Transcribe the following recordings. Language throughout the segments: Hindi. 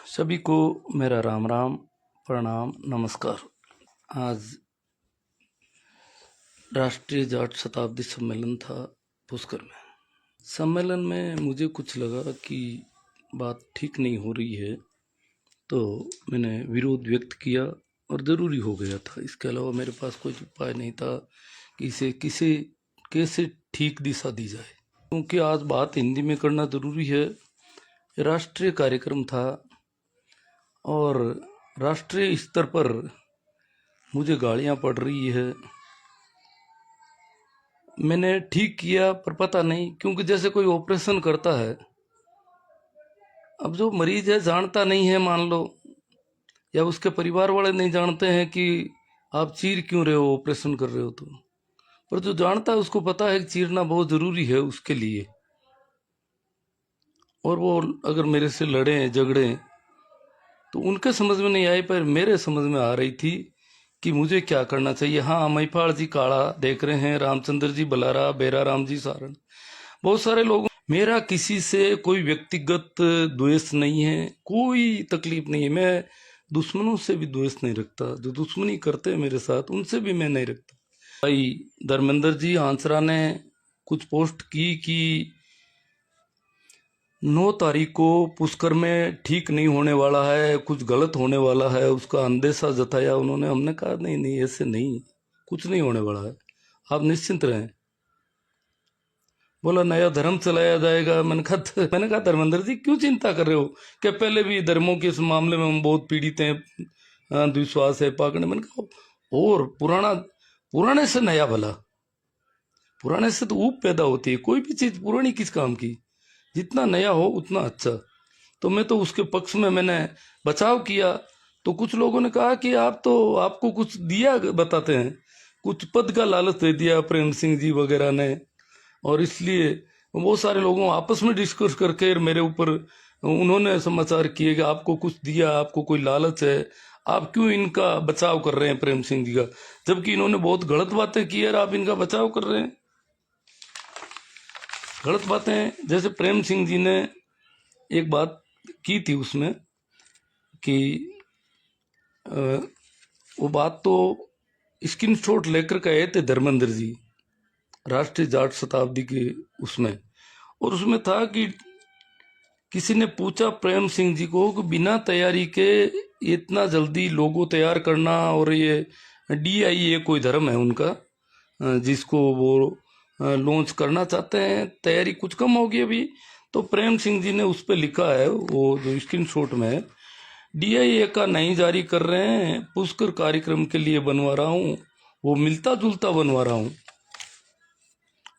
सभी को मेरा राम राम, प्रणाम, नमस्कार। आज राष्ट्रीय जाट शताब्दी सम्मेलन था पुष्कर में। सम्मेलन में मुझे कुछ लगा कि बात ठीक नहीं हो रही है, तो मैंने विरोध व्यक्त किया और ज़रूरी हो गया था। इसके अलावा मेरे पास कोई उपाय नहीं था कि इसे कैसे ठीक दिशा दी जाए, क्योंकि आज बात हिंदी में करना ज़रूरी है। राष्ट्रीय कार्यक्रम था और राष्ट्रीय स्तर पर मुझे गालियां पड़ रही है। मैंने ठीक किया, पर पता नहीं, क्योंकि जैसे कोई ऑपरेशन करता है, अब जो मरीज है जानता नहीं है मान लो, या उसके परिवार वाले नहीं जानते हैं कि आप चीर क्यों रहे हो, ऑपरेशन कर रहे हो तो, पर जो जानता है उसको पता है कि चीरना बहुत ज़रूरी है उसके लिए। और वो अगर मेरे से लड़ें झगड़ें तो उनके समझ में नहीं आई, पर मेरे समझ में आ रही थी कि मुझे क्या करना चाहिए। हाँ, महिपाल जी काड़ा देख रहे हैं, रामचंद्र जी बलारा, बेरा राम जी सारण, बहुत सारे लोग। मेरा किसी से कोई व्यक्तिगत द्वेष नहीं है, कोई तकलीफ नहीं है। मैं दुश्मनों से भी द्वेष नहीं रखता, जो दुश्मनी करते हैं मेरे साथ उनसे भी मैं नहीं रखता। भाई धर्मेंद्र जी आंसरा ने कुछ पोस्ट की कि 9 तारीख को पुष्कर में ठीक नहीं होने वाला है, कुछ गलत होने वाला है, उसका अंदेशा जताया उन्होंने। हमने कहा नहीं नहीं, ऐसे नहीं, कुछ नहीं होने वाला है, आप निश्चिंत रहें। बोला नया धर्म चलाया जाएगा। मैंने कहा धर्मेंद्र जी क्यों चिंता कर रहे हो, कि पहले भी धर्मों के इस मामले में हम बहुत पीड़ित हैं, अंधविश्वास है पाकने। मैंने कहा और पुराने से नया भला, पुराने से तो ऊब पैदा होती है, कोई भी चीज पुरानी किस काम की, जितना नया हो उतना अच्छा। तो मैं तो उसके पक्ष में मैंने बचाव किया। तो कुछ लोगों ने कहा कि आपको कुछ दिया बताते हैं, कुछ पद का लालच दे दिया प्रेम सिंह जी वगैरह ने, और इसलिए बहुत सारे लोगों आपस में डिस्कस करके मेरे ऊपर उन्होंने समाचार किए कि आपको कुछ दिया, आपको कोई लालच है, आप क्यों इनका बचाव कर रहे हैं प्रेम सिंह जी का, जबकि इन्होंने बहुत गलत बातें की और आप इनका बचाव कर रहे हैं। गलत बातें, जैसे प्रेम सिंह जी ने एक बात की थी उसमें कि वो बात तो स्क्रीनशॉट लेकर के आए थे धर्मेंद्र जी राष्ट्रीय जाट शताब्दी के उसमें, और उसमें था कि किसी ने पूछा प्रेम सिंह जी को कि बिना तैयारी के इतना जल्दी लोगो तैयार करना, और ये DIA कोई धर्म है उनका जिसको वो लॉन्च करना चाहते हैं, तैयारी कुछ कम होगी अभी। तो प्रेम सिंह जी ने उस पर लिखा है, वो जो स्क्रीनशॉट में है, DIA का नहीं जारी कर रहे हैं, पुष्कर कार्यक्रम के लिए बनवा रहा हूँ, वो मिलता जुलता बनवा रहा हूँ,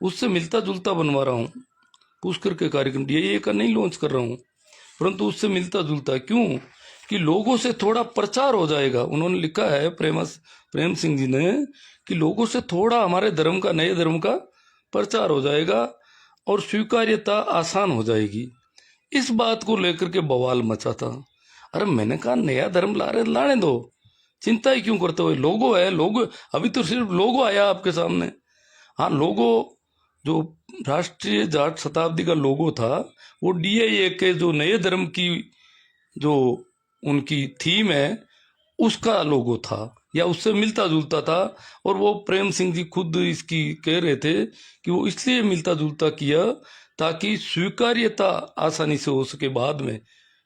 उससे मिलता जुलता बनवा रहा हूँ। पुष्कर के कार्यक्रम DIA का नहीं लॉन्च कर रहा हूँ, परंतु उससे मिलता जुलता। क्यों कि लोगों से थोड़ा प्रचार हो जाएगा। उन्होंने लिखा है प्रेम सिंह जी ने कि लोगों से थोड़ा हमारे धर्म का, नए धर्म का प्रचार हो जाएगा और स्वीकार्यता आसान हो जाएगी। इस बात को लेकर के बवाल मचा था। अरे मैंने कहा नया धर्म लाने दो, चिंता ही क्यों करते हो, लोगो है, लोगो अभी तो सिर्फ लोगो आया आपके सामने। हाँ, लोगो जो राष्ट्रीय जाट शताब्दी का लोगो था वो DIA के जो नए धर्म की जो उनकी थीम है उसका लोगो था, या उससे मिलता जुलता था। और वो प्रेम सिंह जी खुद इसकी कह रहे थे कि वो इसलिए मिलता जुलता किया ताकि स्वीकार्यता आसानी से हो सके। बाद में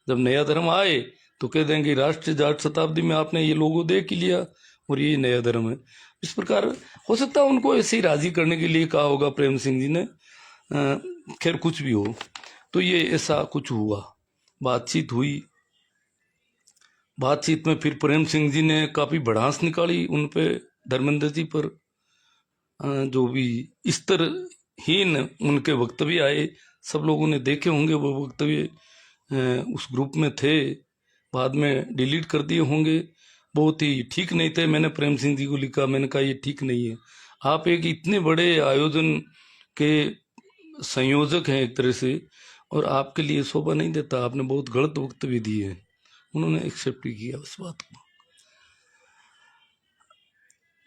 जब नया धर्म आए तो कह देंगे राष्ट्रीय जाट शताब्दी में आपने ये लोगो देख ही लिया और ये नया धर्म है। इस प्रकार हो सकता है उनको ऐसे ही राजी करने के लिए कहा होगा प्रेम सिंह जी ने। खैर कुछ भी हो, तो ये ऐसा कुछ हुआ, बातचीत हुई। बातचीत में फिर प्रेम सिंह जी ने काफी भड़ास निकाली उन पे, धर्मेंद्र जी पर, जो भी स्तरहीन उनके वक्तव्य आए। सब लोगों ने देखे होंगे वो वक्तव्य, उस ग्रुप में थे, बाद में डिलीट कर दिए होंगे, बहुत ही ठीक नहीं थे। मैंने प्रेम सिंह जी को लिखा, मैंने कहा ये ठीक नहीं है, आप एक इतने बड़े आयोजन के संयोजक हैं एक तरह से, और आपके लिए शोभा नहीं देता, आपने बहुत गलत वक्तव्य दिए हैं। उन्होंने एक्सेप्ट किया उस बात को।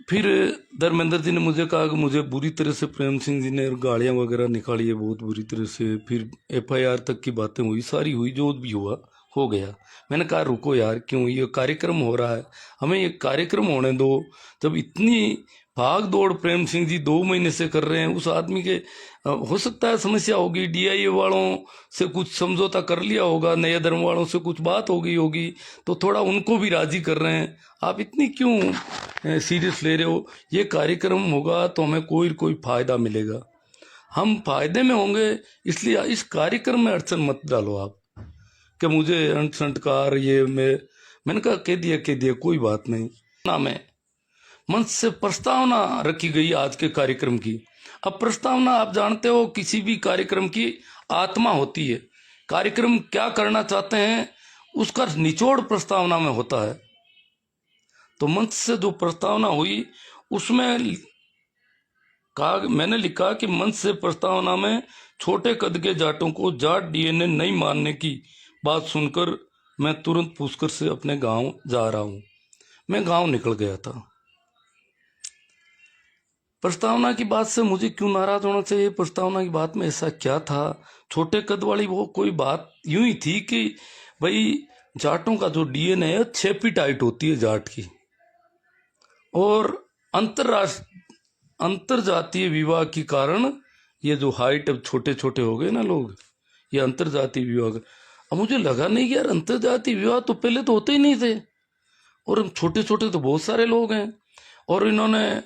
फिर धर्मेंद्र जी ने मुझे कहा कि मुझे बुरी तरह से प्रेम सिंह जी ने गालियां वगैरह निकाली है बहुत बुरी तरह से। फिर FIR तक की बातें हुई, सारी हुई, जो भी हुआ हो गया। मैंने कहा रुको यार, क्यों, ये कार्यक्रम हो रहा है, हमें ये कार्यक्रम होने दो। जब इतनी भाग दौड़ प्रेम सिंह जी 2 महीने से कर रहे हैं, उस आदमी के हो सकता है समस्या होगी, डीआईए वालों से कुछ समझौता कर लिया होगा, नए धर्म वालों से कुछ बात हो गई होगी, तो थोड़ा उनको भी राजी कर रहे हैं। आप इतनी क्यों सीरियस ले रहे हो? ये कार्यक्रम होगा तो हमें कोई फायदा मिलेगा, हम फायदे में होंगे, इसलिए इस कार्यक्रम में अड़चन मत डालो आप कि मुझे अंटकार ये मैंने कहा कह दिया कोई बात नहीं ना। मैं मंच से प्रस्तावना रखी गई आज के कार्यक्रम की। अब प्रस्तावना आप जानते हो किसी भी कार्यक्रम की आत्मा होती है, कार्यक्रम क्या करना चाहते हैं उसका निचोड़ प्रस्तावना में होता है। तो मंच से जो प्रस्तावना हुई उसमें मैंने लिखा कि मंच से प्रस्तावना में छोटे कद के जाटों को जाट डीएनए नहीं मानने की बात सुनकर मैं तुरंत पुष्कर से अपने गांव जा रहा हूं। मैं गांव निकल गया था। प्रस्तावना की बात से मुझे क्यों नाराज होना चाहिए? प्रस्तावना की बात में ऐसा क्या था? छोटे कद वाली वो कोई बात यूं ही थी कि भाई जाटों का जो डीएनए है 6 फीट हाइट होती है जाट की, और अंतरजातीय विवाह के कारण ये जो हाइट अब छोटे छोटे हो गए ना लोग, ये अंतरजातीय विवाह। अब मुझे लगा नहीं कि यार अंतरजातीय विवाह तो पहले तो होते ही नहीं थे, और हम छोटे छोटे तो बहुत सारे लोग हैं। और इन्होंने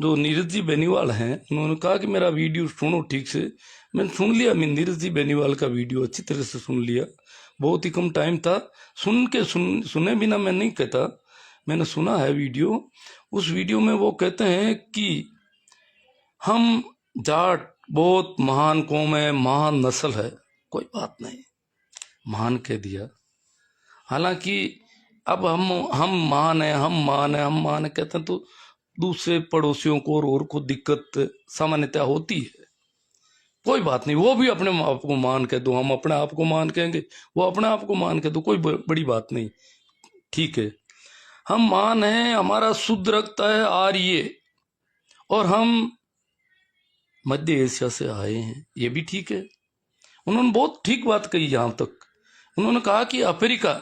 जो नीरज जी बेनीवाल हैं, उन्होंने कहा कि मेरा वीडियो सुनो ठीक से। मैंने सुन लिया, मैं नीरज जी बेनीवाल का वीडियो अच्छी तरह से सुन लिया, बहुत ही कम टाइम था, सुने बिना मैं नहीं कहता, मैंने सुना है वीडियो। उस वीडियो में वो कहते हैं कि हम जाट बहुत महान कौम है, महान नस्ल है। कोई बात नहीं, महान कह दिया, हालांकि अब हम महान है, हम महान है, हम महान है कहते हैं तो दूसरे पड़ोसियों को और को दिक्कत सामान्यतः होती है। कोई बात नहीं, वो भी अपने आप को मान कह दो, हम अपने आप को मान कहेंगे, वो अपने आप को मान कह दो, कोई बड़ी बात नहीं, ठीक है। हम मान हैं, हमारा शुद्ध रक्त है आर्य, और हम मध्य एशिया से आए हैं, ये भी ठीक है। उन्होंने बहुत ठीक बात कही। यहां तक उन्होंने कहा कि अफ्रीका,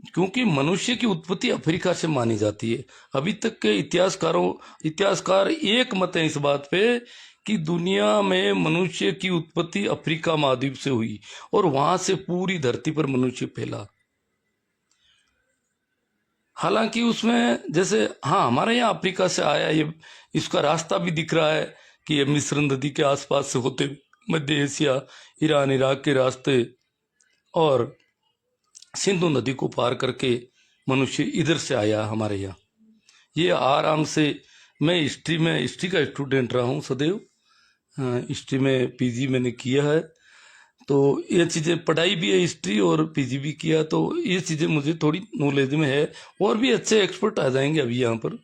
क्योंकि मनुष्य की उत्पत्ति अफ्रीका से मानी जाती है। अभी तक के इतिहासकार एक मत है इस बात पे कि दुनिया में मनुष्य की उत्पत्ति अफ्रीका महाद्वीप से हुई, और वहां से पूरी धरती पर मनुष्य फैला। हालांकि उसमें जैसे हाँ हमारे यहाँ अफ्रीका से आया, ये इसका रास्ता भी दिख रहा है कि ये मिस्र नदी के आसपास से होते मध्य एशिया, ईरान इराक के रास्ते और सिंधु नदी को पार करके मनुष्य इधर से आया हमारे यहाँ। ये आराम से, मैं हिस्ट्री का स्टूडेंट रहा हूँ सदैव, हिस्ट्री में पीजी मैंने किया है, तो ये चीज़ें पढ़ाई भी है हिस्ट्री और पीजी भी किया, तो ये चीज़ें मुझे थोड़ी नॉलेज में है। और भी अच्छे एक्सपर्ट आ जाएंगे अभी यहाँ पर।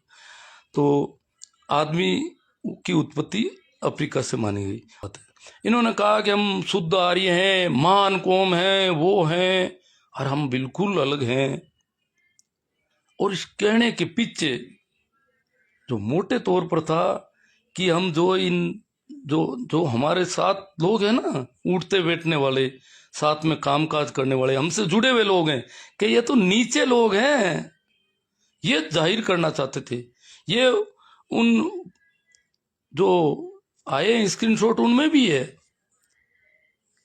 तो आदमी की उत्पत्ति अफ्रीका से मानी गई बात है। इन्होंने कहा कि हम शुद्ध आर्य हैं, महान कौम हैं, वो हैं, और हम बिल्कुल अलग हैं। और इस कहने के पीछे जो मोटे तौर पर था कि हम जो हमारे साथ लोग हैं ना, उठते बैठने वाले, साथ में कामकाज करने वाले, हमसे जुड़े हुए लोग हैं, कि ये तो नीचे लोग हैं, ये जाहिर करना चाहते थे। ये उन जो आए स्क्रीनशॉट उनमें भी है।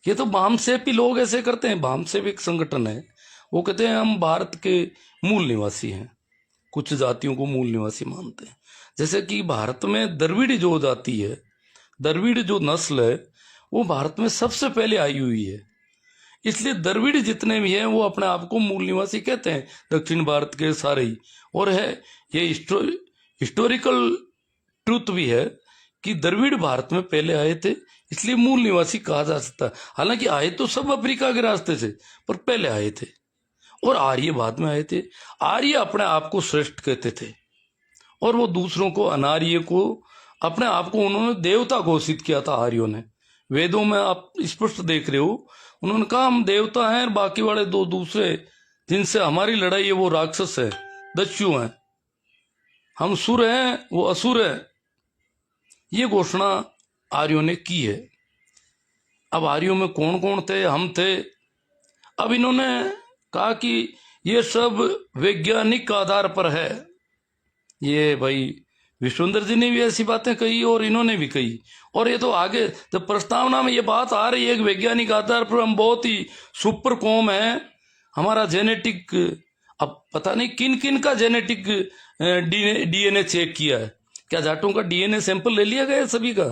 ये तो भामसेपी लोग ऐसे करते हैं। भामसेप एक संगठन है, वो कहते हैं हम भारत के मूल निवासी हैं, कुछ जातियों को मूल निवासी मानते हैं। जैसे कि भारत में द्रविड़ जो जाति है, द्रविड़ जो नस्ल है, वो भारत में सबसे पहले आई हुई है, इसलिए द्रविड़ जितने भी हैं वो अपने आप को मूल निवासी कहते हैं, दक्षिण भारत के सारे ही। और है ये हिस्टोरिकल ट्रुथ भी है कि द्रविड़ भारत में पहले आए थे, इसलिए मूल निवासी कहा जा सकता है। हालांकि आए तो सब अफ्रीका के रास्ते से, पर पहले आए थे, और आर्य बाद में आए थे। आर्य अपने आप को श्रेष्ठ कहते थे, और वो दूसरों को, अनार्य को, अपने आप को उन्होंने देवता घोषित किया था आर्यों ने। वेदों में आप स्पष्ट देख रहे हो, उन्होंने कहा हम देवता हैं, और बाकी वाले दो दूसरे जिनसे हमारी लड़ाई है वो राक्षस है, दस्यु हैं, हम सुर हैं, वो असुर है। ये घोषणा आर्यों ने की है। अब आर्यों में कौन कौन थे? हम थे। अब इन्होंने कहा कि ये सब वैज्ञानिक आधार पर है। ये भाई विश्वेंद्र जी ने भी ऐसी बातें कही और इन्होंने भी कही, और ये तो आगे जब प्रस्तावना में ये बात आ रही है कि वैज्ञानिक आधार पर हम बहुत ही सुपर कौम है, हमारा जेनेटिक, अब पता नहीं किन किन का जेनेटिक डीएनए चेक किया है। क्या जाटों का डीएनए सैंपल ले लिया गया सभी का?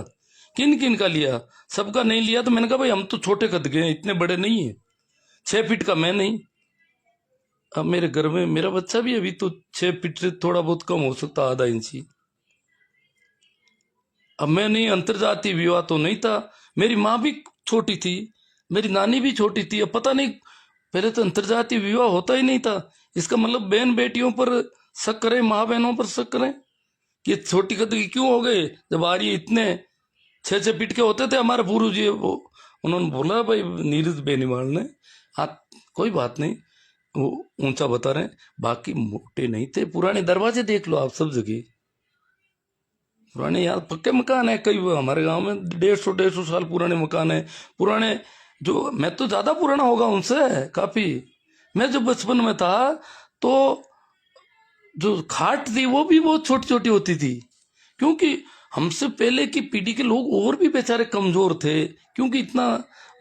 किन किन का लिया? सबका नहीं लिया। तो मैंने कहा भाई हम तो छोटे कद के हैं, इतने बड़े नहीं है, 6 फीट का मैं नहीं। अब मेरे घर में मेरा बच्चा भी अभी तो 6 फीट से थोड़ा बहुत कम हो सकता, आधा इंची। अब मैं नहीं, अंतरजातीय विवाह तो नहीं था। मेरी माँ भी छोटी थी, मेरी नानी भी छोटी थी। अब पता नहीं, पहले तो अंतरजातीय विवाह होता ही नहीं था। इसका मतलब बहन बेटियों पर शक करें, माँ बहनों पर शक करें कि छोटी कद की क्यों हो गए, जब आर्य इतने 6 6 फीट के होते थे हमारे पूर्वज जी। वो उन्होंने बोला भाई नीरज बेनीवाल ने, कोई बात नहीं, वो ऊंचा बता रहे हैं, बाकी मोटे नहीं थे। पुराने दरवाजे देख लो आप, सब जगह पुराने, यहाँ पक्के मकान है कई, हमारे गांव में 150 साल पुराने मकान है। पुराने, जो मैं तो ज्यादा पुराना होगा उनसे काफी। मैं जब बचपन में था तो जो खाट थी वो भी बहुत छोटी छोटी होती थी, क्योंकि हमसे पहले की पीढ़ी के लोग और भी बेचारे कमजोर थे, क्योंकि इतना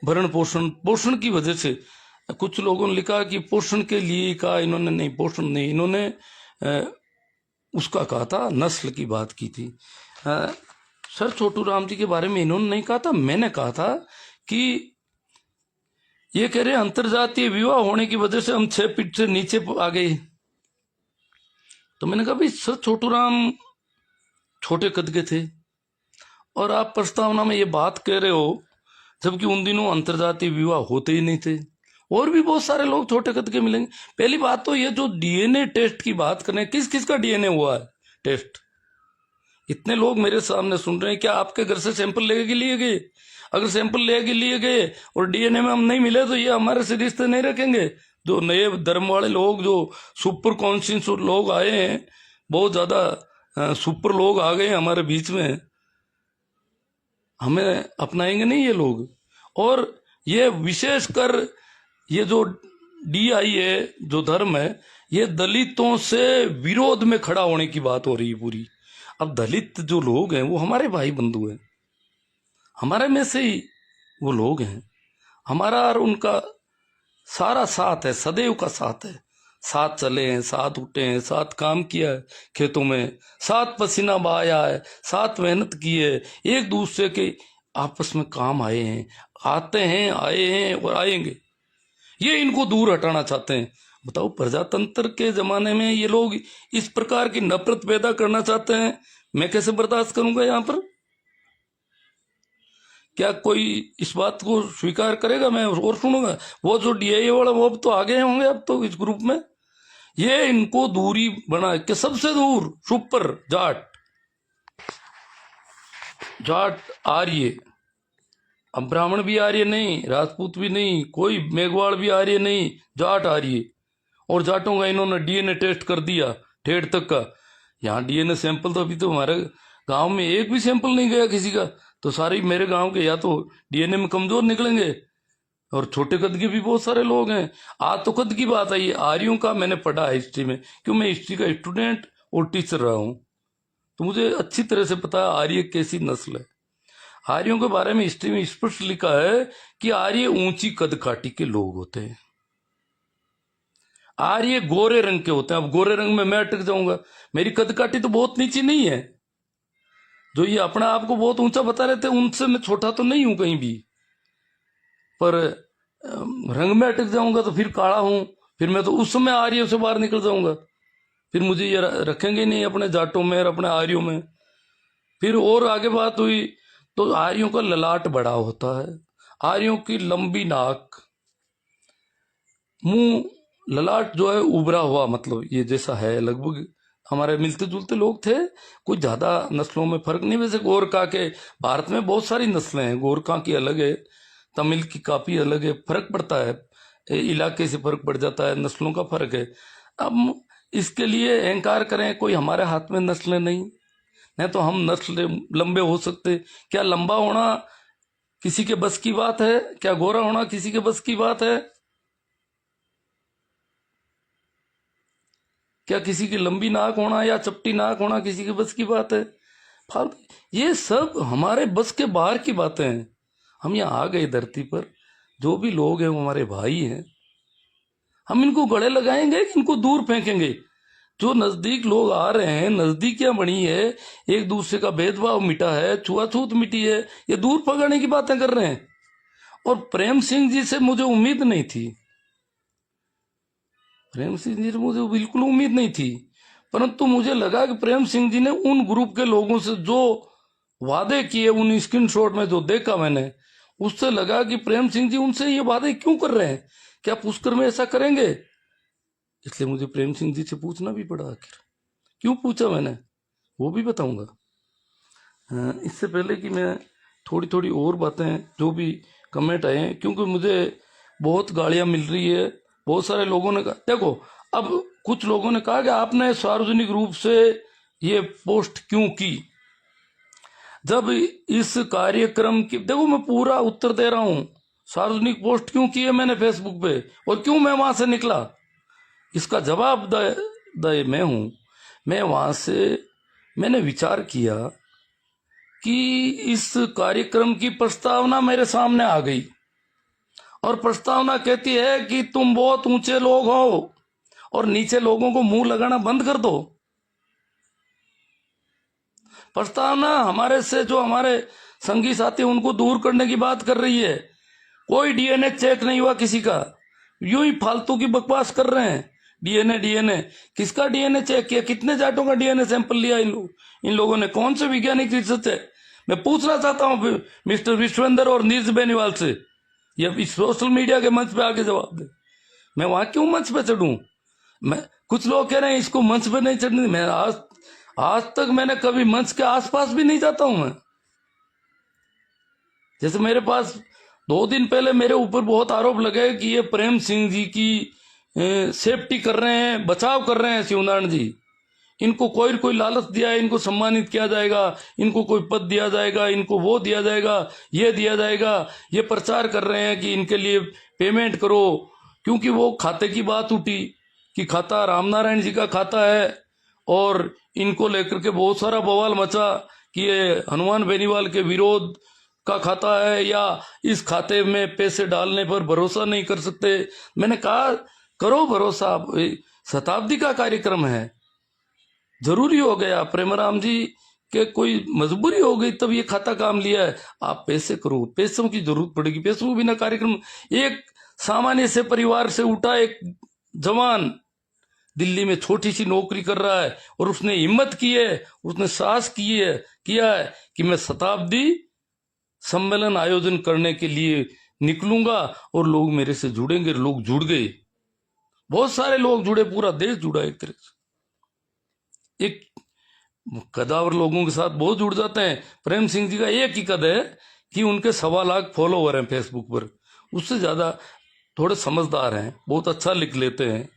भरण पोषण की वजह से। कुछ लोगों ने लिखा कि पोषण के लिए कहा, इन्होंने नहीं, पोषण नहीं, इन्होंने उसका कहा था, नस्ल की बात की थी। सर छोटू राम जी के बारे में इन्होंने नहीं कहा था, मैंने कहा था कि ये कह रहे अंतरजातीय विवाह होने की वजह से हम 6 फीट से नीचे आ गए। तो मैंने कहा भाई सर छोटू राम छोटे कद के थे, और आप प्रस्तावना में ये बात कह रहे हो, जबकि उन दिनों अंतरजातीय विवाह होते ही नहीं थे। और भी बहुत सारे लोग छोटे कद के मिलेंगे। पहली बात तो ये जो डीएनए टेस्ट की बात करें, किस किस का डीएनए हुआ है टेस्ट? इतने लोग मेरे सामने सुन रहे हैं, क्या आपके घर से सैंपल लेके के लिए गए? अगर सैंपल लेके लिए गए और डीएनए में हम नहीं मिले तो ये हमारे से रिश्ते नहीं रखेंगे। जो नए धर्म वाले लोग, जो सुपर कॉन्शियस लोग आए हैं, बहुत ज्यादा सुपर लोग आ गए हमारे बीच में, हमें अपनाएंगे नहीं ये लोग। और ये विशेषकर ये जो डीआई है, जो धर्म है, ये दलितों से विरोध में खड़ा होने की बात हो रही है पूरी। अब दलित जो लोग हैं वो हमारे भाई बंधु हैं, हमारे में से ही वो लोग हैं। हमारा और उनका सारा साथ है, सदैव का साथ है। साथ चले हैं, साथ उठे हैं, साथ काम किया है खेतों में, साथ पसीना बहाया है, साथ मेहनत की है, एक दूसरे के आपस में काम आए हैं, आते हैं, आए हैं और आएंगे। ये इनको दूर हटाना चाहते हैं। बताओ, प्रजातंत्र के जमाने में ये लोग इस प्रकार की नफरत पैदा करना चाहते हैं, मैं कैसे बर्दाश्त करूंगा? यहाँ पर क्या कोई इस बात को स्वीकार करेगा? मैं और सुनूंगा। वो जो डीआईए वाला, वो अब तो आगे होंगे, अब तो इस ग्रुप में। ये इनको दूरी बना के सबसे दूर सुपर जाट आर्य, अब ब्राह्मण भी आर्य नहीं, राजपूत भी नहीं, कोई मेघवाड़ भी आर्य नहीं, जाट आर्य। और जाटों का इन्होंने डीएनए टेस्ट कर दिया ठेठ तक का। यहाँ डीएनए सैंपल तो अभी तो हमारे गांव में एक भी सैंपल नहीं गया किसी का। तो सारे मेरे गांव के या तो डीएनए में कमजोर निकलेंगे, और छोटे कद के भी बहुत सारे लोग हैं। आज तो कद की बात आई है, आर्यों का मैंने पढ़ा है हिस्ट्री में, क्यों मैं हिस्ट्री का स्टूडेंट और टीचर रहा हूं, तो मुझे अच्छी तरह से पता है आर्य कैसी नस्ल है। आर्यों के बारे में हिस्ट्री में स्पष्ट लिखा है कि आर्य ऊंची कद काटी के लोग होते हैं। आर्य गोरे रंग के होते हैं। अब गोरे रंग में मैं अटक जाऊंगा, मेरी कद काटी तो बहुत नीची नहीं है। जो ये अपना आप को बहुत ऊंचा बता रहे थे, उनसे मैं छोटा तो नहीं हूं कहीं भी, पर रंग में अटक जाऊंगा तो फिर काला हूं, फिर मैं तो उस समय आर्यों से बाहर निकल जाऊंगा। फिर मुझे ये रखेंगे नहीं अपने जाटों में और अपने आर्यों में। फिर और आगे बात हुई तो आर्यों का ललाट बड़ा होता है, आर्यों की लंबी नाक, मुंह, ललाट जो है उभरा हुआ, मतलब ये जैसा है। लगभग हमारे मिलते जुलते लोग थे, कुछ ज्यादा नस्लों में फर्क नहीं। वैसे गोरखा के, भारत में बहुत सारी नस्लें हैं, गोरखा की अलग है, तमिल की काफी अलग है, फर्क पड़ता है, इलाके से फर्क पड़ जाता है, नस्लों का फर्क है। अब इसके लिए अहंकार करें, कोई हमारे हाथ में नस्लें नहीं तो हम नस्ल लंबे हो सकते। क्या लंबा होना किसी के बस की बात है? क्या गोरा होना किसी के बस की बात है? क्या किसी की लंबी नाक होना या चपटी नाक होना किसी के बस की बात है? फालतू, ये सब हमारे बस के बाहर की बातें हैं। हम यहाँ आ गए धरती पर, जो भी लोग हैं वो हमारे भाई हैं। हम इनको गले लगाएंगे कि इनको दूर फेंकेंगे? जो नजदीक लोग आ रहे हैं, नजदीकियां बनी है, एक दूसरे का भेदभाव मिटा है, छुआछूत मिटी है, ये दूर भगाने की बातें कर रहे हैं। और प्रेम सिंह जी से मुझे उम्मीद नहीं थी, प्रेम सिंह जी से मुझे बिल्कुल उम्मीद नहीं थी, परंतु मुझे लगा कि प्रेम सिंह जी ने उन ग्रुप के लोगों से जो वादे किए, उन स्क्रीनशॉट में जो देखा मैंने, उससे लगा कि प्रेम सिंह जी उनसे ये वादे क्यों कर रहे हैं, क्या पुष्कर में ऐसा करेंगे? इसलिए मुझे प्रेम सिंह जी से पूछना भी पड़ा। आखिर क्यों पूछा मैंने वो भी बताऊंगा। इससे पहले कि मैं थोड़ी थोड़ी और बातें, जो भी कमेंट आए हैं, क्योंकि मुझे बहुत गालियां मिल रही है, बहुत सारे लोगों ने कहा, देखो अब कुछ लोगों ने कहा कि आपने सार्वजनिक रूप से ये पोस्ट क्यों की, जब इस कार्यक्रम की, देखो मैं पूरा उत्तर दे रहा हूं, सार्वजनिक पोस्ट क्यों की है मैंने फेसबुक पे, और क्यों मैं वहां से निकला, इसका जवाब दे मैं हूं। मैं वहां से मैंने विचार किया कि इस कार्यक्रम की प्रस्तावना मेरे सामने आ गई, और प्रस्तावना कहती है कि तुम बहुत ऊंचे लोग हो और नीचे लोगों को मुंह लगाना बंद कर दो। प्रस्तावना हमारे से, जो हमारे संगी साथी उनको दूर करने की बात कर रही है। कोई डीएनए चेक नहीं हुआ किसी का, यूं ही फालतू की बकवास कर रहे हैं। डीएनए किसका डीएनए चेक किया? कितने जाटों का डीएनए सैंपल लिया इन लोगों ने? कौन से वैज्ञानिक रिसर्च है? मैं पूछना चाहता हूं मिस्टर विश्वेंद्र और नीरज बेनीवाल से, ये इस सोशल मीडिया के मंच पे आके जवाब दे। मैं वहां क्यों मंच पे चढ़ूं? मैं, कुछ लोग कह रहे हैं इसको मंच पे नहीं चढ़ने, मैं आज तक मैंने कभी मंच के आसपास भी नहीं जाता हूं मैं। जैसे मेरे पास 2 दिन पहले मेरे ऊपर बहुत आरोप लगे कि ये प्रेम सिंह जी की सेफ्टी कर रहे हैं, बचाव कर रहे हैं शिवनारायण जी, इनको कोई लालच दिया है, इनको सम्मानित किया जाएगा, इनको कोई पद दिया जाएगा, इनको वो दिया जाएगा, ये दिया जाएगा, ये प्रचार कर रहे हैं कि इनके लिए पेमेंट करो, क्योंकि वो खाते की बात उठी कि खाता रामनारायण जी का खाता है, और इनको लेकर के बहुत सारा बवाल मचा कि ये हनुमान बेनीवाल के विरोध का खाता है, या इस खाते में पैसे डालने पर भरोसा नहीं कर सकते। मैंने कहा करो भरोसा, शताब्दी का कार्यक्रम है, जरूरी हो गया, प्रेमराम जी के कोई मजबूरी हो गई तब ये खाता काम लिया है, आप पैसे करो, पैसों की जरूरत पड़ेगी, पैसों के बिना कार्यक्रम। एक सामान्य से परिवार से उठा एक जवान दिल्ली में छोटी सी नौकरी कर रहा है, और उसने हिम्मत की है, उसने साहस किया है कि मैं शताब्दी सम्मेलन आयोजन करने के लिए निकलूंगा और लोग मेरे से जुड़ेंगे। लोग जुड़ गए, बहुत सारे लोग जुड़े, पूरा देश जुड़ा एक तरह से। एक कदावर लोगों के साथ बहुत जुड़ जाते हैं। प्रेम सिंह जी का एक ही कद है कि उनके 1.25 लाख फॉलोवर हैं फेसबुक पर, उससे ज्यादा थोड़े समझदार हैं, बहुत अच्छा लिख लेते हैं।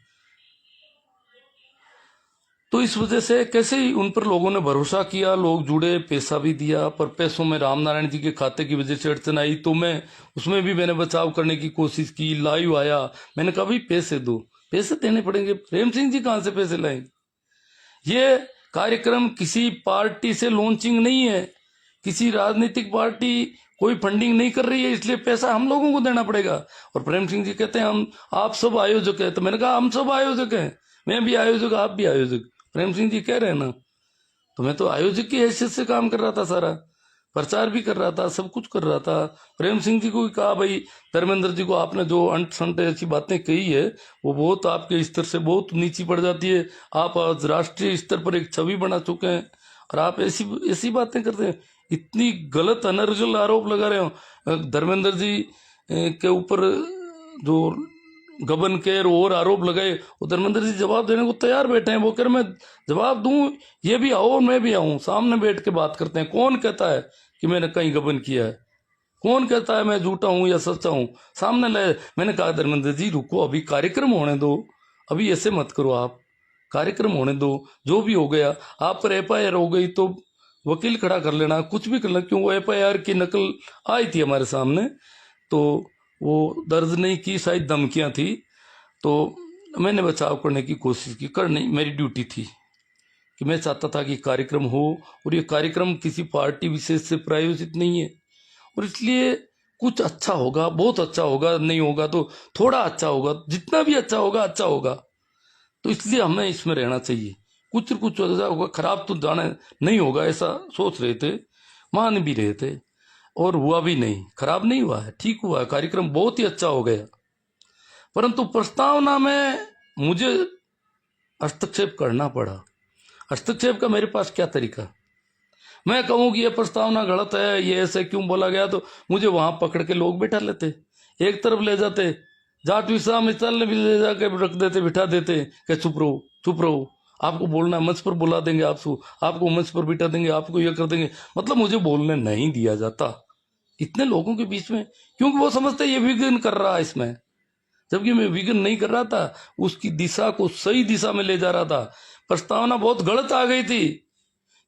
तो इस वजह से कैसे ही उन पर लोगों ने भरोसा किया, लोग जुड़े, पैसा भी दिया, पर पैसों में रामनारायण जी के खाते की वजह से अड़चन आई, तो मैं उसमें भी मैंने बचाव करने की कोशिश की। लाइव आया, मैंने कहा भाई पैसे दो, पैसे देने पड़ेंगे, प्रेम सिंह जी कहां से पैसे लाएंगे? ये कार्यक्रम किसी पार्टी से लॉन्चिंग नहीं है, किसी राजनीतिक पार्टी कोई फंडिंग नहीं कर रही है, इसलिए पैसा हम लोगों को देना पड़ेगा। और प्रेम सिंह जी कहते हैं आप सब आयोजक है, तो मैंने कहा हम सब आयोजक हैं, मैं भी आयोजक, आप भी आयोजक। प्रेम सिंह जी कह रहे हैं ना, तो मैं तो आयोजक की हैसियत से काम कर रहा था, सारा प्रचार भी कर रहा था, सब कुछ कर रहा था। प्रेम सिंह जी को भी कहा भाई धर्मेंद्र जी को आपने जो अंट संट ऐसी बातें कही है वो बहुत आपके स्तर से बहुत नीची पड़ जाती है, आप आज राष्ट्रीय स्तर पर एक छवि बना चुके हैं और आप ऐसी बातें करते हैं, इतनी गलत अनर्गल आरोप लगा रहे हो। धर्मेंद्र जी के ऊपर जो गबन केर और आरोप लगाए, वो धर्मेंद्र जी जवाब देने को तैयार बैठे हैं। वो कह मैं जवाब दूं, ये भी आओ मैं भी आऊं, सामने बैठ के बात करते हैं। कौन कहता है कि मैंने कहीं गबन किया है? कौन कहता है मैं झूठा हूं या सच्चा हूं? सामने ले। मैंने कहा धर्मेंद्र जी रुको, अभी कार्यक्रम होने दो, अभी ऐसे मत करो, आप कार्यक्रम होने दो, जो भी हो गया। आप पर एफआईआर हो गई तो वकील खड़ा कर लेना, कुछ भी कर लेना, क्यों? वो एफआईआर की नकल आई थी हमारे सामने, तो वो दर्ज नहीं की, शायद धमकियां थी। तो मैंने बचाव करने की कोशिश की, करनी मेरी ड्यूटी थी कि मैं चाहता था कि कार्यक्रम हो, और ये कार्यक्रम किसी पार्टी विशेष से प्रायोजित नहीं है, और इसलिए कुछ अच्छा होगा, बहुत अच्छा होगा, नहीं होगा तो थोड़ा अच्छा होगा, जितना भी अच्छा होगा, तो इसलिए हमें इसमें रहना चाहिए। कुछ न कुछ अच्छा होगा, खराब तो जाने नहीं होगा ऐसा सोच रहे थे, मान भी रहे थे, और हुआ भी नहीं, खराब नहीं हुआ है, ठीक हुआ है, कार्यक्रम बहुत ही अच्छा हो गया। परंतु प्रस्तावना में मुझे हस्तक्षेप करना पड़ा। हस्तक्षेप का मेरे पास क्या तरीका? मैं कहूं कि यह प्रस्तावना गलत है, ये ऐसे क्यों बोला गया, तो मुझे वहां पकड़ के लोग बैठा लेते, एक तरफ ले जाते, जाट विषा मिसाल भी ले जाके रख देते, बिठा देते कि चुप रहो, चुप रहो, आपको बोलना है, मंच पर बुला देंगे, आपको मंच पर बिठा देंगे, आपको ये कर देंगे, मतलब मुझे बोलने नहीं दिया जाता इतने लोगों के बीच में, क्योंकि वो समझते ये विघ्न कर रहा है इसमें, जबकि मैं विघ्न नहीं कर रहा था, उसकी दिशा को सही दिशा में ले जा रहा था। प्रस्तावना बहुत गलत आ गई थी,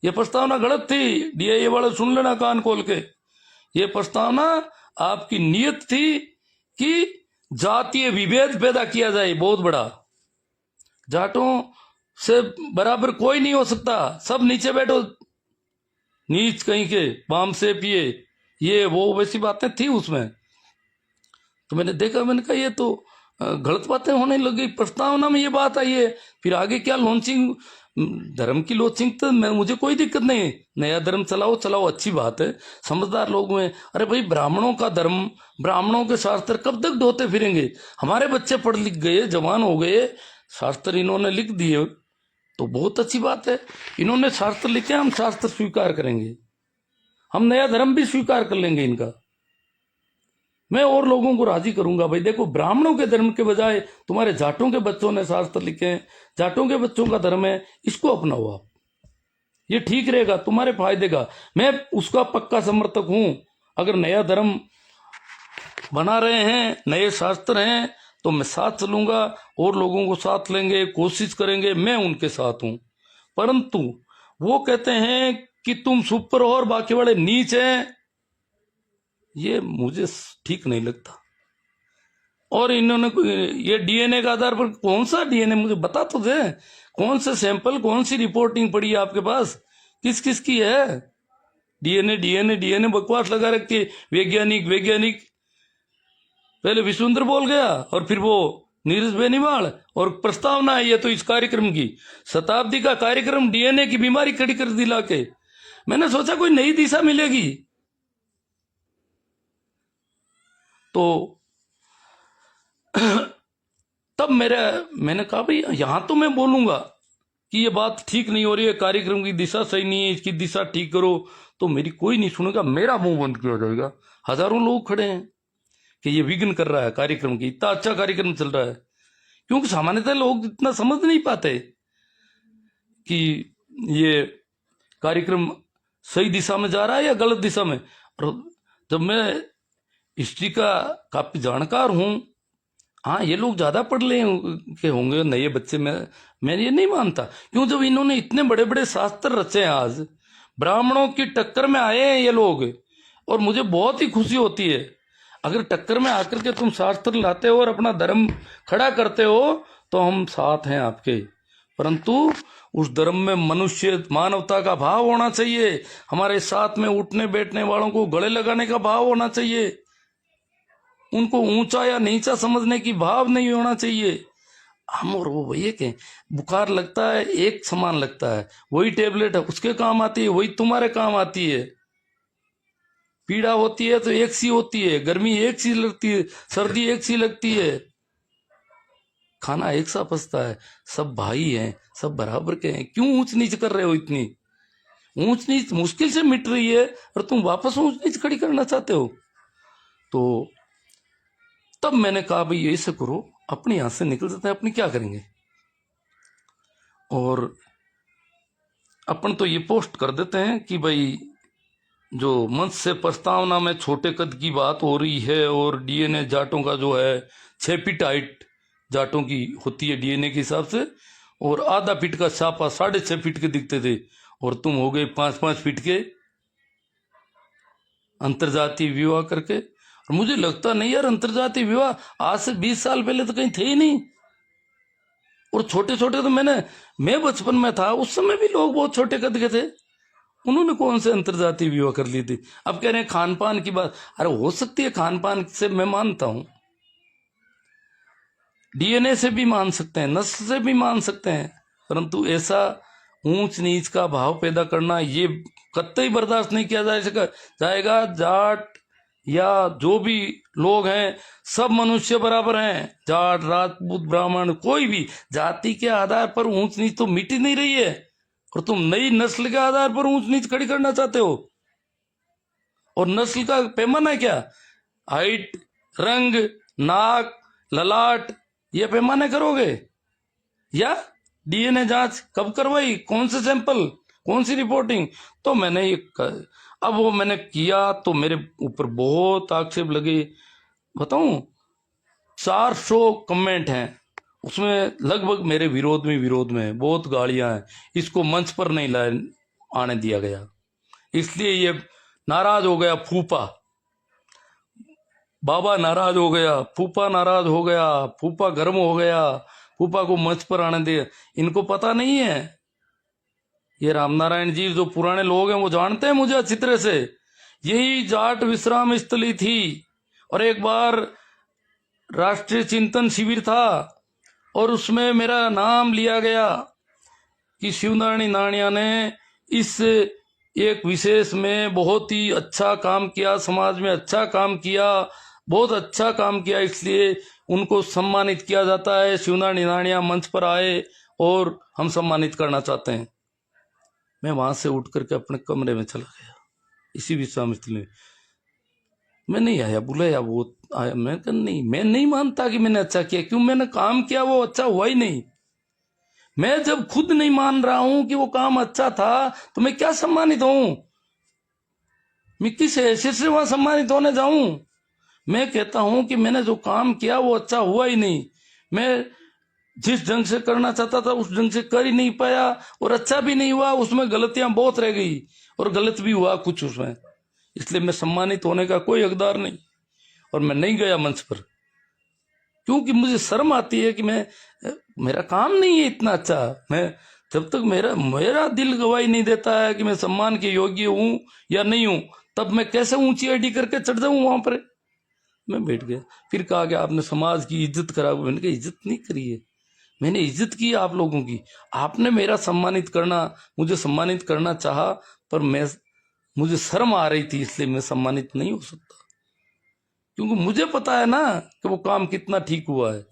ये प्रस्तावना गलत थी, डीआईए वाले सुन लेना कान खोल के। ये प्रस्तावना आपकी नीयत थी कि जातीय विभेद पैदा किया जाए, बहुत बड़ा, जाटों से बराबर कोई नहीं हो सकता, सब नीचे बैठो, नीच कहीं के, पाम से पिए, ये वो वैसी बातें थी उसमें। तो मैंने देखा, मैंने कहा ये तो गलत बातें होने लगी, प्रस्तावना में ये बात आई है, फिर आगे क्या लॉन्चिंग, धर्म की लॉन्चिंग तो मुझे कोई दिक्कत नहीं, नया धर्म चलाओ चलाओ, अच्छी बात है, समझदार लोग में। अरे भाई, ब्राह्मणों का धर्म, ब्राह्मणों के शास्त्र कब तक ढोते फिरेंगे? हमारे बच्चे पढ़ लिख गए, जवान हो गए, शास्त्र इन्होंने लिख दिए, तो बहुत अच्छी बात है, इन्होंने शास्त्र लिखे, हम शास्त्र स्वीकार करेंगे, हम नया धर्म भी स्वीकार कर लेंगे इनका। मैं और लोगों को राजी करूंगा, भाई देखो, ब्राह्मणों के धर्म के बजाय तुम्हारे जाटों के बच्चों ने शास्त्र लिखे हैं, जाटों के बच्चों का धर्म है, इसको अपनाओ आप, ये ठीक रहेगा, तुम्हारे फायदे का। मैं उसका पक्का समर्थक हूं। अगर नया धर्म बना रहे हैं, नए शास्त्र हैं, तो मैं साथ चलूंगा, और लोगों को साथ लेंगे, कोशिश करेंगे, मैं उनके साथ हूं। परंतु वो कहते हैं कि तुम सुपर हो और बाकी वाले नीच हैं, ये मुझे ठीक नहीं लगता। और इन्होंने ये डीएनए का आधार पर, कौन सा डीएनए, मुझे बता तो दे, कौन से सैंपल, कौन सी रिपोर्टिंग पड़ी है आपके पास, किस किस की है? डीएनए डीएनए डीएनए बकवास लगा रखी, वैज्ञानिक वैज्ञानिक, पहले विश्वेंद्र बोल गया, और फिर वो नीरज बेनीवाल, और प्रस्तावना है ये तो इस कार्यक्रम की, शताब्दी का कार्यक्रम, डीएनए की बीमारी खड़ी कर दिला के। मैंने सोचा कोई नई दिशा मिलेगी, तो तब मैंने कहा भाई यहां तो मैं बोलूंगा कि ये बात ठीक नहीं हो रही है, कार्यक्रम की दिशा सही नहीं है, इसकी दिशा ठीक करो, तो मेरी कोई नहीं सुनेगा, मेरा मुंह बंद किया जाएगा। हजारों लोग खड़े हैं कि ये विघ्न कर रहा है कार्यक्रम की, इतना अच्छा कार्यक्रम चल रहा है, क्योंकि सामान्यतः लोग इतना समझ नहीं पाते कि ये कार्यक्रम सही दिशा में जा रहा है या गलत दिशा में। और जब मैं हिस्ट्री का काफी जानकार हूं, हाँ ये लोग ज्यादा पढ़ ले के होंगे नए बच्चे, मैं ये नहीं मानता, क्यों, जब इन्होंने इतने बड़े बड़े शास्त्र रचे हैं, आज ब्राह्मणों की टक्कर में आए हैं ये लोग, और मुझे बहुत ही खुशी होती है। अगर टक्कर में आकर के तुम शास्त्र लाते हो और अपना धर्म खड़ा करते हो, तो हम साथ हैं आपके, परंतु उस धर्म में मनुष्य मानवता का भाव होना चाहिए, हमारे साथ में उठने बैठने वालों को गले लगाने का भाव होना चाहिए, उनको ऊंचा या नीचा समझने की भाव नहीं होना चाहिए। हम और वो वही के, बुखार लगता है एक समान लगता है, वही टेबलेट है उसके काम आती है, वही तुम्हारे काम आती है, पीड़ा होती है तो एक सी होती है, गर्मी एक सी लगती है, सर्दी एक सी लगती है, खाना एक सा पसता है, सब भाई हैं, सब बराबर के हैं, क्यों ऊंच नीच कर रहे हो? इतनी ऊंच नीच मुश्किल से मिट रही है और तुम वापस ऊंच नीच खड़ी करना चाहते हो। तो तब मैंने कहा भाई ऐसे करो, अपने यहां से निकल जाते हैं, अपनी क्या करेंगे, और अपन तो ये पोस्ट कर देते हैं कि भाई जो मंच से प्रस्तावना में छोटे कद की बात हो रही है, और डीएनए जाटों का जो है 6 फीट हाइट जाटों की होती है डीएनए के हिसाब से, और आधा फीट का छापा 6.5 फीट के दिखते थे, और तुम हो गए 5-5 फीट के अंतरजातीय विवाह करके। और मुझे लगता नहीं यार, अंतरजातीय विवाह आज से 20 साल पहले तो कहीं थे ही नहीं, और छोटे छोटे तो मैं बचपन में था उस समय भी लोग बहुत छोटे कद के थे, उन्होंने कौन से अंतर्जातीय विवाह कर ली थी। अब कह रहे हैं खान पान की बात, अरे हो सकती है खान पान से, मैं मानता हूं, डीएनए से भी मान सकते हैं, नस्ल से भी मान सकते हैं, परंतु ऐसा ऊंच नीच का भाव पैदा करना ये कतई बर्दाश्त नहीं किया जाएगा। जाट या जो भी लोग हैं सब मनुष्य बराबर हैं, जाट राजपूत ब्राह्मण कोई भी जाति के आधार पर ऊंच नीच तो मिट ही नहीं रही है, और तुम नई नस्ल के आधार पर ऊंच नीच खड़ी करना चाहते हो। और नस्ल का पैमाना है क्या? हाइट, रंग, नाक, ललाट, ये पैमाने करोगे? या डीएनए जांच कब करवाई, कौन से सैंपल, कौन सी रिपोर्टिंग? तो मैंने अब वो मैंने किया तो मेरे ऊपर बहुत आक्षेप लगे। बताऊं, 400 कमेंट हैं उसमें, लगभग मेरे विरोध में बहुत गालियां हैं। इसको मंच पर नहीं आने दिया गया, इसलिए ये नाराज हो गया। फूफा बाबा नाराज हो गया, फूफा नाराज हो गया, फूफा गर्म हो गया, फूफा को मंच पर आने दिया। इनको पता नहीं है, ये रामनारायण जी जो पुराने लोग हैं वो जानते हैं मुझे अच्छी तरह से। यही जाट विश्राम स्थली थी, और एक बार राष्ट्रीय चिंतन शिविर था और उसमें मेरा नाम लिया गया कि शिवनारायण नाणिया ने इस एक विशेष में बहुत ही अच्छा काम किया, समाज में अच्छा काम किया, बहुत अच्छा काम किया, इसलिए उनको सम्मानित किया जाता है। शिवनारायण नाणिया मंच पर आए और हम सम्मानित करना चाहते हैं। मैं वहां से उठ करके अपने कमरे में चला गया, इसी विश्राम स्थली में। मैं नहीं आया, बुलाया वो आया, मैं नहीं मानता कि मैंने अच्छा किया। क्यों? मैंने काम किया वो अच्छा हुआ ही नहीं। मैं जब खुद नहीं मान रहा हूं कि वो काम अच्छा था तो मैं क्या सम्मानित हूं? मैं किस हैसियत से वहां सम्मानित होने जाऊं? मैं कहता हूं कि मैंने जो काम किया वो अच्छा हुआ ही नहीं। मैं जिस ढंग से करना चाहता था उस ढंग से कर ही नहीं पाया, और अच्छा भी नहीं हुआ, उसमें गलतियां बहुत रह गई और गलत भी हुआ कुछ उसमें, इसलिए मैं सम्मानित होने का कोई हकदार नहीं। और मैं नहीं गया मंच पर, क्योंकि मुझे शर्म आती है कि मेरा काम नहीं है इतना अच्छा। मैं जब तक मेरा दिल गवाही नहीं देता है कि मैं सम्मान के योग्य हूं या नहीं हूं, तब मैं कैसे ऊंची आईडी करके चढ़ जाऊं वहां पर? मैं बैठ गया। फिर कहा कि आपने समाज की इज्जत करा। मैंने कहा इज्जत नहीं करी है, मैंने इज्जत की आप लोगों की। आपने मेरा सम्मानित करना, मुझे सम्मानित करना चाहा, पर मुझे शर्म आ रही थी, इसलिए मैं सम्मानित नहीं हो सकता, क्योंकि मुझे पता है ना कि वो काम कितना ठीक हुआ है।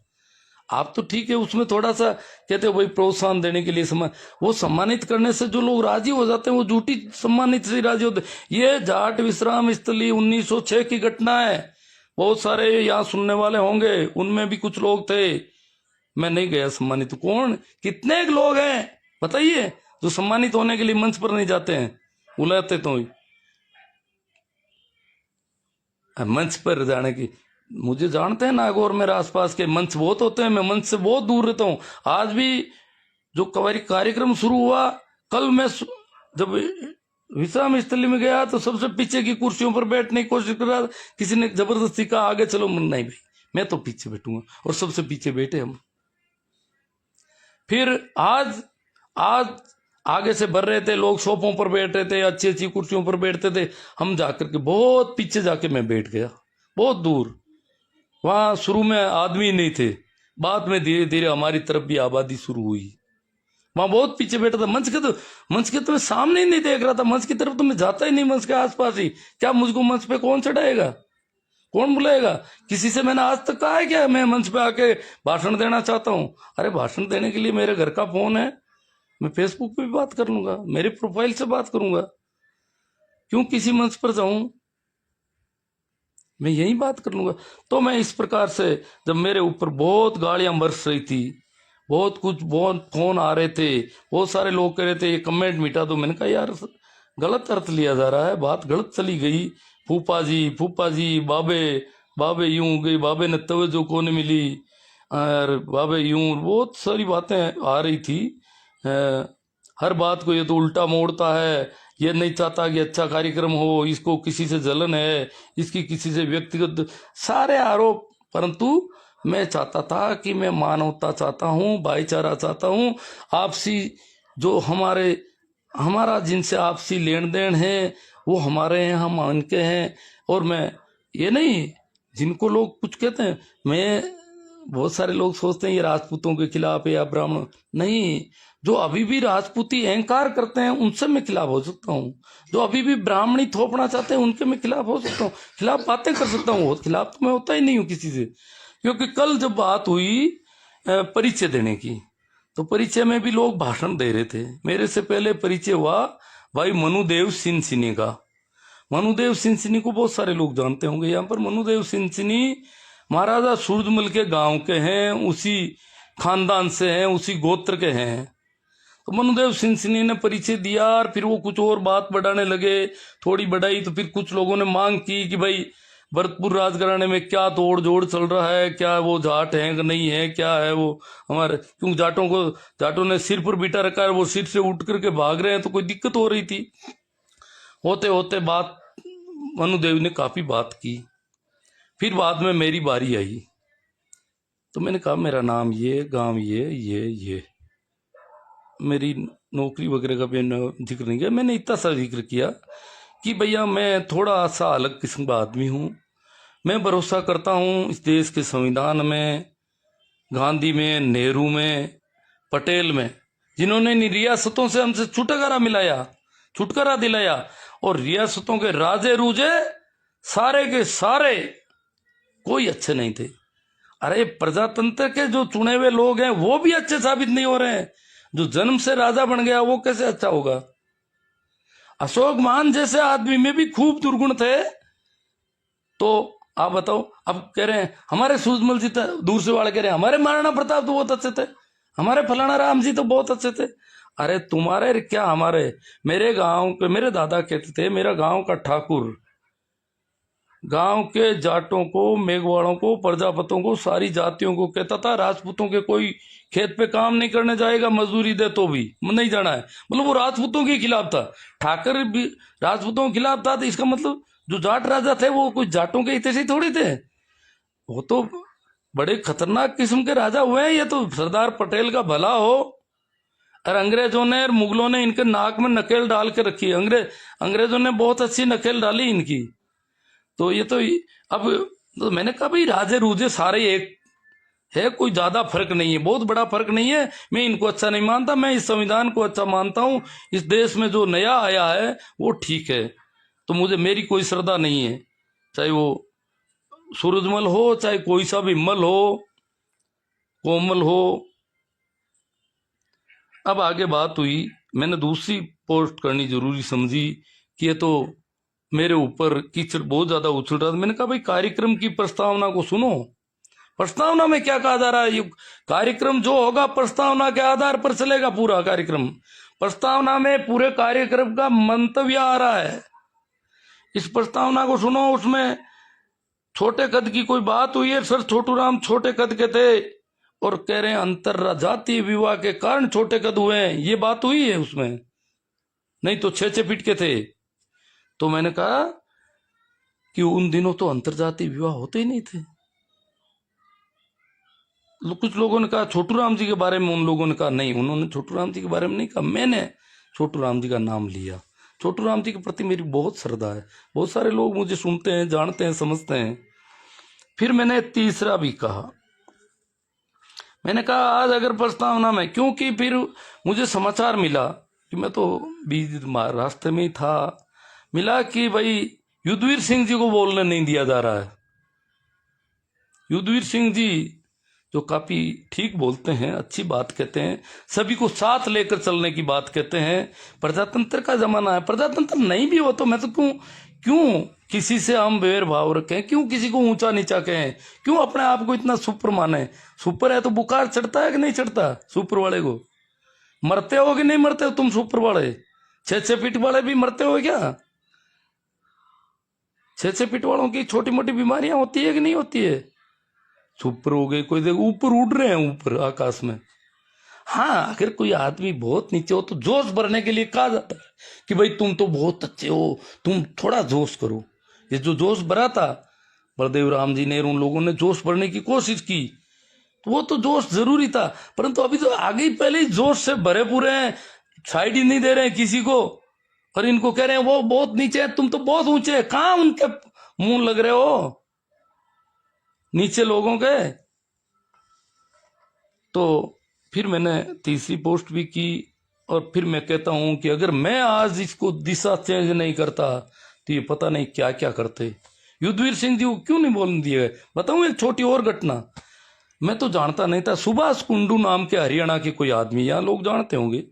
आप तो ठीक है, उसमें थोड़ा सा कहते हो भाई प्रोत्साहन देने के लिए वो सम्मानित करने से जो लोग राजी हो जाते हैं वो झूठी सम्मानित से राजी होते। ये जाट विश्राम स्थली 1906 की घटना है। बहुत सारे यहाँ सुनने वाले होंगे, उनमें भी कुछ लोग थे। मैं नहीं गया सम्मानित। कौन, कितने लोग हैं बताइए जो सम्मानित होने के लिए मंच पर नहीं जाते हैं? बुलाते तो ही मंच पर जाने की, मुझे जानते हैं नागौर मेरे आसपास के मंच बहुत होते हैं, मैं मंच से बहुत दूर रहता हूं। आज भी जो कार्यक्रम शुरू हुआ, कल मैं जब विश्राम स्थली में गया तो सबसे पीछे की कुर्सियों पर बैठने की कोशिश कर रहा था, किसी ने जबरदस्ती कहा आगे चलो। नहीं भाई, मैं तो पीछे बैठूंगा, और सबसे पीछे बैठे हम। फिर आज आगे से भर रहे थे लोग, सोफों पर बैठ रहे थे, अच्छी अच्छी कुर्सियों पर बैठते थे। हम जाकर के बहुत पीछे जाके मैं बैठ गया, बहुत दूर। वहां शुरू में आदमी नहीं थे, बाद में धीरे धीरे हमारी तरफ भी आबादी शुरू हुई। वहां बहुत पीछे बैठा था। मंच के तो मैं सामने ही नहीं देख रहा था, मंच की तरफ तो मैं जाता ही नहीं, मंच के आसपास ही। क्या मुझको मंच पे कौन चढ़ाएगा, कौन बुलाएगा? किसी से मैंने आज तक कहा है क्या मैं मंच पे आके भाषण देना चाहता हूं? अरे भाषण देने के लिए मेरे घर का फोन है, मैं फेसबुक पे भी बात कर लूंगा, मेरे प्रोफाइल से बात करूंगा। क्यों किसी मंच पर जाऊं? मैं यही बात कर लूंगा। तो मैं इस प्रकार से, जब मेरे ऊपर बहुत गालियां बरस रही थी, बहुत फोन आ रहे थे, बहुत सारे लोग कह रहे थे ये कमेंट मिटा दो, मैंने कहा यार गलत अर्थ लिया जा रहा है, बात गलत चली गई। फूफा जी बाबे यूं गई, बाबे ने तवज्जो को नहीं मिली, और बाबे यूं, बहुत सारी बातें आ रही थी। हर बात को ये तो उल्टा मोड़ता है, ये नहीं चाहता कि अच्छा कार्यक्रम हो, इसको किसी से जलन है, इसकी किसी से व्यक्तिगत सारे आरोप। परंतु मैं चाहता था कि मैं मानवता चाहता हूँ, भाईचारा चाहता हूँ, आपसी जो हमारा जिनसे आपसी लेन देन है वो हमारे हैं, हम उनके हैं। और मैं ये नहीं, जिनको लोग कुछ कहते हैं, मैं बहुत सारे लोग सोचते हैं ये राजपूतों के खिलाफ है या ब्राह्मण, नहीं, जो अभी भी राजपूती अहंकार करते हैं उनसे मैं खिलाफ हो सकता हूँ। जो अभी भी ब्राह्मणी थोपना चाहते हैं उनके मैं खिलाफ हो सकता हूँ, खिलाफ बातें कर सकता हूँ, खिलाफ तो मैं होता ही नहीं हूँ किसी से। क्योंकि कल जब बात हुई परिचय देने की, तो परिचय में भी लोग भाषण दे रहे थे। मेरे से पहले परिचय हुआ भाई मनुदेव सिंह का। मनुदेव सिंह को बहुत सारे लोग जानते होंगे यहाँ पर। मनुदेव सिंह महाराजा सूरजमल के गांव के हैं, उसी खानदान से हैं, उसी गोत्र के हैं। तो मनुदेव सिंह ने परिचय दिया और फिर वो कुछ और बात बढ़ाने लगे, थोड़ी बढ़ाई तो फिर कुछ लोगों ने मांग की कि भाई भरतपुर राजघराने में क्या तोड़ जोड़ चल रहा है, क्या वो जाट है कि नहीं है, क्या है वो हमारे, क्योंकि जाटों ने सिर पर बिठा रखा है, वो सिर से उठ करके भाग रहे हैं, तो कोई दिक्कत हो रही थी। होते होते बात मनुदेव ने काफी बात की। फिर बाद में मेरी बारी आई, तो मैंने कहा मेरा नाम ये, गांव ये मेरी नौकरी वगैरह का भी जिक्र नहीं किया, मैंने इतना सा जिक्र किया कि भैया मैं थोड़ा सा अलग किस्म का आदमी हूँ। मैं भरोसा करता हूँ इस देश के संविधान में, गांधी में, नेहरू में, पटेल में, जिन्होंने रियासतों से हमसे छुटकारा दिलाया। और रियासतों के राजे रूजे सारे के सारे कोई अच्छे नहीं थे। अरे प्रजातंत्र के जो चुने हुए लोग हैं वो भी अच्छे साबित नहीं हो रहे हैं। जो जन्म से राजा बन गया वो कैसे अच्छा होगा? अशोक मान जैसे आदमी में भी खूब दुर्गुण थे। तो आप बताओ, अब कह रहे हैं हमारे सूरजमल जी, दूर से वाले कह रहे हैं हमारे महाराणा प्रताप तो बहुत अच्छे थे, हमारे फलाना राम जी तो बहुत अच्छे थे। अरे तुम्हारे क्या हमारे, मेरे गांव के मेरे दादा कहते थे, मेरा गांव का ठाकुर गांव के जाटों को, मेघवाड़ों को, प्रजापतों को, सारी जातियों को कहता था राजपूतों के कोई खेत पे काम नहीं करने जाएगा, मजदूरी दे तो भी नहीं जाना है। मतलब वो राजपूतों के खिलाफ था, ठाकर भी राजपूतों के खिलाफ था। तो इसका मतलब जो जाट राजा थे वो कुछ जाटों के हित से थोड़ी थे, वो तो बड़े खतरनाक किस्म के राजा हुए हैं। ये तो सरदार पटेल का भला हो, और अंग्रेजों ने और मुगलों ने इनके नाक में नकेल डाल के रखी है। अंग्रेजों ने बहुत अच्छी नकेल डाली इनकी। तो ये तो अब तो मैंने कहा भाई राजे रूजे सारे एक है, कोई ज्यादा फर्क नहीं है, बहुत बड़ा फर्क नहीं है। मैं इनको अच्छा नहीं मानता, मैं इस संविधान को अच्छा मानता हूं। इस देश में जो नया आया है वो ठीक है, तो मुझे मेरी कोई श्रद्धा नहीं है, चाहे वो सूरजमल हो, चाहे कोई सा भी मल हो, कोमल हो। अब आगे बात हुई, मैंने दूसरी पोस्ट करनी जरूरी समझी कि ये तो मेरे ऊपर कीचड़ बहुत ज्यादा उछल रहा था। मैंने कहा भाई कार्यक्रम की प्रस्तावना को सुनो, प्रस्तावना में क्या कहा जा रहा है। ये कार्यक्रम जो होगा प्रस्तावना के आधार पर चलेगा पूरा कार्यक्रम। प्रस्तावना में पूरे कार्यक्रम का मंतव्य आ रहा है, इस प्रस्तावना को सुनो। उसमें छोटे कद की कोई बात हुई है, सर छोटू राम छोटे कद के थे और कह रहे हैं अंतर जातीय विवाह के कारण छोटे कद हुए हैं, ये बात हुई है उसमें, नहीं तो 6-6 फीट के थे। तो मैंने कहा कि उन दिनों तो अंतरजातीय विवाह होते ही नहीं थे। कुछ लोगों ने कहा छोटू राम जी के बारे में, उन लोगों ने कहा नहीं, उन्होंने छोटू राम जी के बारे में नहीं कहा, मैंने छोटू राम जी का नाम लिया। छोटू राम जी के प्रति मेरी बहुत श्रद्धा है, बहुत सारे लोग मुझे सुनते हैं, जानते हैं, समझते हैं। फिर मैंने तीसरा भी कहा, मैंने कहा आज अगर प्रस्तावना में, क्योंकि फिर मुझे समाचार मिला कि मैं तो बीच रास्ते में ही था, मिला कि भाई युद्धवीर सिंह जी को बोलने नहीं दिया जा रहा है। युद्धवीर सिंह जी जो काफी ठीक बोलते हैं, अच्छी बात कहते हैं, सभी को साथ लेकर चलने की बात कहते हैं। प्रजातंत्र का जमाना है, प्रजातंत्र नहीं भी हो तो मैं तो क्यों किसी से हम भेदभाव रखें, क्यों किसी को ऊंचा नीचा कहें, क्यों अपने आप को इतना सुपर माने। सुपर है तो बुखार चढ़ता है कि नहीं चढ़ता? सुपर वाले को मरते हो कि नहीं मरते हो तुम? सुपर वाले 6-6 फीट वाले भी मरते हो क्या? 6-6 फीट वालों की छोटी मोटी बीमारियां होती है कि नहीं होती है? सुपर हो गए, कोई देखो ऊपर उड़ रहे हैं ऊपर आकाश में। हाँ, अगर कोई आदमी बहुत नीचे हो तो जोश भरने के लिए कहा जाता है कि भाई तुम तो बहुत अच्छे हो, तुम थोड़ा जोश करो। ये जो जोश भरा था बलदेव राम जी ने और उन लोगों ने जोश भरने की कोशिश की, तो वो तो जोश जरूरी था, परंतु अभी तो आगे ही पहले ही जोश से भरे पूरे हैं, साइड ही नहीं दे रहे हैं किसी को, और इनको कह रहे हैं वो बहुत नीचे है, तुम तो बहुत ऊंचे है, कहां उनके मुंह लग रहे हो नीचे लोगों के। तो फिर मैंने तीसरी पोस्ट भी की, और फिर मैं कहता हूं कि अगर मैं आज इसको दिशा चेंज नहीं करता तो ये पता नहीं क्या क्या करते। युद्धवीर सिंह जी को क्यों नहीं बोलने दिए? बताऊं एक छोटी और घटना, मैं तो जानता नहीं था, सुभाष कुंडू नाम के हरियाणा के कोई आदमी, यहाँ लोग जानते होंगे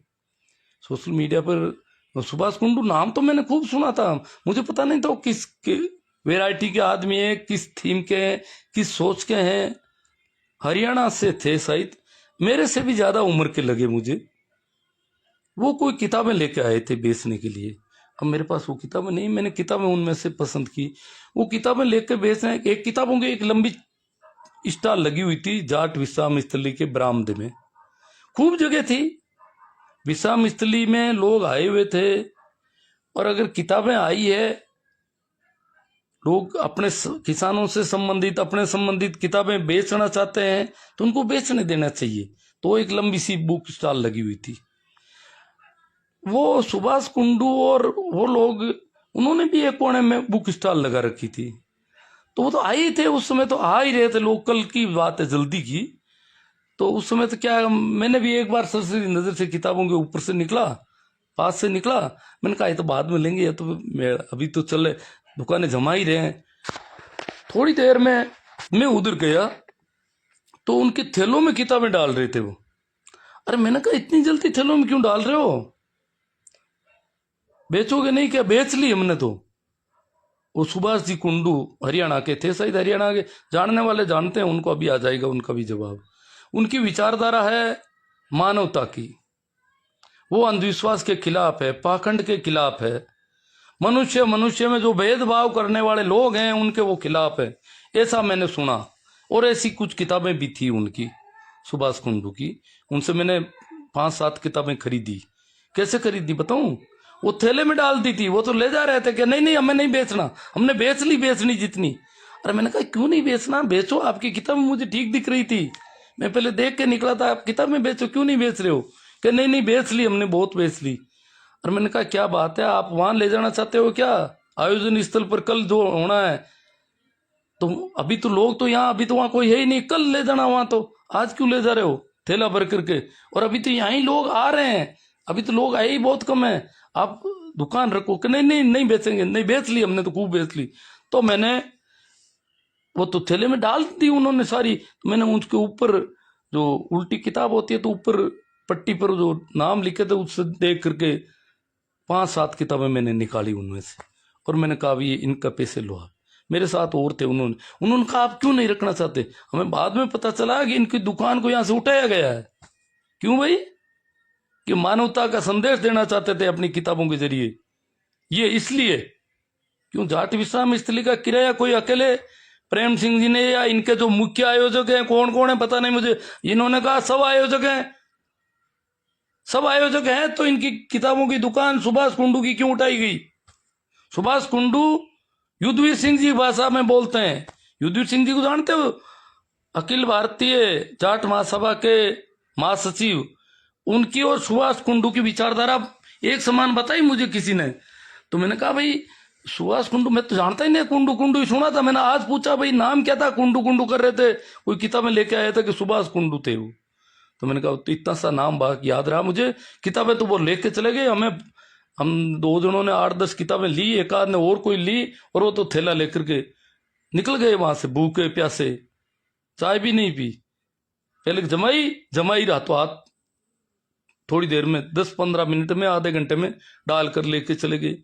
सोशल मीडिया पर, सुभाष कुंडू नाम तो मैंने खूब सुना था, मुझे पता नहीं था वो किस वैरायटी के आदमी है, किस थीम के हैं, किस सोच के हैं। हरियाणा से थे शायद, मेरे से भी ज्यादा उम्र के लगे मुझे। वो कोई किताबें लेके आए थे बेचने के लिए, अब मेरे पास वो किताबें नहीं, मैंने किताबें उनमें से पसंद की, वो किताबें लेके बेच रहे हैं। एक किताबों की एक लंबी स्टॉल लगी हुई थी जाट विश्राम स्थली के बरामदे में, खूब जगह थी, विश्राम स्थली में लोग आए हुए थे, और अगर किताबें आई है, लोग अपने किसानों से संबंधित, अपने संबंधित किताबें बेचना चाहते हैं तो उनको बेचने देना चाहिए। तो एक लंबी सी बुक स्टॉल लगी हुई थी, वो सुभाष कुंडू और वो लोग, उन्होंने भी एक कोने में बुक स्टॉल लगा रखी थी। तो वो तो आए ही थे, उस समय तो आ ही रहे थे, लोकल की बात है, जल्दी की। तो उस समय तो क्या, मैंने भी एक बार सरसरी नजर से किताबों के ऊपर से निकला, पास से निकला, मैंने कहा ये तो बाद में लेंगे, या तो मैं अभी तो चले, दुकानें जमा ही रहे हैं। थोड़ी देर में मैं उधर गया तो उनके थैलों में किताबें डाल रहे थे वो। अरे मैंने कहा इतनी जल्दी थैलों में क्यों डाल रहे हो, बेचोगे नहीं क्या? बेच ली हमने तो। वो सुभाष जी कुंडू हरियाणा के थे शायद, हरियाणा के जानने वाले जानते हैं उनको, अभी आ जाएगा उनका भी जवाब। उनकी विचारधारा है मानवता की, वो अंधविश्वास के खिलाफ है, पाखंड के खिलाफ है, मनुष्य मनुष्य में जो भेदभाव करने वाले लोग हैं उनके वो खिलाफ है, ऐसा मैंने सुना। और ऐसी कुछ किताबें भी थी उनकी, सुभाष कुंडू की, उनसे मैंने 5-7 किताबें खरीदी। कैसे खरीदी बताऊं? वो थैले में डाल दी थी, वो तो ले जा रहे थे कि नहीं नहीं हमें नहीं बेचना, हमने बेच ली बेचनी जितनी। अरे मैंने कहा क्यों नहीं बेचना, बेचो, आपकी किताब मुझे ठीक दिख रही थी, मैं पहले देख के निकला था, आप किताब में बेचो, क्यों नहीं बेच रहे हो? कि नहीं नहीं बेच ली हमने, बहुत बेच ली। और मैंने कहा क्या बात है, आप वहां ले जाना चाहते हो क्या आयोजन स्थल पर, कल जो होना है? तो अभी तो लोग तो यहाँ, अभी तो वहां कोई है ही नहीं, कल ले जाना वहां, तो आज क्यों ले जा रहे हो थैला भर करके? और अभी तो यहाँ ही लोग आ रहे हैं, अभी तो लोग आए ही बहुत कम है, आप दुकान रखो। कि नहीं नहीं नहीं बेचेंगे, नहीं बेच ली हमने तो, खूब बेच ली। तो मैंने वो तो थैले में डाल दी उन्होंने सारी, तो मैंने उसके ऊपर जो उल्टी किताब होती है तो ऊपर पट्टी पर जो नाम लिखे थे उससे देख करके 5-7 किताबें मैंने निकाली उनमें से, और मैंने कहा ये इनका पैसे लो आप। मेरे साथ और थे, उन्होंने कहा आप क्यों नहीं रखना चाहते? हमें बाद में पता चला कि इनकी दुकान को यहां से उठाया गया है। क्यों भाई? कि मानवता का संदेश देना चाहते थे अपनी किताबों के जरिए, ये इसलिए। क्यों जाट विश्राम स्थली का किराया कोई अकेले प्रेम सिंह जी ने, या इनके जो मुख्य आयोजक हैं, कौन कौन है पता नहीं मुझे, इन्होंने कहा सब आयोजक हैं, सब आयोजक हैं, तो इनकी किताबों की दुकान सुभाष कुंडू की क्यों उठाई गई? सुभाष कुंडू युद्धवीर सिंह जी भाषा में बोलते हैं। युद्धवीर सिंह जी को जानते हो? अखिल भारतीय जाट महासभा के महासचिव, उनकी और सुभाष कुंडू की विचारधारा एक समान बताई मुझे किसी ने। तो मैंने कहा भाई सुभाष कुंडू, मैं तो जानता ही नहीं, कुंडू कुंडू ही सुना था, मैंने आज पूछा भाई नाम क्या था, कुंडू कुंडू कर रहे थे, कोई किताबें लेके आया था कि सुभाष कुंडू थे वो। तो मैंने कहा तो इतना सा नाम बाकी याद रहा मुझे, किताबें तो वो लेके चले गए, हम 2 जनों ने 8-10 किताबें ली, एक आध ने और कोई ली, और वो तो थैला लेकर के निकल गए वहां से, भूखे प्यासे, चाय भी नहीं पी, पहले जमाई रहा तो हाथ थोड़ी देर में, 10-15 मिनट में, आधे घंटे में डाल कर लेके चले गए।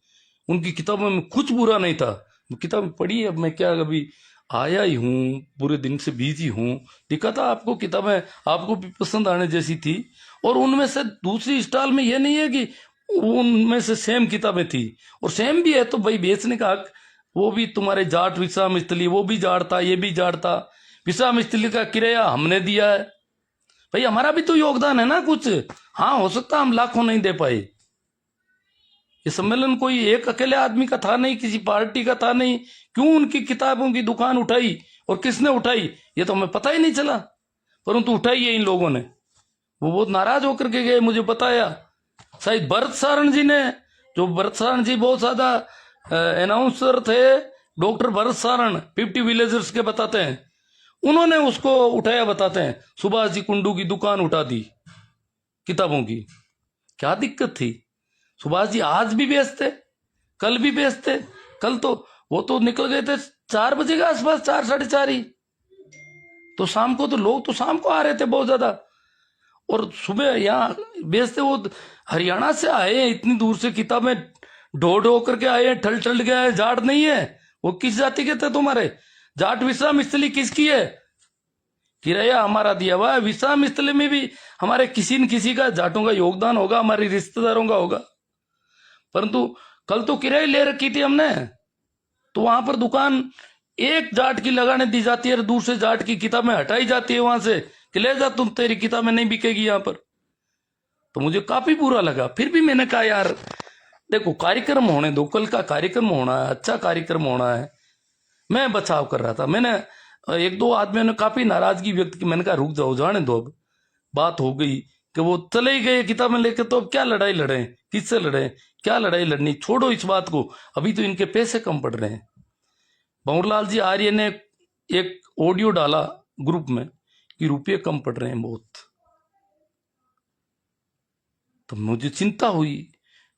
उनकी किताबों में कुछ बुरा नहीं था, किताब पढ़ी। अब मैं क्या, अभी आया ही हूँ, पूरे दिन से बिजी हूँ, दिखा था आपको किताबें, आपको भी पसंद आने जैसी थी। और उनमें से दूसरी स्टॉल में ये नहीं है कि उनमें से सेम किताबें थी, और सेम भी है तो भाई बेचने का हक, वो भी तुम्हारे जाट विश्राम स्थली, वो भी जाट था, ये भी जाट था, विश्राम स्थली का किराया हमने दिया है, भाई हमारा भी तो योगदान है ना कुछ। हाँ हो सकता हम लाखों नहीं दे पाए, ये सम्मेलन कोई एक अकेले आदमी का था नहीं, किसी पार्टी का था नहीं। क्यों उनकी किताबों की दुकान उठाई और किसने उठाई ये तो हमें पता ही नहीं चला, परंतु उठाई है इन लोगों ने। वो बहुत नाराज होकर के गए, मुझे बताया शायद भरत सारण जी ने, जो भरत सारण जी बहुत ज्यादा अनाउंसर थे, डॉक्टर भरत सारण 50 विलेजर्स के बताते हैं, उन्होंने उसको उठाया बताते हैं। सुभाष जी कुंडू की दुकान उठा दी किताबों की। क्या दिक्कत थी? सुभाष जी आज भी बेचते, कल भी बेचते। कल तो वो तो निकल गए थे 4 बजे के आसपास, 4 साढ़े 4 ही। तो शाम को तो लोग तो शाम को आ रहे थे बहुत ज्यादा, और सुबह यहाँ बेचते। वो हरियाणा से आए हैं, इतनी दूर से किताबें ढो ढो करके आए हैं, ठल ठल के आए। जाट नहीं है वो। किस जाति के थे तुम्हारे? जाट विश्राम स्थली किसकी है? किराया हमारा दिया हुआ है। विश्राम स्थली में भी हमारे किसी न किसी का जाटों का योगदान होगा, हमारे रिश्तेदारों का होगा। परंतु कल तो किराया ले रखी थी हमने, तो वहां पर दुकान एक जाट की लगाने दी जाती है, दूसरे जाट की किताबें हटाई जाती है वहां से कि ले जा तुम, तेरी किताबें नहीं बिकेगी यहां पर। तो मुझे काफी बुरा लगा। फिर भी मैंने कहा यार देखो कार्यक्रम होने दो, कल का कार्यक्रम होना है, अच्छा कार्यक्रम होना है। मैं बचाव कर रहा था। मैंने एक दो आदमियों ने काफी नाराजगी व्यक्त की। मैंने कहा रुक जाओ, जाने दो, अब बात हो गई कि वो चले ही गए किताबें लेके, तो अब क्या लड़ाई लड़े, किससे लड़े, क्या लड़ाई लड़नी, छोड़ो इस बात को। अभी तो इनके पैसे कम पड़ रहे हैं। भंवरलाल जी आर्य ने एक ऑडियो डाला ग्रुप में कि रुपये कम पड़ रहे हैं बहुत। तो मुझे चिंता हुई।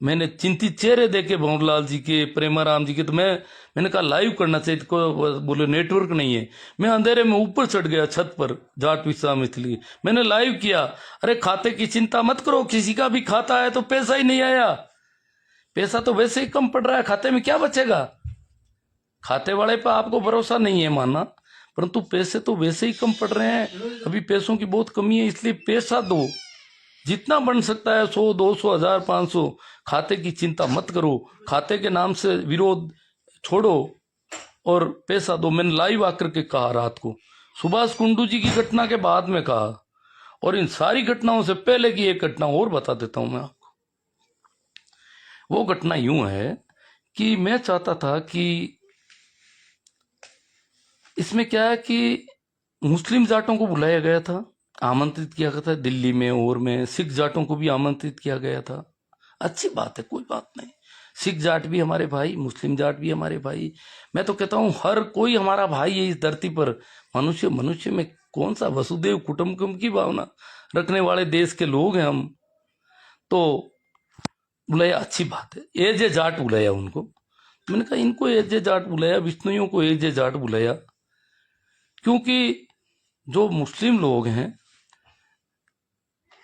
मैंने चिंतित चेहरे देखे भंवरलाल जी के, प्रेमाराम जी के। तो मैंने कहा लाइव करना चाहिए। तो बोले नेटवर्क नहीं है। मैं अंधेरे में ऊपर चढ़ गया छत पर, जाट विश्राम स्थली। मैंने लाइव किया। अरे खाते की चिंता मत करो, किसी का भी खाता है तो पैसा ही नहीं आया। पैसा तो वैसे ही कम पड़ रहा है, खाते में क्या बचेगा? खाते वाले पर आपको भरोसा नहीं है मानना, परंतु पैसे तो वैसे ही कम पड़ रहे हैं। अभी पैसों की बहुत कमी है, इसलिए पैसा दो, जितना बन सकता है 100, 200, 1000, 500। खाते की चिंता मत करो, खाते के नाम से विरोध छोड़ो और पैसा दो। मैंने लाइव आकर के कहा रात को, सुभाष कुंडू जी की घटना के बाद में कहा, और इन सारी घटनाओं से पहले की एक घटना और बता देता हूं मैं आपको। वो घटना यूं है कि मैं चाहता था कि इसमें क्या है कि मुस्लिम जाटों को बुलाया गया था, आमंत्रित किया गया था दिल्ली में, और में सिख जाटों को भी आमंत्रित किया गया था। अच्छी बात है, कोई बात नहीं। सिख जाट भी हमारे भाई, मुस्लिम जाट भी हमारे भाई। मैं तो कहता हूं हर कोई हमारा भाई है इस धरती पर। मनुष्य में कौन सा वसुदेव कुटुंबकम की भावना रखने वाले देश के लोग हैं हम। तो बुलाया, अच्छी बात है। एज ए जाट बुलाया उनको। मैंने कहा इनको एज ए जाट बुलाया, विष्णुइयों को एज ए जाट बुलाया, क्योंकि जो मुस्लिम लोग हैं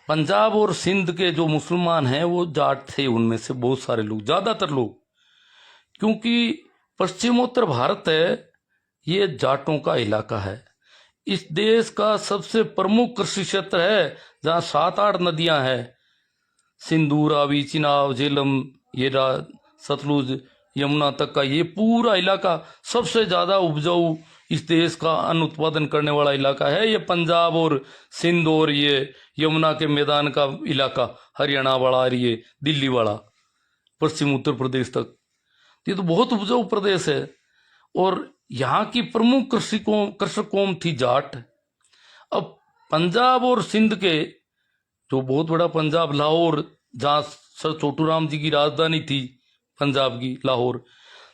पंजाब और सिंध के, जो मुसलमान हैं वो जाट थे। उनमें से बहुत सारे लोग, ज्यादातर लोग, क्योंकि पश्चिमोत्तर भारत है ये जाटों का इलाका है। इस देश का सबसे प्रमुख कृषि क्षेत्र है, जहां 7-8 नदियां हैं, सिंधु, रावी, चिनाब, झेलम, ये सतलुज, यमुना तक का ये पूरा इलाका सबसे ज्यादा उपजाऊ इस देश का अन्न उत्पादन करने वाला इलाका है। ये पंजाब और सिंध और ये यमुना के मैदान का इलाका, हरियाणा वाला और ये दिल्ली वाला, पश्चिम उत्तर प्रदेश तक, ये तो बहुत उपजाऊ प्रदेश है। और यहाँ की प्रमुख कृषक कौम थी जाट। अब पंजाब और सिंध के, जो बहुत बड़ा पंजाब, लाहौर, जहाँ सर छोटूराम जी की राजधानी थी पंजाब की, लाहौर,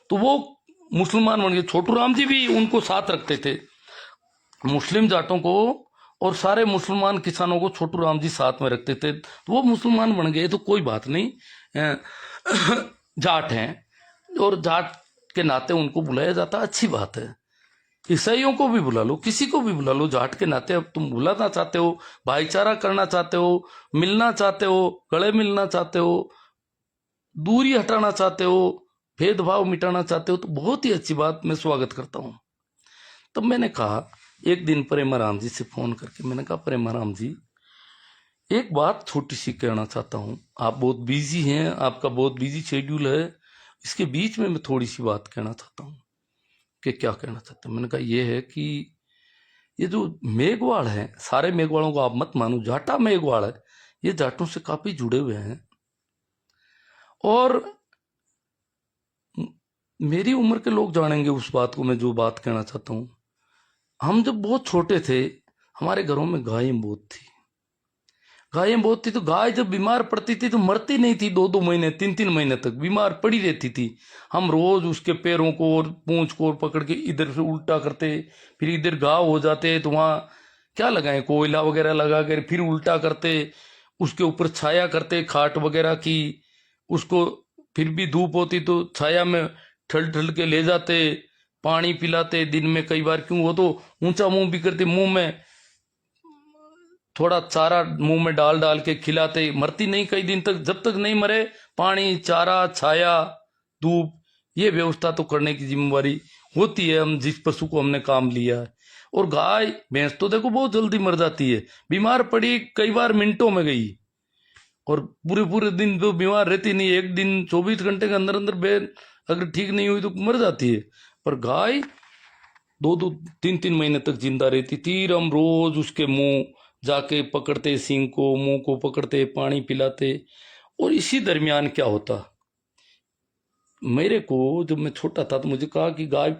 तो वो मुसलमान बन गए। छोटूराम जी भी उनको साथ रखते थे, मुस्लिम जाटों को और सारे मुसलमान किसानों को छोटूराम जी साथ में रखते थे। तो वो मुसलमान बन गए, तो कोई बात नहीं, जाट हैं और जाट के नाते उनको बुलाया जाता, अच्छी बात है। ईसाइयों को भी बुला लो, किसी को भी बुला लो, जाट के नाते। अब तुम बुलाना चाहते हो, भाईचारा करना चाहते हो, मिलना चाहते हो, गले मिलना चाहते हो, दूरी हटाना चाहते हो, भेदभाव मिटाना चाहते हो, तो बहुत ही अच्छी बात, मैं स्वागत करता हूं। तब मैंने कहा एक दिन प्रेमाराम जी से फोन करके, मैंने कहा प्रेमाराम जी एक बात छोटी सी कहना चाहता हूं, आप बहुत बिजी हैं, आपका बहुत बिजी शेड्यूल है, इसके बीच में मैं थोड़ी सी बात कहना चाहता हूं। कि क्या कहना चाहता हूं? मैंने कहा ये है कि ये जो मेघवाड़ है, सारे मेघवाड़ों को आप मत मानो, जाटा मेघवाड़ है, ये जाटों से काफी जुड़े हुए हैं। और मेरी उम्र के लोग जानेंगे उस बात को, मैं जो बात कहना चाहता हूँ। हम जब बहुत छोटे थे, हमारे घरों में गायें बहुत थी। गायें बहुत थी तो गाय जब बीमार पड़ती थी तो मरती नहीं थी, 2-2 महीने 3-3 महीने तक बीमार पड़ी रहती थी। हम रोज उसके पैरों को और पूंछ को पकड़ के इधर से उल्टा करते, फिर इधर घाव हो जाते तो वहां क्या लगाए, कोयला वगैरह लगा कर फिर उल्टा करते, उसके ऊपर छाया करते खाट वगैरह की, उसको फिर भी धूप होती तो छाया में ठल ठल के ले जाते, पानी पिलाते दिन में कई बार, क्यों वो तो ऊंचा मुंह भी करते, मुंह में थोड़ा चारा मुंह में डाल डाल के खिलाते, मरती नहीं कई दिन तक, जब तक नहीं मरे पानी चारा छाया धूप ये व्यवस्था तो करने की जिम्मेवारी होती है हम जिस पशु को हमने काम लिया है। और गाय भैंस तो देखो बहुत जल्दी मर जाती है, बीमार पड़ी कई बार मिनटों में गई, और पूरे पूरे दिन तो बीमार रहती नहीं, एक दिन 24 घंटे के अंदर अंदर अगर ठीक नहीं हुई तो मर जाती है। पर गाय 2-2 3-3 महीने तक जिंदा रहती थी। हम रोज उसके मुंह जाके पकड़ते, सींग को मुंह को पकड़ते, पानी पिलाते। और इसी दरमियान क्या होता, मेरे को जब मैं छोटा था तो मुझे कहा कि गाय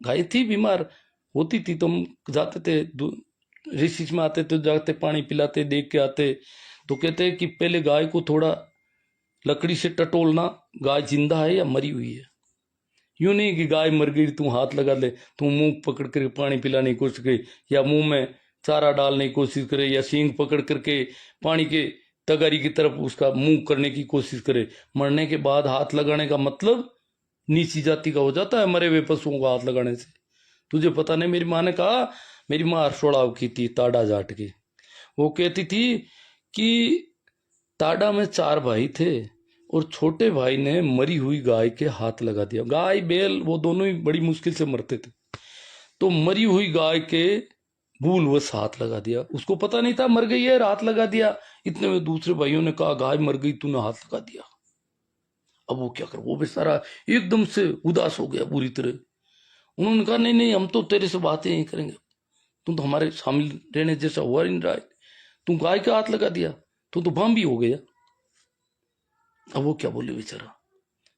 गाय थी बीमार होती थी तो हम जाते थे ऋषि में आते तो जाते पानी पिलाते, देख के आते तो कहते कि पहले गाय को थोड़ा लकड़ी से टटोलना, गाय जिंदा है या मरी हुई है। यूं नहीं कि गाय मर गई तू हाथ लगा ले, तू मुंह पकड़ कर पानी पिलाने की कोशिश करे या मुंह में चारा डालने की कोशिश करे या सींग पकड़ करके पानी के तगारी की तरफ उसका मुंह करने की कोशिश करे। मरने के बाद हाथ लगाने का मतलब नीची जाति का हो जाता है मरे हुए पशुओं को हाथ लगाने से। तुझे पता नहीं, मेरी माँ ने कहा, मेरी माँ हरसोड़ाव की थी ताड़ा जाट की, वो कहती थी कि ताड़ा में 4 भाई थे और छोटे भाई ने मरी हुई गाय के हाथ लगा दिया। गाय बैल वो दोनों ही बड़ी मुश्किल से मरते थे, तो मरी हुई गाय के भूलवश हाथ लगा दिया। उसको पता नहीं था मर गई है, हाथ लगा दिया। इतने में दूसरे भाइयों ने कहा गाय मर गई तूने हाथ लगा दिया। अब वो क्या कर, वो बेचारा एकदम से उदास हो गया पूरी तरह। उन्होंने कहा नहीं नहीं हम तो तेरे से बातें नहीं करेंगे, तुम तो हमारे शामिल रहने जैसा हुआ नहीं रहा है, तू गाय का हाथ लगा दिया, तू तो बाम भी हो गया। अब वो क्या बोले बेचारा,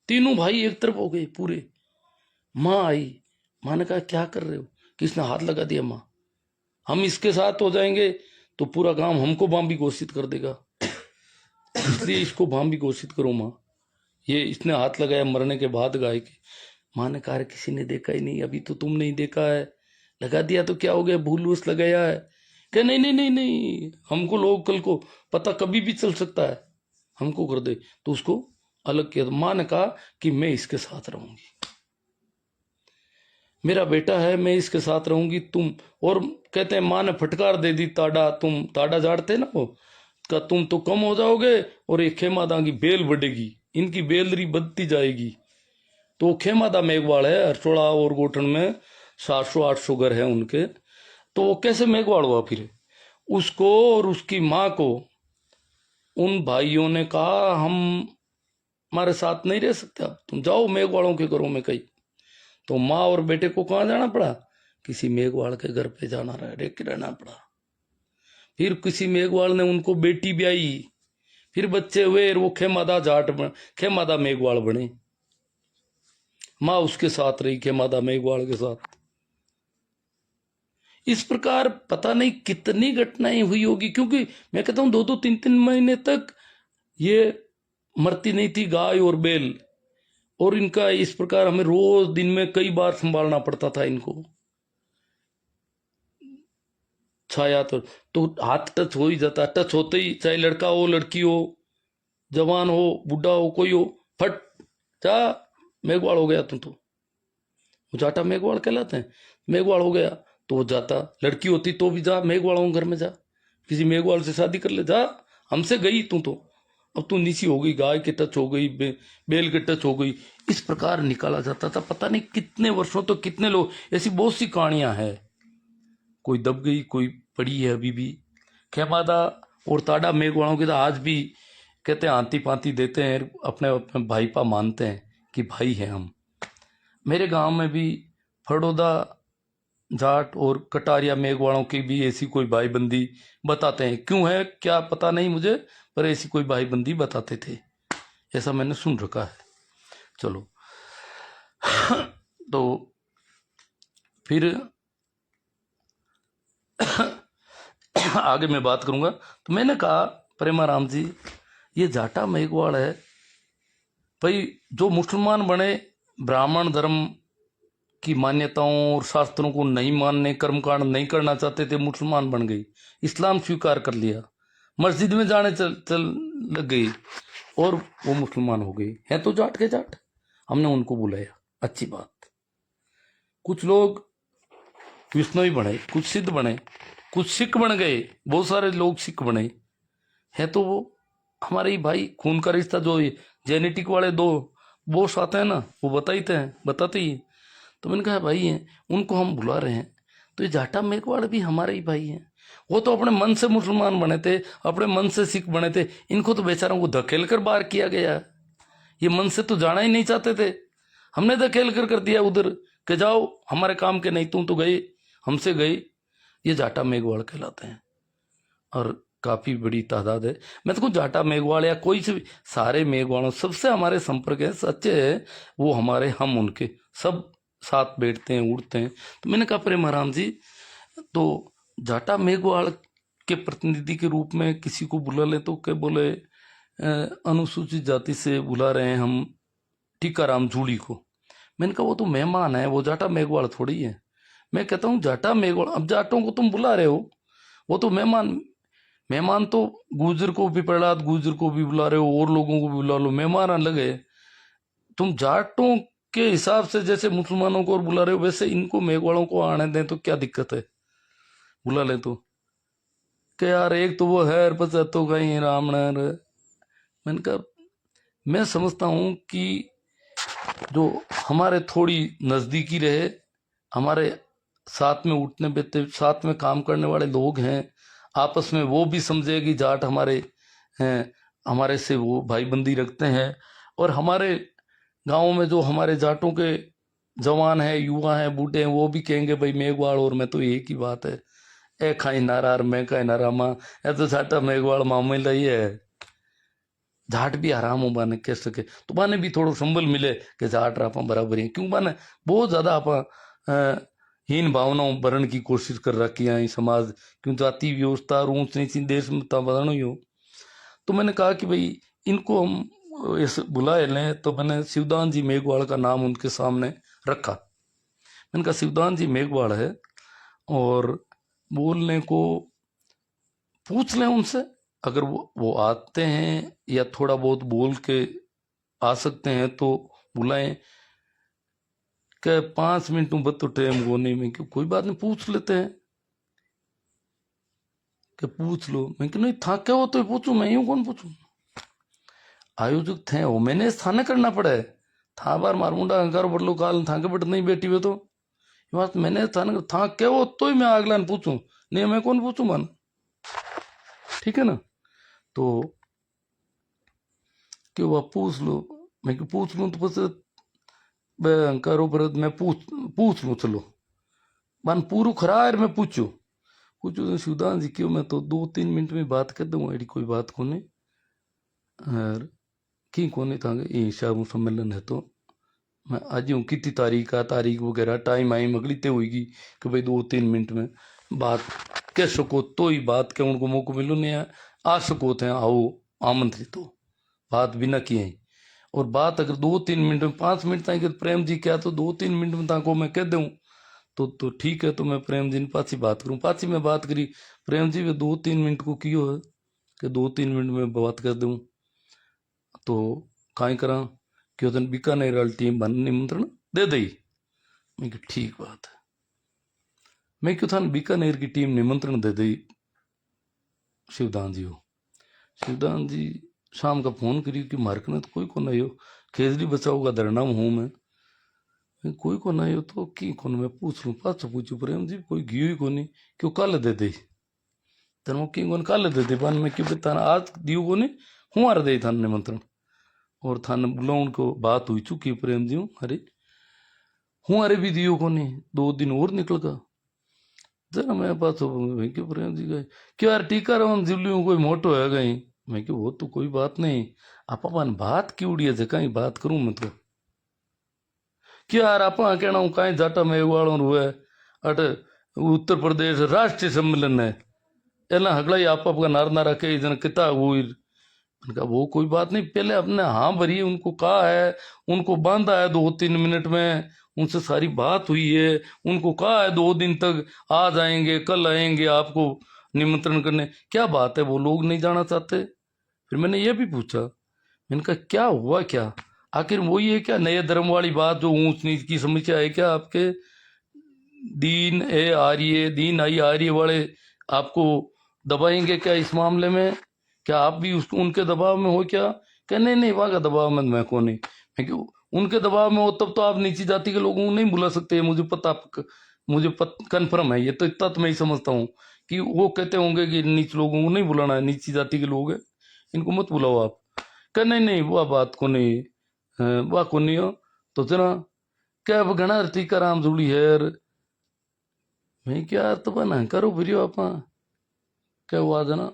तीनों भाई एक तरफ हो गए पूरे। माँ आई, माँ ने कहा क्या कर रहे हो, किसने हाथ लगा दिया। माँ, हम इसके साथ हो जाएंगे तो पूरा गांव हमको बाम भी घोषित कर देगा, इसलिए इसको बाम भी घोषित करो माँ, ये इसने हाथ लगाया मरने के बाद गाय के। माँ ने कहा किसी ने देखा ही नहीं, अभी तो तुम नहीं देखा है, लगा दिया तो क्या हो गया, भूलवश लगाया है। क्या नहीं नहीं नहीं नहीं, हमको लोग कल को पता कभी भी चल सकता है, हमको कर दे। तो उसको अलग किया। तो माँ ने कहा कि मैं इसके साथ रहूंगी, मेरा बेटा है, मैं इसके साथ रहूंगी। तुम, और कहते हैं माँ ने फटकार दे दी, ताड़ा तुम, ताड़ा जाड़ते ना वो, का तुम तो कम हो जाओगे और ये खेमादा की बेल बढ़ेगी, इनकी बेलरी बढ़ती जाएगी। तो खेमादा मेघवाड़ है हरसोड़ा और गोठन में 700-800 घर है उनके। तो वो कैसे मेघवाड़ हुआ फिर, उसको और उसकी माँ को उन भाइयों ने कहा हम हमारे साथ नहीं रह सकते, अब तुम जाओ मेघवाड़ों के घरों में कहीं। तो माँ और बेटे को कहाँ जाना पड़ा, किसी मेघवाड़ के घर पे जाना रहना पड़ा। फिर किसी मेघवाड़ ने उनको बेटी ब्याई, फिर बच्चे हुए, वो खेमादा जाट खेमादा मेघवाड़ बने। माँ उसके साथ रही, खेमादा मेघवाड़ के साथ। इस प्रकार पता नहीं कितनी घटनाएं हुई होगी, क्योंकि मैं कहता हूं 2-2 3-3 महीने तक ये मरती नहीं थी गाय और बैल, और इनका इस प्रकार हमें रोज दिन में कई बार संभालना पड़ता था इनको। छाया तो हाथ टच हो ही जाता, टच होते ही, चाहे लड़का हो लड़की हो, जवान हो बुढ़ा हो कोई हो, फट जा मेघवाड़ हो गया तुम तो। वो जाटा मेघवाड़ कहलाते हैं, मेघवाड़ हो गया तो वो जाता। लड़की होती तो भी जा मेघवाड़ों घर में जा, किसी मेघवाड़ से शादी कर ले, जा हमसे गई तू तो, अब तू नीची हो गई, गाय के टच हो गई, बेल के टच हो गई। इस प्रकार निकाला जाता था। पता नहीं कितने वर्षों तो कितने लोग, ऐसी बहुत सी कहानियां हैं, कोई दब गई कोई पड़ी है अभी भी। खेमादा और ताड़ा मेघवाड़ों के तो आज भी कहते हैं आंती पांती देते हैं, अपने अपने भाई पा मानते हैं कि भाई हैं हम। मेरे गांव में भी फड़ोदा जाट और कटारिया मेघवाड़ों की भी ऐसी कोई भाईबंदी बताते हैं, क्यों है क्या पता नहीं मुझे, पर ऐसी कोई भाईबंदी बताते थे, ऐसा मैंने सुन रखा है। चलो, तो फिर आगे मैं बात करूंगा। तो मैंने कहा प्रेमाराम जी, ये जाटा मेघवाल है भाई, जो मुसलमान बने, ब्राह्मण धर्म की मान्यताओं और शास्त्रों को नहीं मानने, कर्मकांड नहीं करना चाहते थे, मुसलमान बन गई, इस्लाम स्वीकार कर लिया, मस्जिद में जाने चल लग गई और वो मुसलमान हो गई। है तो जाट के जाट। हमने उनको बुलाया, अच्छी बात। कुछ लोग विष्णोई बने, कुछ सिद्ध बने, कुछ सिख बन गए, बहुत सारे लोग सिख बने। है तो वो हमारे ही भाई, खून का रिश्ता। जो जेनेटिक वाले दो बोस आते हैं ना, वो बताते ही। तो मैंने कहा भाई हैं, उनको हम बुला रहे हैं, तो ये जाटा मेघवाड़ भी हमारे ही भाई हैं। वो तो अपने मन से मुसलमान बने थे, अपने मन से सिख बने थे। इनको तो बेचारों को धकेल कर बाहर किया गया। ये मन से तो जाना ही नहीं चाहते थे, हमने धकेल कर दिया उधर कि जाओ, हमारे काम के नहीं, तुम तो गए, हमसे गए। ये जाटा मेघवाड़ कहलाते हैं और काफी बड़ी तादाद है। मैं तो जाटा मेघवाड़ या कोई से भी, सारे मेघवाड़ों सबसे हमारे संपर्क है, सच्चे है वो हमारे, हम उनके, सब साथ बैठते हैं, उड़ते हैं। तो मैंने कहा प्रेमाराम जी, तो जाटा मेघवाड़ के प्रतिनिधि के रूप में किसी को बुला ले, तो क्या बोले अनुसूचित जाति से बुला रहे हैं हम टीकाराम जूली को। मैंने कहा वो तो मेहमान है, वो जाटा मेघवाड़ थोड़ी है। मैं कहता हूँ जाटा मेघवाड़, अब जाटों को तुम बुला रहे हो, वो तो मेहमान, मेहमान तो गुर्जर को भी, प्रहलाद गुर्जर को भी बुला रहे हो, और लोगों को भी बुला लो, मेहमान अलग है। तुम जाटों के हिसाब से जैसे मुसलमानों को और बुला रहे हो, वैसे इनको मेघवाड़ों को आने दें तो क्या दिक्कत है, बुला ले तो। क्या यार, एक तो वो है पचा तो कहीं रामण। मैंने कहा मैं समझता हूं कि जो हमारे थोड़ी नजदीकी रहे, हमारे साथ में उठने बैठते, साथ में काम करने वाले लोग हैं, आपस में वो भी समझे कि जाट हमारे हैं, हमारे से वो भाईबंदी रखते हैं। और हमारे गांव में जो हमारे जाटों के जवान हैं, युवा हैं, बूढ़े हैं, वो भी कहेंगे भाई मेघवाड़ और मैं तो एक ही बात है, ए खाई नारार मैं खाई नारा माँ, ए तो जाटा मेघवाड़ मामला ही है। जाट भी आराम हो बाने कह सके, तो बाने भी थोड़ा संबल मिले कि जाट आप बराबर है। क्यों बाने बहुत ज्यादा आप हीन भावनाओं भरण की कोशिश कर रखी है समाज, क्यों जाति व्यवस्था और ऊंच नीच देश में बढ़ना ही हो। तो मैंने कहा कि भाई इनको हम इस बुलाए लें। तो मैंने शिवदान जी मेघवाड़ का नाम उनके सामने रखा। मैंने कहा शिवदान जी मेघवाड़ है, और बोलने को पूछ लें उनसे, अगर वो आते हैं या थोड़ा बहुत बोल के आ सकते हैं तो बुलाएं। क्या 5 मिनट बत तो टाइम को नहीं, मैं क्यों, कोई बात नहीं, पूछ लेते हैं। क्या पूछ लो, मैं क्यों नहीं था, क्या हो तो पूछू, मैं यूं कौन पूछू, आयोजक थे वो, मैंने स्थाने करना पड़ा है। था बार मार मुंडा अंकार बदलो काल था के बट नहीं बैठी हुए, तो ये बात मैंने स्थान था क्या हो तो ही मैं अगला पूछूं, नहीं मैं कौन पूछू मन, ठीक है ना। तो क्यों आप पूछ लो, मैं क्यों पूछ लूं, तो बस करो पर मैं पूछ लूं, चलो मन पूरू खरार मैं पूछू तो शिवदान जी क्यों, मैं तो 2-3 मिनट में बात कर दूंगा, एडी कोई बात को नहीं। और की को नहीं था ये शाम सम्मेलन है, तो मैं आज हूँ कितनी तारीख वगैरह टाइम आई अगली तय होगी कि भाई 2-3 मिनट में बात कह सको, तो ही बात के उनको मौका मिलो, नहीं आ सको थे आओ आमंत्रित हो, बात बिना किए ही। और बात अगर 2-3 मिनट में, 5 मिनट तक प्रेम जी क्या, तो 2-3 मिनट में ताको मैं कह दूं तो ठीक है। तो मैं प्रेम जी ने पाची बात करूं, पाची में बात करी, प्रेम जी वे 2-3 मिनट को कियो है कि 2-3 मिनट में बात कर दूं, तो काई करा क्यों दिन बीकानेर वाली टीम बन निमंत्रण दे दई। मैं कि ठीक बात है, मैं क्यों था बीकानेर की टीम निमंत्रण दे दी शिवदान जी हो। शिवदान जी शाम का फोन करी कि मार्क ने तो कोई को नहीं हो, खेजरी बचाओ का धरना में हूं मैं कोई को नहीं हो, तो की कौन, मैं पूछ लूँ, पास पूछू प्रेम जी कोई गियो ही को नहीं, क्यों कल दे दे तेन की कौन कल दे दे बन, मैं क्यों थाना आज दियो को नहीं, हूँ आर दे थान निमंत्रण, और थाने बुलाउन को बात हुई चुकी प्रेम जी हूँ, अरे हूँ अरे भी दियो को नहीं, 2 दिन और निकल गया। जरा मैं पास मैं क्यों प्रेम जी गए क्यों यार टीका राम जिवलियों कोई मोटो है गई, मैं क्यों वो तो कोई बात नहीं, आप अपन बात की उड़ी है, कहीं बात करूं मैं तो क्या यार आप कहना हूँ कहीं जाटा में वालों हुए अट उत्तर प्रदेश राष्ट्रीय सम्मेलन है एला हगड़ा ही आपका नार नारा के इधर किता वो उनका वो कोई बात नहीं पहले अपने हाँ भरी उनको कहा है उनको बांधा है 2-3 मिनट में उनसे सारी बात हुई है उनको कहा है 2 दिन तक आ जाएंगे कल आएंगे आपको निमंत्रण करने क्या बात है वो लोग नहीं जाना चाहते फिर मैंने ये भी पूछा मैंने कहा क्या हुआ क्या आखिर वही है क्या नए धर्म वाली बात जो ऊंच नीच की समस्या है क्या आपके दीन आई आर्य वाले आपको दबाएंगे क्या इस मामले में क्या आप भी उनके दबाव में हो क्या क्या नहीं वहां का दबाव में मैं को नहीं मैं क्यों उनके दबाव में हो तब तो आप नीची जाति के लोगों को नहीं बुला सकते मुझे पता मुझे कन्फर्म है ये तो इतना तो मैं ही समझता हूँ कि वो कहते होंगे कि नीच लोगों को नहीं बुलाना है नीची जाति के लोग हैं इनको मत बुलाओ आप क्या नहीं वह बात को नहीं वह को नहीं हो तो जना क्या अब घना टीकाराम जुड़ी है यार मैं क्या यार तो बना करो फिर आप क्या हुआ जना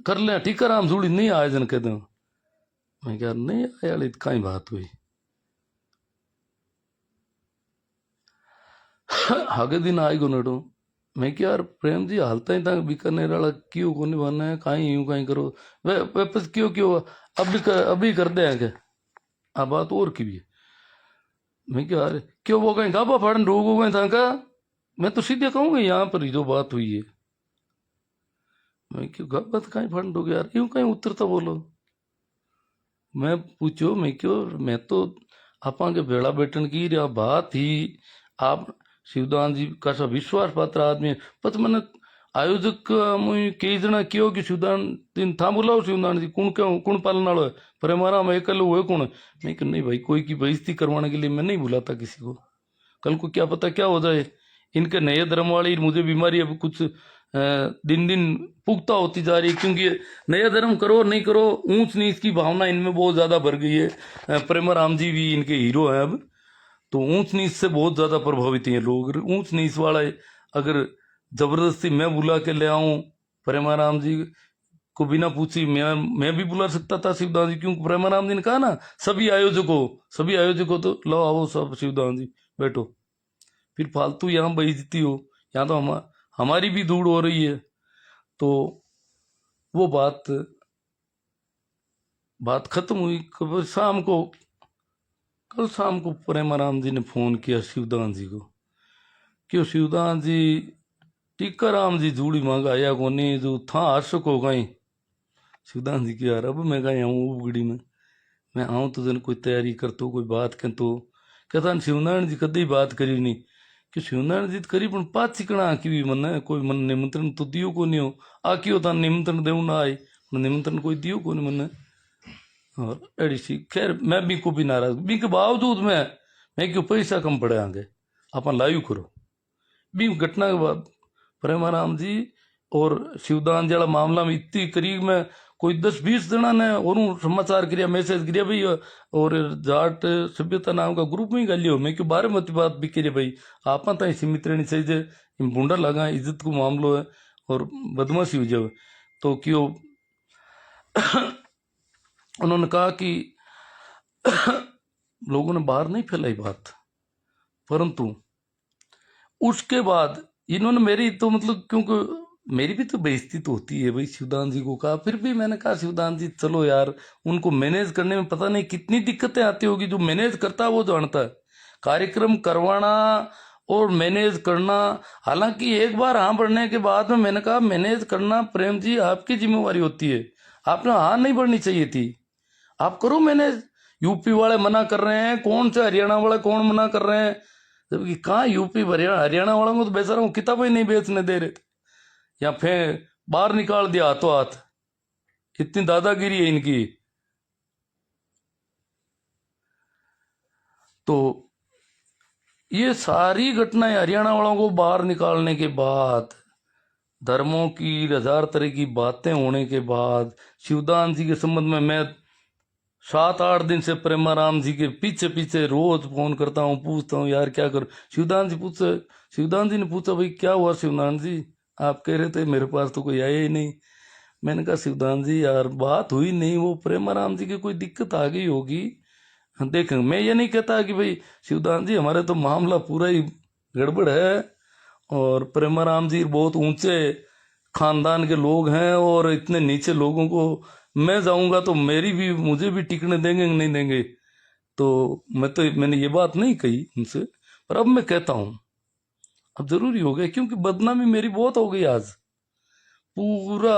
कर ले टीकाराम जुड़ी नहीं आए जन कहते मैं क्या नहीं आया कहीं बात हुई आगे दिन आई गो नेटो मैं क्या यार प्रेम जी हालता ही तक बीकानेर वाला क्यों को नहीं बनना है कहीं यूं कहीं करो वे वापस क्यों अभी कर दे आगे आ बात और की भी है मैं क्या यार क्यों वो कहीं गाबा फाड़न रोग हो गए था का मैं तो सीधे कहूंगा यहाँ पर ही जो बात हुई है मैं क्यों गाबा तो कहीं फाड़न रोग यार यूं कहीं उतरता बोलो मैं पूछो मैं क्यों मैं तो आपा के बेड़ा बैठन की रहा बात ही आप शिवदान जी का सा विश्वास पात्र आदमी है पर मैंने आयोजक मुझे कई जना क्यों कि शिवदान दिन था बुलाओ शिवदान जी कुण पालन वालो है पर हमारा मैं कल हुए कौन मैं कि नहीं भाई कोई की बेइज्जती करवाने के लिए मैं नहीं बुलाता किसी को कल को क्या पता क्या हो जाए इनके नए धर्म वाली मुझे बीमारी अब कुछ दिन दिन पुख्ता होती जा रही है क्योंकि नया धर्म करो नहीं करो ऊंच नीच की भावना इनमें बहुत ज्यादा भर गई है प्रेमाराम जी भी इनके हीरो हैं अब तो ऊंच नीच से बहुत ज्यादा प्रभावित हैं लोग ऊंच नीच वाला अगर जबरदस्ती मैं बुला के ले आऊं प्रेमाराम जी को बिना पूछी मैं भी बुला सकता था शिवदास जी क्योंकि प्रेमाराम जी ने कहा ना सभी आयोजकों तो लो आओ सब शिवदास जी बैठो फिर फालतू यहाँ बेइज्जती हो यहाँ तो हमारी भी धूड़ हो रही है तो वो बात खत्म हुई कल शाम को प्रेमाराम जी ने फोन किया शिवदान जी को क्यों शिवदान जी टीकाराम जी जूड़ी मांगा आया को नहीं जो था हर्ष को कहीं शिवदान जी की यार अब मैं कहीं आऊँ उगड़ी में मैं आऊँ तो जन कोई तैयारी कर तो कोई बात कर तो कहता शिवनारायण जी कदी बात करी नहीं कि शिवनारायण जी करी पण पाच चिकना आकी भी मन कोई मन निमंत्रण तो दियो को नहीं हो आकियो था निमंत्रण देव ना आए निमंत्रण कोई दियो को नहीं मन और एड़ी सी खैर मैं भी को भी नाराज भी के बावजूद मैं क्यों पैसा कम पड़े आगे आप लाइव करो भी घटना के बाद प्रेमाराम जी और शिवदान जी वाला मामला में इतनी करीब में कोई 10-20 जना ने और समाचार किया मैसेज किया भाई और जाट सभ्यता नाम का ग्रुप में ही गालियो मैं क्यों बारे मत बात भी करिए भाई आप तक सीमित रहनी चाहिए बूंडा लगा इज्जत को मामलो है और बदमाशी हो जाए तो क्यों उन्होंने कहा कि लोगों ने बाहर नहीं फैलाई बात परंतु उसके बाद इन्होंने मेरी तो मतलब क्योंकि मेरी भी तो बेइज्जती तो होती है भाई शिवदान जी को कहा फिर भी मैंने कहा शिवदान जी चलो यार उनको मैनेज करने में पता नहीं कितनी दिक्कतें आती होगी जो मैनेज करता है वो जानता है कार्यक्रम करवाना और मैनेज करना हालांकि एक बार हाँ बढ़ने के बाद में मैंने कहा मैनेज करना प्रेम जी आपकी जिम्मेवारी होती है आपने हाँ नहीं बढ़नी चाहिए थी आप करो मैनेज यूपी वाले मना कर रहे हैं कौन से हरियाणा वाले कौन मना कर रहे हैं जबकि कहाँ यूपी हरियाणा वालों को तो बेचारा हूँ किताबें नहीं बेचने दे रहे थे या फिर बाहर निकाल दिया हाथों हाथ इतनी दादागिरी है इनकी तो ये सारी घटनाएं हरियाणा वालों को बाहर निकालने के बाद धर्मों की 1000 तरह की बातें होने के बाद शिवदान जी के संबंध में मैं 7-8 दिन से प्रेमाराम जी के पीछे पीछे रोज फोन करता हूँ पूछता हूँ यार क्या कर शिवदान जी ने पूछा भाई क्या हुआ शिवदान जी आप कह रहे थे मेरे पास तो कोई आया ही नहीं मैंने कहा शिवदान जी यार बात हुई नहीं वो प्रेमाराम जी की कोई दिक्कत आ गई होगी हाँ, देखेंगे। मैं ये नहीं कहता कि भाई शिवदान जी हमारे तो मामला पूरा ही गड़बड़ है और प्रेमाराम जी बहुत ऊंचे खानदान के लोग हैं और इतने नीचे लोगों को मैं जाऊंगा तो मुझे भी टिकने देंगे कि नहीं देंगे। तो मैंने ये बात नहीं कही उनसे, पर अब मैं कहता हूं, अब जरूरी हो गया क्योंकि बदनामी मेरी बहुत हो गई। आज पूरा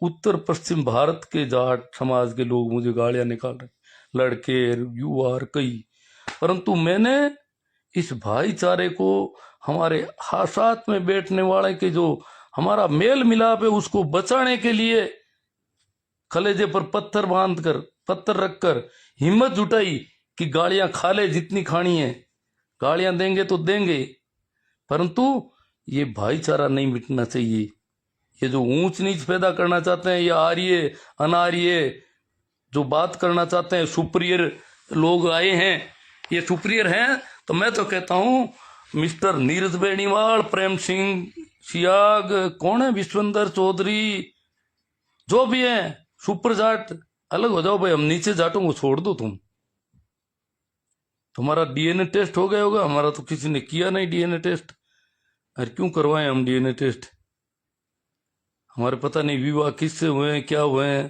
उत्तर पश्चिम भारत के जाट समाज के लोग मुझे गालियां निकाल रहे, लड़के युवा और कई। परंतु मैंने इस भाईचारे को, हमारे साथ में बैठने वाले के जो हमारा मेल मिलाप है उसको बचाने के लिए कलेजे पर पत्थर रखकर हिम्मत जुटाई कि गालियां खा ले जितनी खानी है, गालियां देंगे तो देंगे, परंतु ये भाईचारा नहीं मिटना चाहिए। ये जो ऊंच नीच पैदा करना चाहते हैं, ये आर्य अनार्य जो बात करना चाहते हैं, सुप्रियर लोग आए हैं, ये सुप्रियर हैं। तो मैं तो कहता हूं मिस्टर नीरज बेनीवाल, प्रेम सिंह सियाग, कौन है, विश्वेंद्र चौधरी, जो भी है सुपर जाट, अलग हो जाओ भाई। हम नीचे जाटों को छोड़ दो। तुम्हारा डीएनए टेस्ट हो गया होगा, हमारा तो किसी ने किया नहीं डीएनए टेस्ट। अरे क्यों करवाएं हम डीएनए टेस्ट? हमारे पता नहीं विवाह किससे हुए हैं, क्या हुए हैं,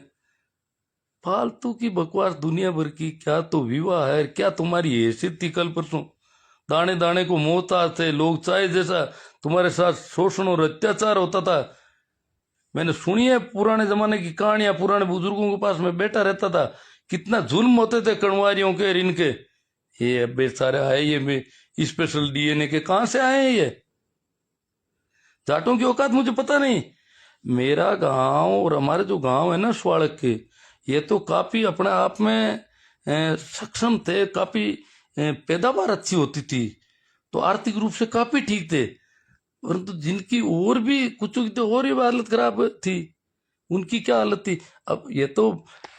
फालतू की बकवास दुनिया भर की। क्या तो विवाह है, क्या तुम्हारी हैसियत थी कल परसों? दाने दाने को मोहताज थे लोग, चाहे जैसा तुम्हारे साथ शोषण और अत्याचार होता था। मैंने सुनी है पुराने जमाने की कहानियां, पुराने बुजुर्गों के पास में बैठा रहता था, कितना जुल्म होते थे कणवारियों के और इनके। ये बेचारे आए ये स्पेशल डीएनए के, कहां से आए हैं ये? जाटों की औकात मुझे पता नहीं। मेरा गांव और हमारे जो गांव है ना स्वाड़क के, ये तो काफी अपने आप में सक्षम थे, काफी पैदावार अच्छी होती थी, तो आर्थिक रूप से काफी ठीक थे। परंतु जिनकी और भी कुछ की तो और ही हालत खराब थी, उनकी क्या हालत थी। अब ये तो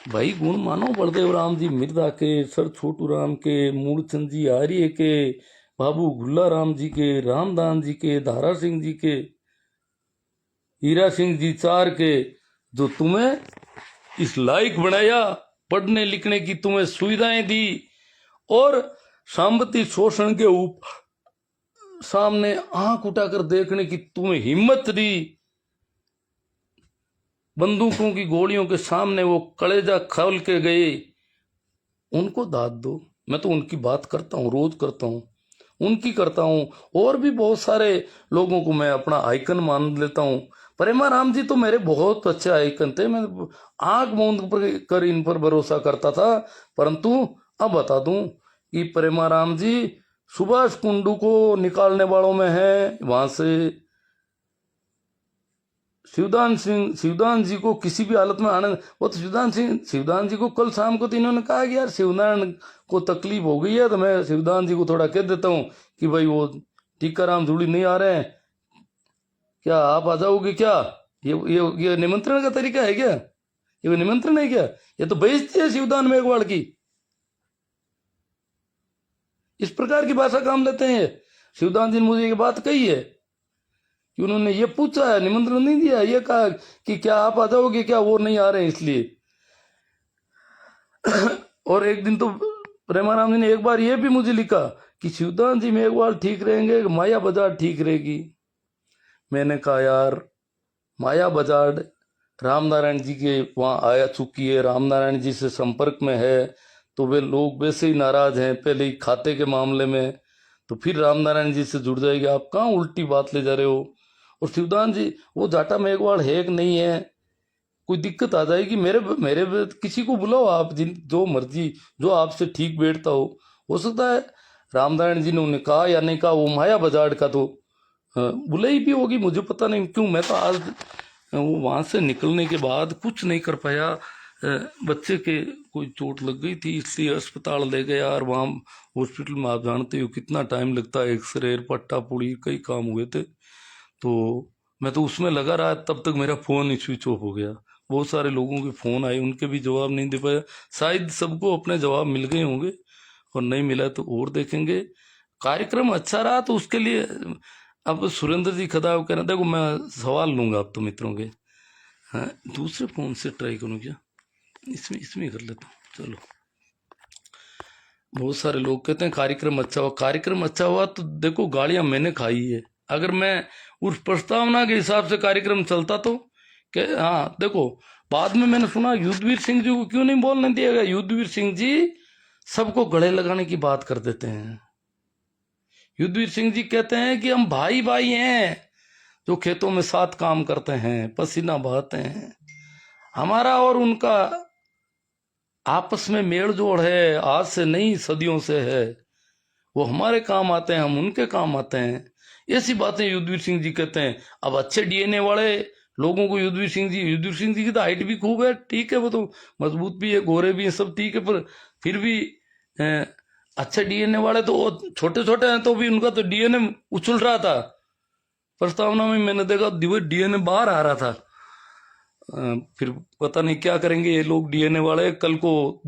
भाई गुण मानो बलदेव राम जी मिर्दा के, सर छोटू राम के, मूलचंद जी आर्य के, बाबू गुल्ला राम जी के, रामदान जी के, धारा सिंह जी के, हीरा सिंह जी चार के, जो तुम्हें इस लायक बनाया, पढ़ने लिखने की तुम्हें सुविधाएं दी और सांप्रदायिक शोषण के ऊपर सामने आंख उठाकर देखने की तुम्हें हिम्मत दी। बंदूकों की गोलियों के सामने वो कलेजा खोल के गए, उनको दाद दो। मैं तो उनकी बात करता हूं, रोज करता हूं, उनकी करता हूं। और भी बहुत सारे लोगों को मैं अपना आइकन मान लेता हूं। प्रेमाराम जी तो मेरे बहुत अच्छे आइकन थे, मैं आंख मूंद कर इन पर भरोसा करता था। परंतु अब बता दूं कि प्रेमाराम जी सुभाष कुंडू को निकालने वालों में है, वहां से शिवदान जी को किसी भी हालत में आने, वो तो शिवदान जी को कल शाम को तो इन्होंने कहा कि यार शिवनारायण को तकलीफ हो गई है, तो मैं शिवदान जी को थोड़ा कह देता हूँ कि भाई वो टीकाराम जूड़ी नहीं आ रहे हैं, क्या आप आ जाओगे क्या? ये निमंत्रण का तरीका है क्या? ये निमंत्रण है क्या? ये तो बेइज्जती है शिवदान मेघवाल की। इस प्रकार की भाषा काम लेते हैं। शिवदान जी ने मुझे ये बात कही है कि उन्होंने ये पूछा है, निमंत्रण नहीं दिया, ये कहा कि क्या आप आ जाओगे क्या, वो नहीं आ रहे हैं इसलिए। और एक दिन तो प्रेमाराम जी ने एक बार ये भी मुझे लिखा कि शिवदान जी मेघवाल ठीक रहेंगे, माया बजाज ठीक रहेगी। मैंने कहा यार माया बजाज रामनारायण जी के वहां आया चुकी है, रामनारायण जी से संपर्क में है, तो वे लोग वैसे ही नाराज हैं पहले ही खाते के मामले में, तो फिर रामनारायण जी से जुड़ जाएगी। आप कहाँ उल्टी बात ले जा रहे हो? और शिवदान जी वो जाटा मेघवाल है कि नहीं है, कोई दिक्कत आ जाएगी। मेरे किसी को बुलाओ आप, जो मर्जी, जो आपसे ठीक बैठता हो सकता है रामनारायण जी ने उन्हें कहा या नहीं कहा, वो माया बजाड़ का तो बुलाई भी होगी, मुझे पता नहीं क्यों। मैं तो आज वो वहां से निकलने के बाद कुछ नहीं कर पाया। बच्चे के कोई चोट लग गई थी इसलिए अस्पताल ले गया, और वहाँ हॉस्पिटल में आप जानते हो कितना टाइम लगता है, एक्सरे, पट्टा पुड़ी, कई काम हुए थे। तो मैं तो उसमें लगा रहा, तब तक मेरा फ़ोन ही स्विच ऑफ हो गया। बहुत सारे लोगों के फ़ोन आए, उनके भी जवाब नहीं दे पाया। शायद सबको अपने जवाब मिल गए होंगे, और नहीं मिला तो और देखेंगे। कार्यक्रम अच्छा रहा तो उसके लिए अब सुरेंद्र जी खदाव कहना, देखो मैं सवाल लूंगा अब तो मित्रों के। दूसरे फ़ोन से ट्राई करूँ क्या? इसमें कर लेता हूँ, चलो। बहुत सारे लोग कहते हैं कार्यक्रम अच्छा हुआ। कार्यक्रम अच्छा हुआ तो देखो गालियां मैंने खाई है। अगर मैं उस प्रस्तावना के हिसाब से कार्यक्रम चलता तो हाँ देखो, बाद में मैंने सुना युद्धवीर सिंह जी को क्यों नहीं बोलने दिया गया। युद्धवीर सिंह जी सबको गले लगाने की बात कर देते हैं। युद्धवीर सिंह जी कहते हैं कि हम भाई भाई हैं, जो खेतों में साथ काम करते हैं, पसीना बहाते हैं। हमारा और उनका आपस में मेल जोड़ है, आज से नहीं सदियों से है। वो हमारे काम आते हैं, हम उनके काम आते हैं। ऐसी बातें युद्धवीर सिंह जी कहते हैं। अब अच्छे डीएनए वाले लोगों को युद्धवीर सिंह जी की तो हाइट भी खूब है, ठीक है, वो तो मजबूत भी है, गोरे भी हैं, सब ठीक है, पर फिर भी अच्छे डीएनए वाले तो वो छोटे छोटे हैं, तो भी उनका तो डीएनए उछल रहा था। प्रस्तावना में मैंने देखा डीएनए बाहर आ रहा था। फिर पता नहीं क्या करेंगे ये लोग डीएनए वाले, कल को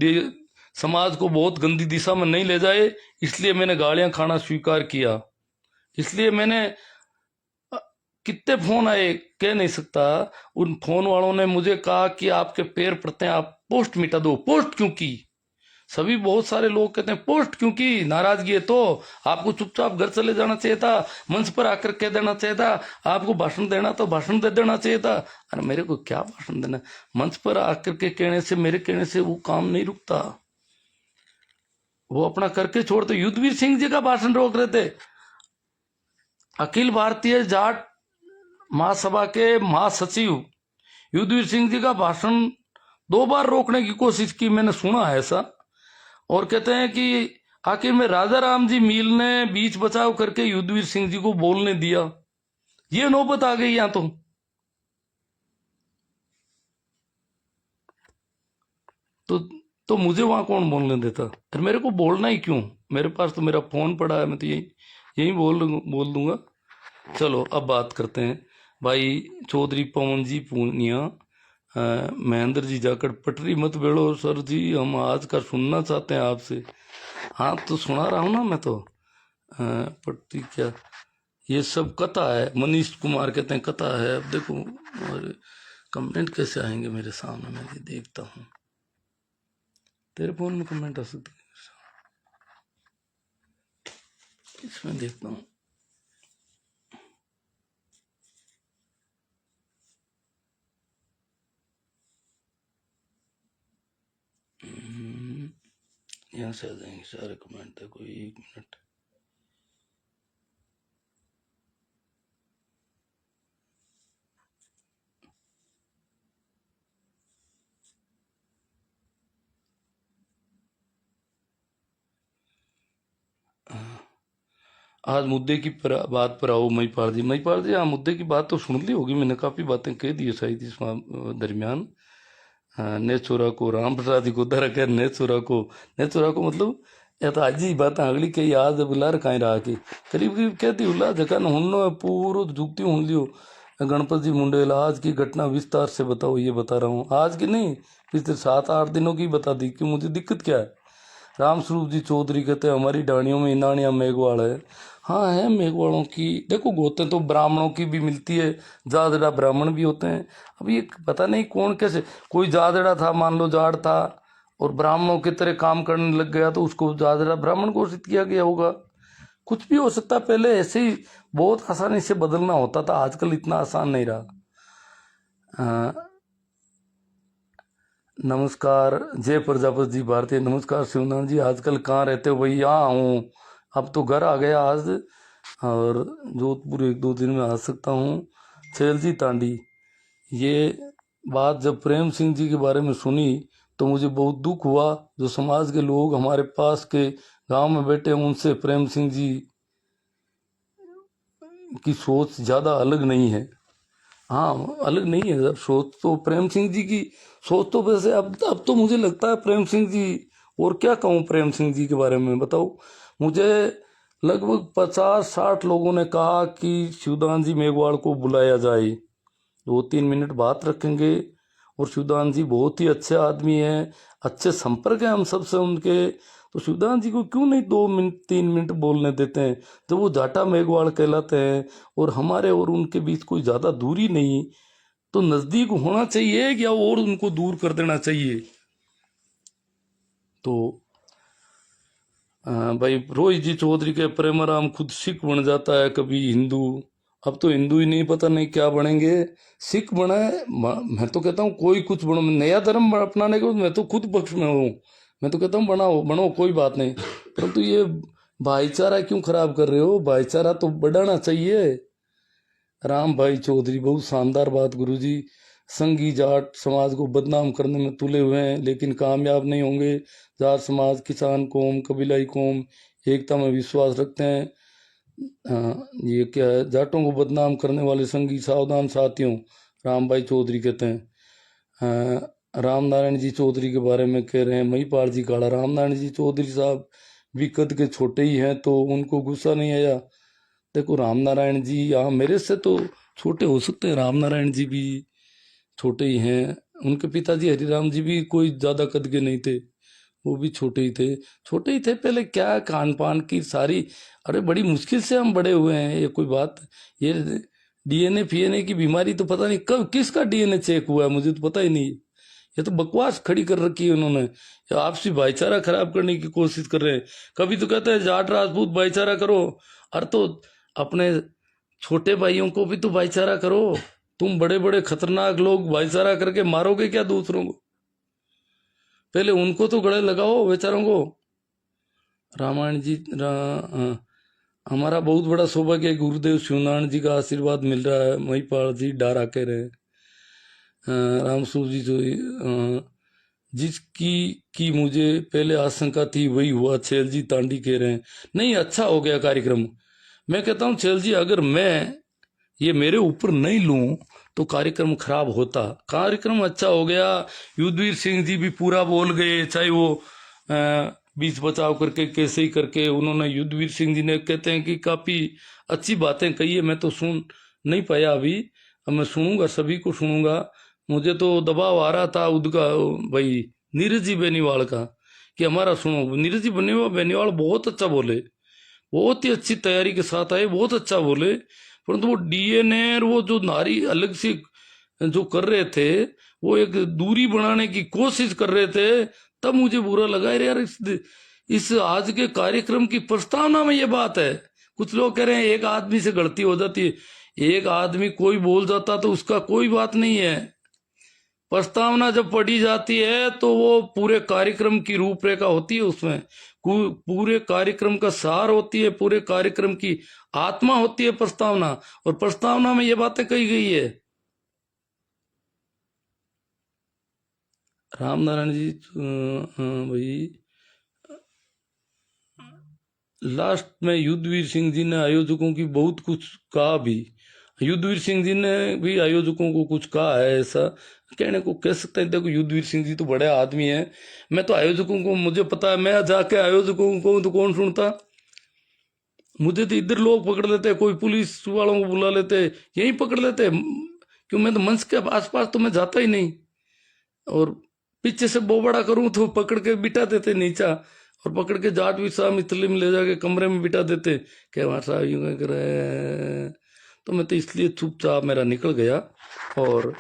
समाज को बहुत गंदी दिशा में नहीं ले जाए, इसलिए मैंने गालियां खाना स्वीकार किया। इसलिए मैंने कितने फोन आए कह नहीं सकता। उन फोन वालों ने मुझे कहा कि आपके पैर पड़ते हैं, आप पोस्ट मिटा दो। पोस्ट क्यों की? सभी बहुत सारे लोग कहते हैं पोस्ट क्यों की? नाराजगी है तो आपको चुपचाप घर चले जाना चाहिए था, मंच पर आकर कह देना चाहिए था। आपको भाषण देना तो भाषण दे देना चाहिए था। अरे मेरे को क्या भाषण देना? मंच पर आकर के कहने से, मेरे कहने से वो काम नहीं रुकता। वो अपना करके छोड़ते। युद्धवीर सिंह जी का भाषण रोक रहे थे। अखिल भारतीय जाट महासभा के महासचिव युद्धवीर सिंह जी का भाषण 2 बार रोकने की कोशिश की, मैंने सुना है ऐसा। और कहते हैं कि आखिर में राजा राम जी मील ने बीच बचाव करके युद्धवीर सिंह जी को बोलने दिया। ये नौबत आ गई यहां तो मुझे वहां कौन बोलने देता? फिर मेरे को बोलना ही क्यों? मेरे पास तो मेरा फोन पड़ा है, मैं तो यही बोल दूंगा। चलो अब बात करते हैं। भाई चौधरी पवन जी पूनिया, महेंद्र जी जाकर पटरी मत बेड़ो सर जी, हम आज का सुनना चाहते हैं आपसे। हाँ तो सुना रहा हूँ ना मैं तो। पटरी क्या, ये सब कथा है। मनीष कुमार कहते हैं कथा है। अब देखो और कमेंट कैसे आएंगे मेरे सामने, मैं ये देखता हूँ। तेरे फोन में कमेंट आ सकते हैं, इसमें देखता हूँ। यहाँ से आ जाएंगे सारे कमेंट। देखो 1 मिनट। आज मुद्दे की बात पर आओ महिपाल जी। महिपाल जी हाँ, मुद्दे की बात तो सुन ली होगी, मैंने काफी बातें कह दी है शायद इस दरमियान। ने चोरा को राम प्रसाद जी को दर कर ने चोरा को मतलब या तो आज ही बात अगली कई आज बुलार कहीं रहा की करीब करीब कहती उल्ला जगह हुनो पूरो जुगती हूं लियो। गणपत जी मुंडेल आज की घटना विस्तार से बताओ। ये बता रहा हूँ, आज की नहीं, पिछले 7-8 दिनों की बता दी कि मुझे दिक्कत क्या है। रामस्वरूप जी चौधरी कहते हैं हमारी डाणियों में इनानिया मेघवाड़ है। हाँ है मेघवाड़ों की। देखो गोते तो ब्राह्मणों की भी मिलती है, जादड़ा ब्राह्मण भी होते हैं। अब ये पता नहीं कौन कैसे, कोई जादड़ा था मान लो, जाट था और ब्राह्मणों की तरह काम करने लग गया तो उसको जादड़ा ब्राह्मण घोषित किया गया होगा। कुछ भी हो सकता है। पहले ऐसे ही बहुत आसानी से बदलना होता था, आजकल इतना आसान नहीं रहा। नमस्कार जय प्रजापति जी भारतीय। नमस्कार शिवनाथ जी, आजकल कहाँ रहते हो? भाई यहाँ हूँ, अब तो घर आ गया आज, और जोधपुर 1-2 दिन में आ सकता हूँ। छैल जी तांडी, ये बात जब प्रेम सिंह जी के बारे में सुनी तो मुझे बहुत दुख हुआ। जो समाज के लोग हमारे पास के गांव में बैठे हैं उनसे प्रेम सिंह जी की सोच ज़्यादा अलग नहीं है। हाँ अलग नहीं है सर, सोच तो प्रेम सिंह जी की सोच तो वैसे अब तो मुझे लगता है प्रेम सिंह जी, और क्या कहूँ प्रेम सिंह जी के बारे में बताओ। मुझे लगभग 50-60 लोगों ने कहा कि शिवदान जी मेघवाल को बुलाया जाए, 2-3 मिनट बात रखेंगे। और शिवदान जी बहुत ही अच्छे आदमी हैं, अच्छे संपर्क है हम सबसे उनके। तो शिवदान जी को क्यों नहीं 2-3 मिनट बोलने देते हैं, जब वो जाटा मेघवाल कहलाते हैं और हमारे और उनके बीच कोई ज़्यादा दूरी नहीं, तो नज़दीक होना चाहिए या और उनको दूर कर देना चाहिए? तो भाई रोहित जी चौधरी के प्रेमाराम खुद सिख बन जाता है, कभी हिंदू। अब तो हिंदू ही नहीं, पता नहीं क्या बनेंगे। सिख बना है, मैं तो कहता हूँ कोई कुछ बनो, नया धर्म अपनाने को मैं तो खुद पक्ष में हूँ। मैं तो कहता हूँ बनाओ बनो, कोई बात नहीं, परंतु ये भाईचारा क्यों खराब कर रहे हो? भाईचारा तो बढ़ाना चाहिए। राम भाई चौधरी बहुत शानदार बात गुरुजी। संघी जाट समाज को बदनाम करने में तुले हुए हैं, लेकिन कामयाब नहीं होंगे। जाट समाज, किसान कौम, कबीलाई कौम एकता में विश्वास रखते हैं। ये क्या है, जाटों को बदनाम करने वाले संघी सावधान साथियों, राम भाई चौधरी कहते हैं। राम नारायण जी चौधरी के बारे में कह रहे हैं महिपाल जी काड़ा। राम नारायण जी चौधरी साहब भी कद के छोटे ही हैं, तो उनको गुस्सा नहीं आया? देखो राम नारायण जी यहाँ मेरे से तो छोटे हो सकते हैं, राम नारायण जी भी छोटे ही हैं। उनके पिताजी हरिराम जी भी कोई ज्यादा कद के नहीं थे, वो भी छोटे ही थे। छोटे ही थे पहले, क्या खान पान की सारी, अरे बड़ी मुश्किल से हम बड़े हुए हैं। ये कोई बात, ये डीएनए फीएनए की बीमारी तो पता नहीं कब किसका डीएनए चेक हुआ है, मुझे तो पता ही नहीं। ये तो बकवास खड़ी कर रखी है उन्होंने। ये आपसी भाईचारा खराब करने की कोशिश कर रहे हैं। कभी तो कहते हैं जाट राजपूत भाईचारा करो, अरे तो अपने छोटे भाइयों को भी तो भाईचारा करो। तुम बड़े बड़े खतरनाक लोग भाईचारा करके मारोगे क्या दूसरों को? पहले उनको तो गले लगाओ बेचारों को। रामायण जी हमारा बहुत बड़ा सौभाग्य है, गुरुदेव शिवनारायण जी का आशीर्वाद मिल रहा है। महिपाल जी डारा कह रहे हैं। रामसू जी जो जिसकी की मुझे पहले आशंका थी वही हुआ, छेल जी तांडी कह रहे हैं। नहीं, अच्छा हो गया कार्यक्रम। मैं कहता हूँ छेल जी, अगर मैं ये मेरे ऊपर नहीं लूं तो कार्यक्रम खराब होता। कार्यक्रम अच्छा हो गया। युद्धवीर सिंह जी भी पूरा बोल गए, चाहे वो बीच बचाव करके कैसे ही करके उन्होंने, युद्धवीर सिंह जी ने कहते हैं कि काफी अच्छी बातें कही है। मैं तो सुन नहीं पाया अभी, अब मैं सुनूंगा, सभी को सुनूंगा। मुझे तो दबाव आ रहा था उनका, भाई नीरज जी बेनीवाल का, कि हमारा सुनो। नीरज जी बेनीवाल बहुत अच्छा बोले, बहुत ही अच्छी तैयारी के साथ आए, बहुत अच्छा बोले। परंतु वो डीएनए और वो जो नारी अलग से जो कर रहे थे, वो एक दूरी बनाने की कोशिश कर रहे थे, तब मुझे बुरा लगा। अरे यार, इस आज के कार्यक्रम की प्रस्तावना में ये बात है। कुछ लोग कह रहे हैं एक आदमी से गलती हो जाती है। एक आदमी कोई बोल जाता तो उसका कोई बात नहीं है। प्रस्तावना जब पढ़ी जाती है तो वो पूरे कार्यक्रम की रूपरेखा होती है, उसमें पूरे कार्यक्रम का सार होती है, पूरे कार्यक्रम की आत्मा होती है प्रस्तावना, और प्रस्तावना में ये बातें कही गई है। राम नारायण जी भाई लास्ट में युद्धवीर सिंह जी ने आयोजकों की बहुत कुछ कहा भी। युद्धवीर सिंह जी ने भी आयोजकों को कुछ कहा है, ऐसा कहने को कह सकते हैं। देखो युद्धवीर सिंह जी तो बड़े आदमी हैं। मैं तो आयोजकों को, मुझे पता है, मैं जाके आयोजकों को तो कौन सुनता। मुझे तो इधर लोग पकड़ लेते, कोई पुलिस वालों को बुला लेते, यहीं पकड़ लेते। क्यों, मैं तो मंच के आसपास तो मैं जाता ही नहीं, और पीछे से बोबड़ा करूं तो पकड़ के बिठा देते नीचा, और पकड़ के जाट भी साहब मितली में ले जाके कमरे में बिठा देते, क्या वहां साहब यूं क्या कर रहे हैं। तो मैं तो इसलिए चुपचाप मेरा निकल गया, और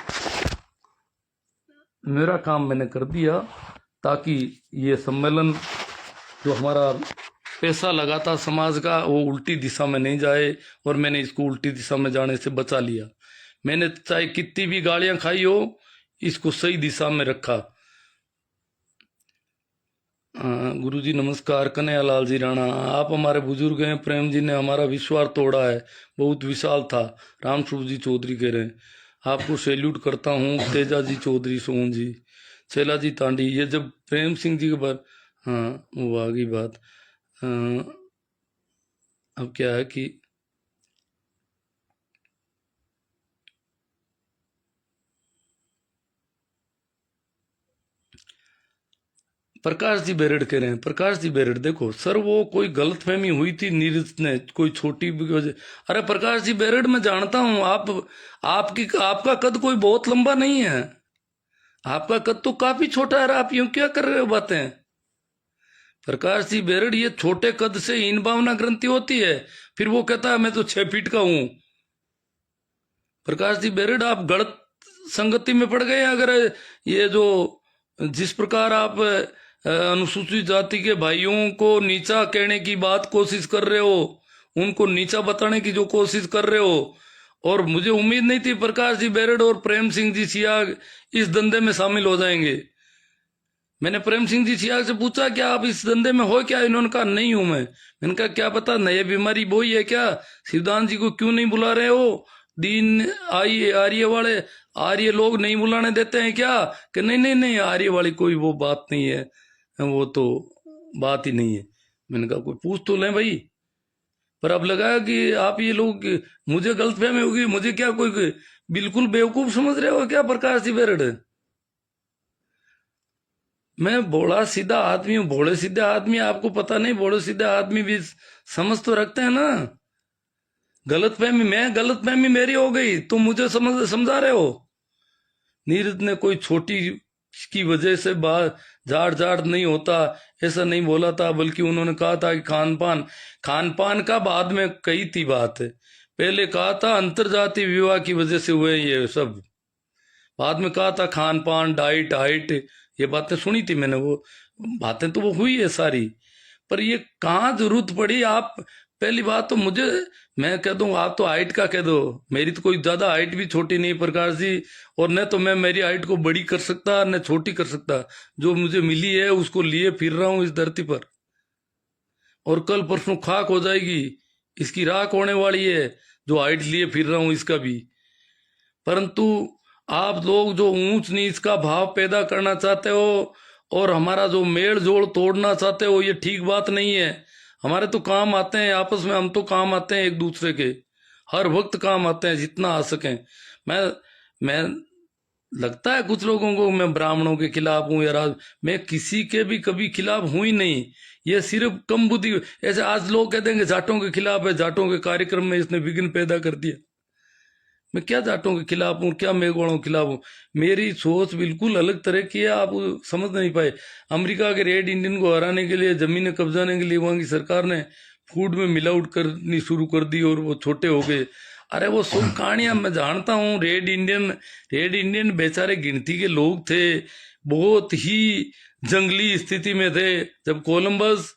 मेरा काम मैंने कर दिया, ताकि ये सम्मेलन जो हमारा पैसा लगा था समाज का, वो उल्टी दिशा में नहीं जाए, और मैंने इसको उल्टी दिशा में जाने से बचा लिया। मैंने चाहे कितनी भी गालियां खाई हो, इसको सही दिशा में रखा। गुरु जी नमस्कार। कन्हैयालाल जी राणा, आप हमारे बुजुर्ग हैं, प्रेम जी ने हमारा विश्वास तोड़ा है, बहुत विशाल था। रामस्वरूप जी चौधरी कह रहे हैं, आपको सैल्यूट करता हूँ। तेजा जी चौधरी, सोहन जी, छेला जी तांडी। ये जब प्रेम सिंह जी के बाद, हाँ वो आगे बात। अब क्या है कि प्रकाश जी बेरड कह रहे हैं, प्रकाश जी बेरड, देखो सर वो कोई गलतफहमी हुई थी नीरज ने, कोई छोटी भी वजह। अरे प्रकाश जी बेरड, मैं जानता हूं आपका कद कोई बहुत लंबा नहीं है, आपका कद तो काफी छोटा है। आप यूं क्या कर रहे हो बातें? प्रकाश जी बेरड, ये छोटे कद से हीन भावना ग्रंथि होती है, फिर वो कहता है मैं तो 6 फीट का हूं। प्रकाश जी बेरड, आप गलत संगति में पड़ गए। अगर ये जो जिस प्रकार आप अनुसूचित जाति के भाइयों को नीचा कहने की बात कोशिश कर रहे हो, उनको नीचा बताने की जो कोशिश कर रहे हो। और मुझे उम्मीद नहीं थी प्रकाश जी बेरड और प्रेम सिंह जी सियाग इस धंधे में शामिल हो जाएंगे। मैंने प्रेम सिंह जी सियाग से पूछा क्या आप इस धंधे में हो क्या? इन्होंने कहा नहीं हूं मैं। मैंने कहा क्या पता नई बीमारी वही है क्या? शिवदान जी को क्यों नहीं बुला रहे हो? दीन आर्य वाले आर्य लोग नहीं बुलाने देते हैं क्या? कि नहीं नहीं नहीं आर्य वाली कोई वो बात नहीं है, वो तो बात ही नहीं है। मैंने कहा कोई पूछ तो लें भाई। पर अब लगा कि आप ये लोग मुझे गलतफहमी होगी, मुझे क्या कोई बिल्कुल बेवकूफ समझ रहे हो क्या प्रकाश जी बेरड? मैं भोला सीधा आदमी हूँ, भोले सीधे आदमी आपको पता नहीं, भोले सीधे आदमी भी समझ तो रखते हैं ना। गलतफहमी मेरी हो गई तो मुझे समझा रहे हो। नीरज ने कोई छोटी की वजह से झाड़ झाड़ नहीं होता ऐसा नहीं बोला था, बल्कि उन्होंने कहा था कि खान पान का बाद में कही थी बात। पहले कहा था अंतरजातीय विवाह की वजह से हुए ये सब, बाद में कहा था खान पान डाइट हाइट, ये बातें सुनी थी मैंने। वो बातें तो वो हुई है सारी, पर ये कहाँ जरूरत पड़ी? आप पहली बात तो मुझे मैं कह दूं आप तो हाइट का कह दो, मेरी तो कोई ज्यादा हाइट भी छोटी नहीं प्रकाश जी, और न तो मैं मेरी हाइट को बड़ी कर सकता न छोटी कर सकता। जो मुझे मिली है उसको लिए फिर रहा हूं इस धरती पर, और कल परसों खाक हो जाएगी, इसकी राख होने वाली है जो हाइट लिए फिर रहा हूं इसका भी। परंतु आप लोग जो ऊंच नीच का भाव पैदा करना चाहते हो और हमारा जो मेल जोड़ तोड़ना चाहते हो, ये ठीक बात नहीं है। हमारे तो काम आते हैं आपस में, हम तो काम आते हैं एक दूसरे के, हर वक्त काम आते हैं जितना आ सके। मैं लगता है कुछ लोगों को मैं ब्राह्मणों के खिलाफ हूं या मैं किसी के भी कभी खिलाफ हूं ही नहीं। ये सिर्फ कम बुद्धि, ऐसे आज लोग कह देंगे जाटों के खिलाफ है, जाटों के कार्यक्रम में इसने विघ्न पैदा कर दिया। मैं क्या जाटों के खिलाफ हूँ, क्या मेघवाड़ों के खिलाफ हूँ? मेरी सोच बिल्कुल अलग तरह की है, आप समझ नहीं पाए। अमेरिका के रेड इंडियन को हराने के लिए, जमीनें कब्जाने के लिए वहां की सरकार ने फूड में मिलावट करनी शुरू कर दी और वो छोटे हो गए। अरे वो सब कहानियां मैं जानता हूँ। रेड इंडियन बेचारे गिनती के लोग थे, बहुत ही जंगली स्थिति में थे। जब कोलंबस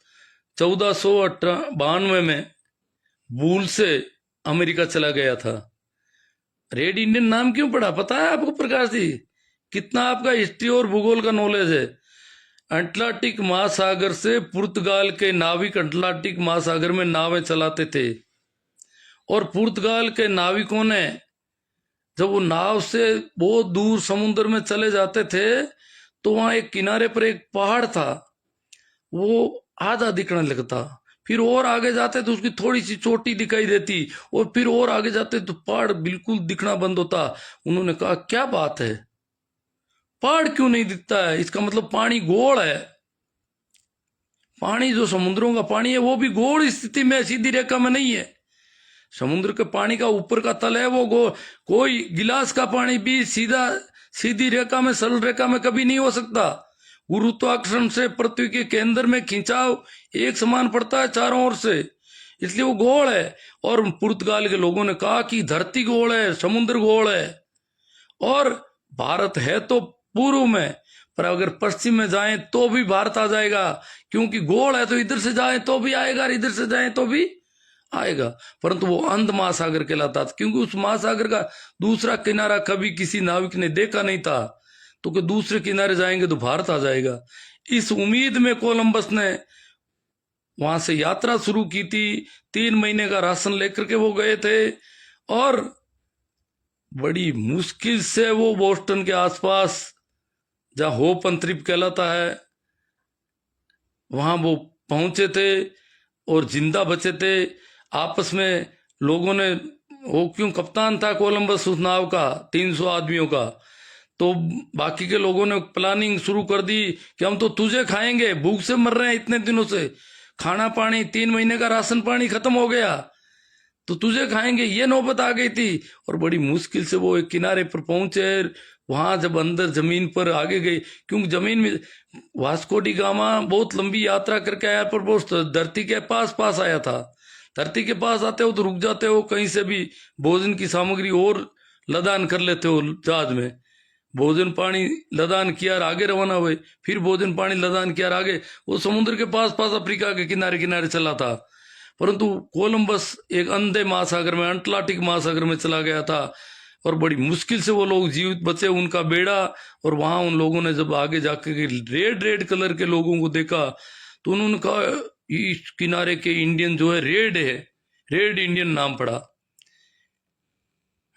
1492 में भूल से अमेरिका चला गया था। रेड इंडियन नाम क्यों पड़ा पता है आपको प्रकाश जी? कितना आपका हिस्ट्री और भूगोल का नॉलेज है? अटलांटिक महासागर से पुर्तगाल के नाविक अटलांटिक महासागर में नावें चलाते थे, और पुर्तगाल के नाविकों ने जब वो नाव से बहुत दूर समुद्र में चले जाते थे तो वहां एक किनारे पर एक पहाड़ था, वो आधा दिखने लगता। फिर और आगे जाते तो उसकी थोड़ी सी चोटी दिखाई देती, और फिर और आगे जाते तो पहाड़ बिल्कुल दिखना बंद होता। उन्होंने कहा क्या बात है, पहाड़ क्यों नहीं दिखता है? इसका मतलब पानी गोल है। पानी जो समुद्रों का पानी है वो भी गोल स्थिति में, सीधी रेखा में नहीं है। समुद्र के पानी का ऊपर का तल है वो गोल। कोई गिलास का पानी भी सीधी रेखा में, सरल रेखा में कभी नहीं हो सकता। गुरुत्वाकर्षण से पृथ्वी के केंद्र में खिंचाव एक समान पड़ता है चारों ओर से, इसलिए वो गोल है। और पुर्तगाल के लोगों ने कहा कि धरती गोल है, समुद्र गोल है, और भारत है तो पूर्व में, पर अगर पश्चिम में जाएं तो भी भारत आ जाएगा, क्योंकि गोल है तो इधर से जाएं तो भी आएगा, इधर से जाएं तो भी आएगा। परंतु वो अंध महासागर कहलाता था, क्योंकि उस महासागर का दूसरा किनारा कभी किसी नाविक ने देखा नहीं था, तो कि दूसरे किनारे जाएंगे तो भारत आ जाएगा। इस उम्मीद में कोलंबस ने वहां से यात्रा शुरू की थी। 3 महीने का राशन लेकर के वो गए थे, और बड़ी मुश्किल से वो बोस्टन के आसपास, जहां होप अंतरिप कहलाता है, वहां वो पहुंचे थे और जिंदा बचे थे। आपस में लोगों ने, वो क्यों कप्तान था कोलंबस उस नाव का 300 आदमियों का, तो बाकी के लोगों ने प्लानिंग शुरू कर दी कि हम तो तुझे खाएंगे, भूख से मर रहे हैं इतने दिनों से, खाना पानी 3 महीने का राशन पानी खत्म हो गया तो तुझे खाएंगे, ये नौबत आ गई थी। और बड़ी मुश्किल से वो एक किनारे पर पहुंचे। वहां जब अंदर जमीन पर आगे गई, क्योंकि जमीन में वास्को डी गामा बहुत लंबी यात्रा करके आया, पर वो धरती के पास आया था। धरती के पास आते हो तो रुक जाते हो, कहीं से भी भोजन की सामग्री और लदान कर लेते हो जहाज में, भोजन पानी लदान किया और आगे रवाना हुए। फिर भोजन पानी लदान किया और आगे, वो समुद्र के पास पास अफ्रीका के किनारे किनारे चला था। परंतु कोलंबस एक अंधे महासागर में, अटलांटिक महासागर में चला गया था और बड़ी मुश्किल से वो लोग जीवित बचे, उनका बेड़ा। और वहां उन लोगों ने जब आगे जाके रेड रेड कलर के लोगों को देखा तो उन्होंने कहा इस किनारे के इंडियन जो है रेड है, रेड इंडियन नाम पड़ा।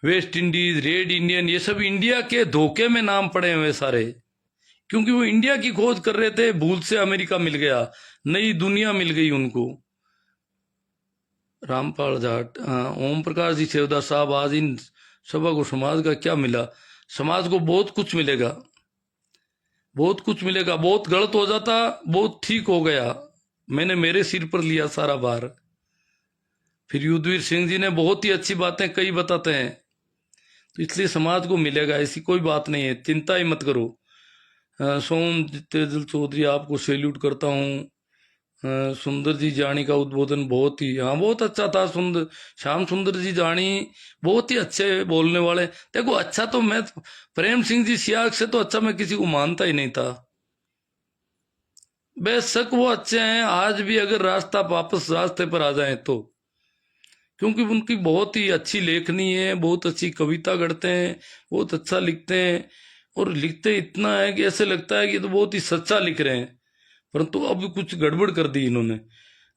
वेस्ट इंडीज, रेड इंडियन, ये सब इंडिया के धोखे में नाम पड़े हुए सारे, क्योंकि वो इंडिया की खोज कर रहे थे। भूल से अमेरिका मिल गया, नई दुनिया मिल गई उनको। रामपाल जाट, ओम प्रकाश जी सेवदास साहब, आज इन सभा को समाज का क्या मिला? समाज को बहुत कुछ मिलेगा, बहुत कुछ मिलेगा। बहुत गलत हो जाता, बहुत ठीक हो गया। मैंने मेरे सिर पर लिया सारा भार। फिर युद्धवीर सिंह जी ने बहुत ही अच्छी बातें कई बताते हैं, तो इसलिए समाज को मिलेगा, ऐसी कोई बात नहीं है, चिंता ही मत करो। सोम तेजल चौधरी, आपको सैल्यूट करता हूँ। सुंदर जी जानी का उद्बोधन बहुत ही, हाँ बहुत अच्छा था। सुंदर श्याम सुंदर जी जानी बहुत ही अच्छे बोलने वाले। देखो अच्छा तो मैं प्रेम सिंह जी सियाग से तो अच्छा मैं किसी को मानता ही नहीं था। बेशक वो अच्छे हैं आज भी, अगर रास्ता वापस रास्ते पर आ जाए तो, क्योंकि उनकी बहुत ही अच्छी लेखनी है, बहुत अच्छी कविता गढ़ते हैं, बहुत अच्छा लिखते हैं। और लिखते इतना है कि ऐसे लगता है कि तो बहुत ही सच्चा लिख रहे हैं, परंतु अब कुछ गड़बड़ कर दी इन्होंने।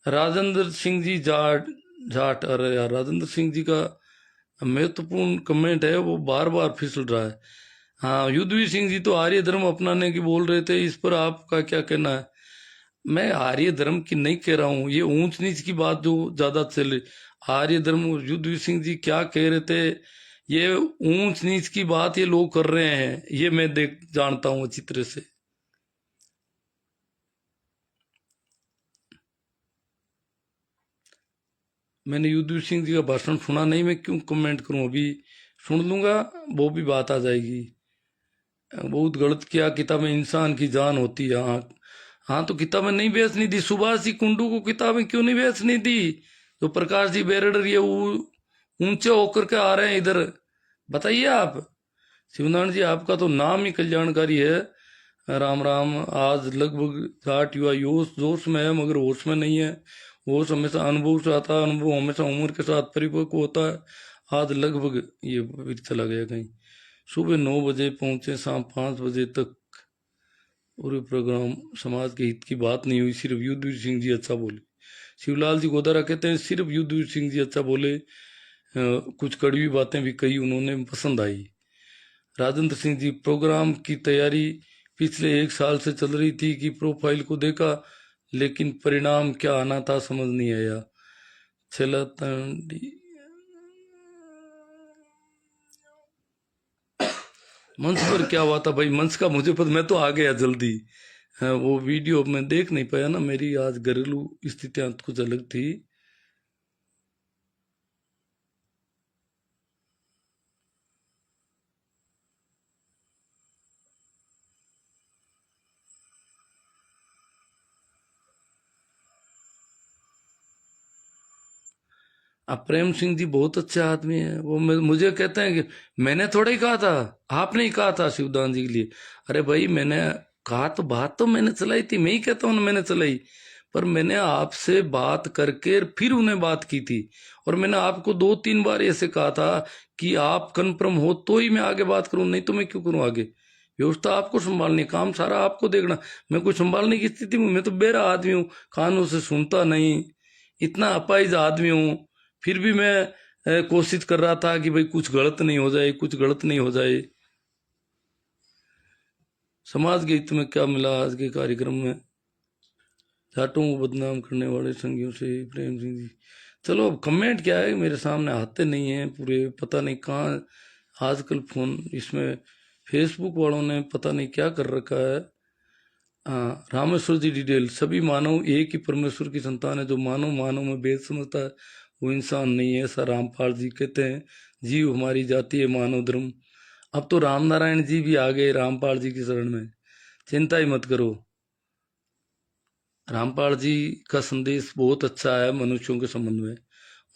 राजेंद्र सिंह जी जाट जाट, अरे यार राजेंद्र सिंह जी का महत्वपूर्ण कमेंट है, वो बार बार फिसल रहा है। हाँ, युद्धवीर सिंह जी तो आर्य धर्म अपनाने की बोल रहे थे, इस पर आपका क्या कहना है? मैं आर्य धर्म की नहीं कह रहा हूँ, ये ऊंच नीच की बात जो ज्यादा चले। आर्य धर्म, युद्धवीर सिंह जी क्या कह रहे थे, ये ऊंच नीच की बात ये लोग कर रहे हैं, ये मैं देख जानता हूँ अच्छी तरह से। मैंने युद्धवीर सिंह जी का भाषण सुना नहीं, मैं क्यों कमेंट करूं? अभी सुन लूंगा, वो भी बात आ जाएगी। बहुत गलत किया, किताबें इंसान की जान होती है। हाँ हाँ, तो किताबें नहीं बेचनी थी, सुभाष जी कुंडू को किताबें क्यों नहीं बेचनी थी? जो प्रकाश जी बेरडर ये ऊंचे होकर के आ रहे हैं इधर, बताइए आप। शिवनारायण जी आपका तो नाम ही कल्याणकारी है। राम राम। आज लगभग 60 युवा जोश जोश में है मगर होश में नहीं है। होश हमेशा अनुभव से आता है, अनुभव हमेशा उम्र के साथ परिपक्व होता है। आज लगभग ये फिर चला गया कहीं। सुबह 9 बजे पहुंचे, शाम 5 बजे तक पूरे प्रोग्राम, समाज के हित की बात नहीं हुई, सिर्फ युद्धवीर सिंह जी अच्छा बोले। शिवलाल जी गोदारा कहते हैं सिर्फ युद्धवीर सिंह जी अच्छा बोले, कुछ कड़वी बातें भी कही उन्होंने, पसंद आई। राजेंद्र सिंह जी, प्रोग्राम की तैयारी पिछले 1 साल से चल रही थी कि प्रोफाइल को देखा, लेकिन परिणाम क्या आना था समझ नहीं आया। छला मंच पर क्या हुआ था भाई? मंच का मुझे पता, मैं तो आ गया जल्दी। वो वीडियो मैं देख नहीं पाया ना, मेरी आज घरेलू स्थितियां कुछ अलग थी। अब प्रेम सिंह जी बहुत अच्छे आदमी है, वो मुझे कहते हैं कि मैंने थोड़ा ही कहा था, आपने ही कहा था शिवदान जी के लिए। अरे भाई मैंने कहा तो, बात तो मैंने चलाई थी, मैं ही कहता हूँ ना मैंने चलाई, पर मैंने आपसे बात करके फिर उन्हें बात की थी। और मैंने आपको 2-3 बार ऐसे कहा था कि आप कन्फर्म हो तो ही मैं आगे बात करूं, नहीं तो मैं क्यों करूं आगे? व्यवस्था आपको संभालनी, काम सारा आपको देखना। मैं कुछ संभालने की स्थिति में, मैं तो बेरा आदमी हूँ, कानों से सुनता नहीं, इतना अपाहिज आदमी हूँ। फिर भी मैं कोशिश कर रहा था कि भाई कुछ गलत नहीं हो जाए, कुछ गलत नहीं हो जाए। समाज के हित में क्या मिला आज के कार्यक्रम में? जाटों को बदनाम करने वाले संगियों से प्रेम सिंह जी। चलो अब कमेंट क्या है, मेरे सामने आते नहीं है पूरे, पता नहीं कहाँ आजकल फोन इसमें फेसबुक वालों ने पता नहीं क्या कर रखा है। हाँ, रामेश्वर जी डिटेल, सभी मानव एक ही परमेश्वर की संतान है, जो मानव मानव में भेद समझता है वो इंसान नहीं है, ऐसा रामपाल जी कहते हैं। जीव हमारी जाति है, मानव धर्म। अब तो राम नारायण जी भी आ गए रामपाल जी की शरण में, चिंता ही मत करो। रामपाल जी का संदेश बहुत अच्छा है मनुष्यों के संबंध में,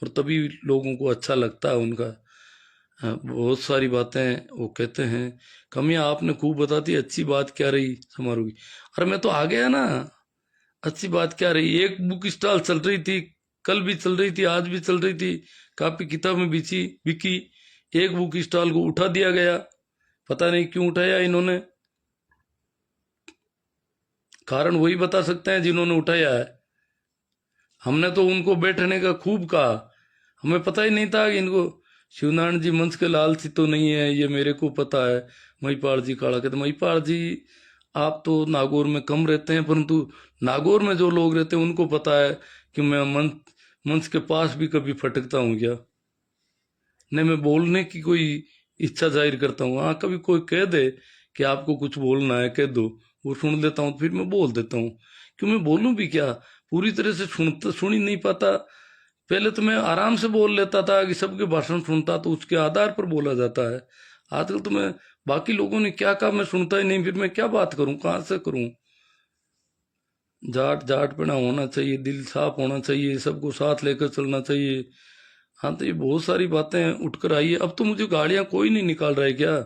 और तभी लोगों को अच्छा लगता है उनका। बहुत सारी बातें वो कहते हैं। कमियां आपने खूब बता दी, अच्छी बात क्या रही समारोह की। अरे मैं तो आ गया ना, अच्छी बात क्या रही। एक बुक स्टॉल चल रही थी, कल भी चल रही थी, आज भी चल रही थी, काफी किताबें बिची बिकी। एक बुक स्टॉल को उठा दिया गया, पता नहीं क्यों उठाया इन्होंने, कारण वही बता सकते हैं जिन्होंने उठाया है। हमने तो उनको बैठने का खूब कहा, हमें पता ही नहीं था कि इनको, शिवनारायण जी मंच के लालची तो नहीं है, ये मेरे को पता है। महिपाल जी काड़ा कहते, महिपाल जी आप तो नागौर में कम रहते हैं, परंतु नागौर में जो लोग रहते हैं उनको पता है कि मैं मंच के पास भी कभी फटकता हूँ क्या, नहीं मैं बोलने की कोई इच्छा जाहिर करता हूँ। हाँ कभी कोई कह दे कि आपको कुछ बोलना है कह दो, वो सुन लेता हूँ, फिर मैं बोल देता हूँ। क्यों मैं बोलूँ भी क्या, पूरी तरह से सुन ही नहीं पाता। पहले तो मैं आराम से बोल लेता था कि सबके भाषण सुनता तो उसके आधार पर बोला जाता है। आजकल तो मैं बाकी लोगों ने क्या कहा मैं सुनता ही नहीं, फिर मैं क्या बात करूं, कहां से करूं। जाट जाट पना होना चाहिए, दिल साफ होना चाहिए, सबको साथ लेकर चलना चाहिए। हाँ तो ये बहुत सारी बातें उठकर आई है। अब तो मुझे गालियां कोई नहीं निकाल रहा है क्या,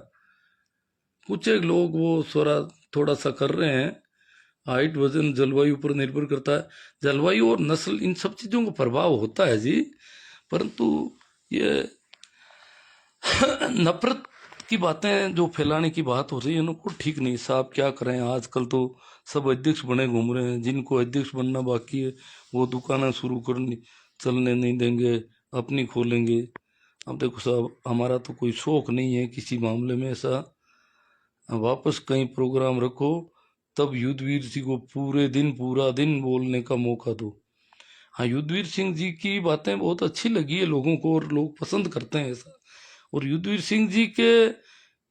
कुछ एक लोग वो थोड़ा सा कर रहे हैं। हाइट वजन जलवायु पर निर्भर करता है, जलवायु और नस्ल इन सब चीजों का प्रभाव होता है जी, परंतु ये नफरत की बातें जो फैलाने की बात हो रही है उनको ठीक नहीं। साहब क्या करें, आजकल तो सब अध्यक्ष बने घूम रहे हैं, जिनको अध्यक्ष बनना बाकी है वो दुकानें शुरू करनी चलने नहीं देंगे, अपनी खोलेंगे। अब देखो साहब हमारा तो कोई शौक नहीं है किसी मामले में ऐसा, वापस कहीं प्रोग्राम रखो तब युद्धवीर सिंह को पूरा दिन बोलने का मौका दो। हाँ युद्धवीर सिंह जी की बातें बहुत अच्छी लगी है लोगों को और लोग पसंद करते हैं ऐसा। और युद्धवीर सिंह जी के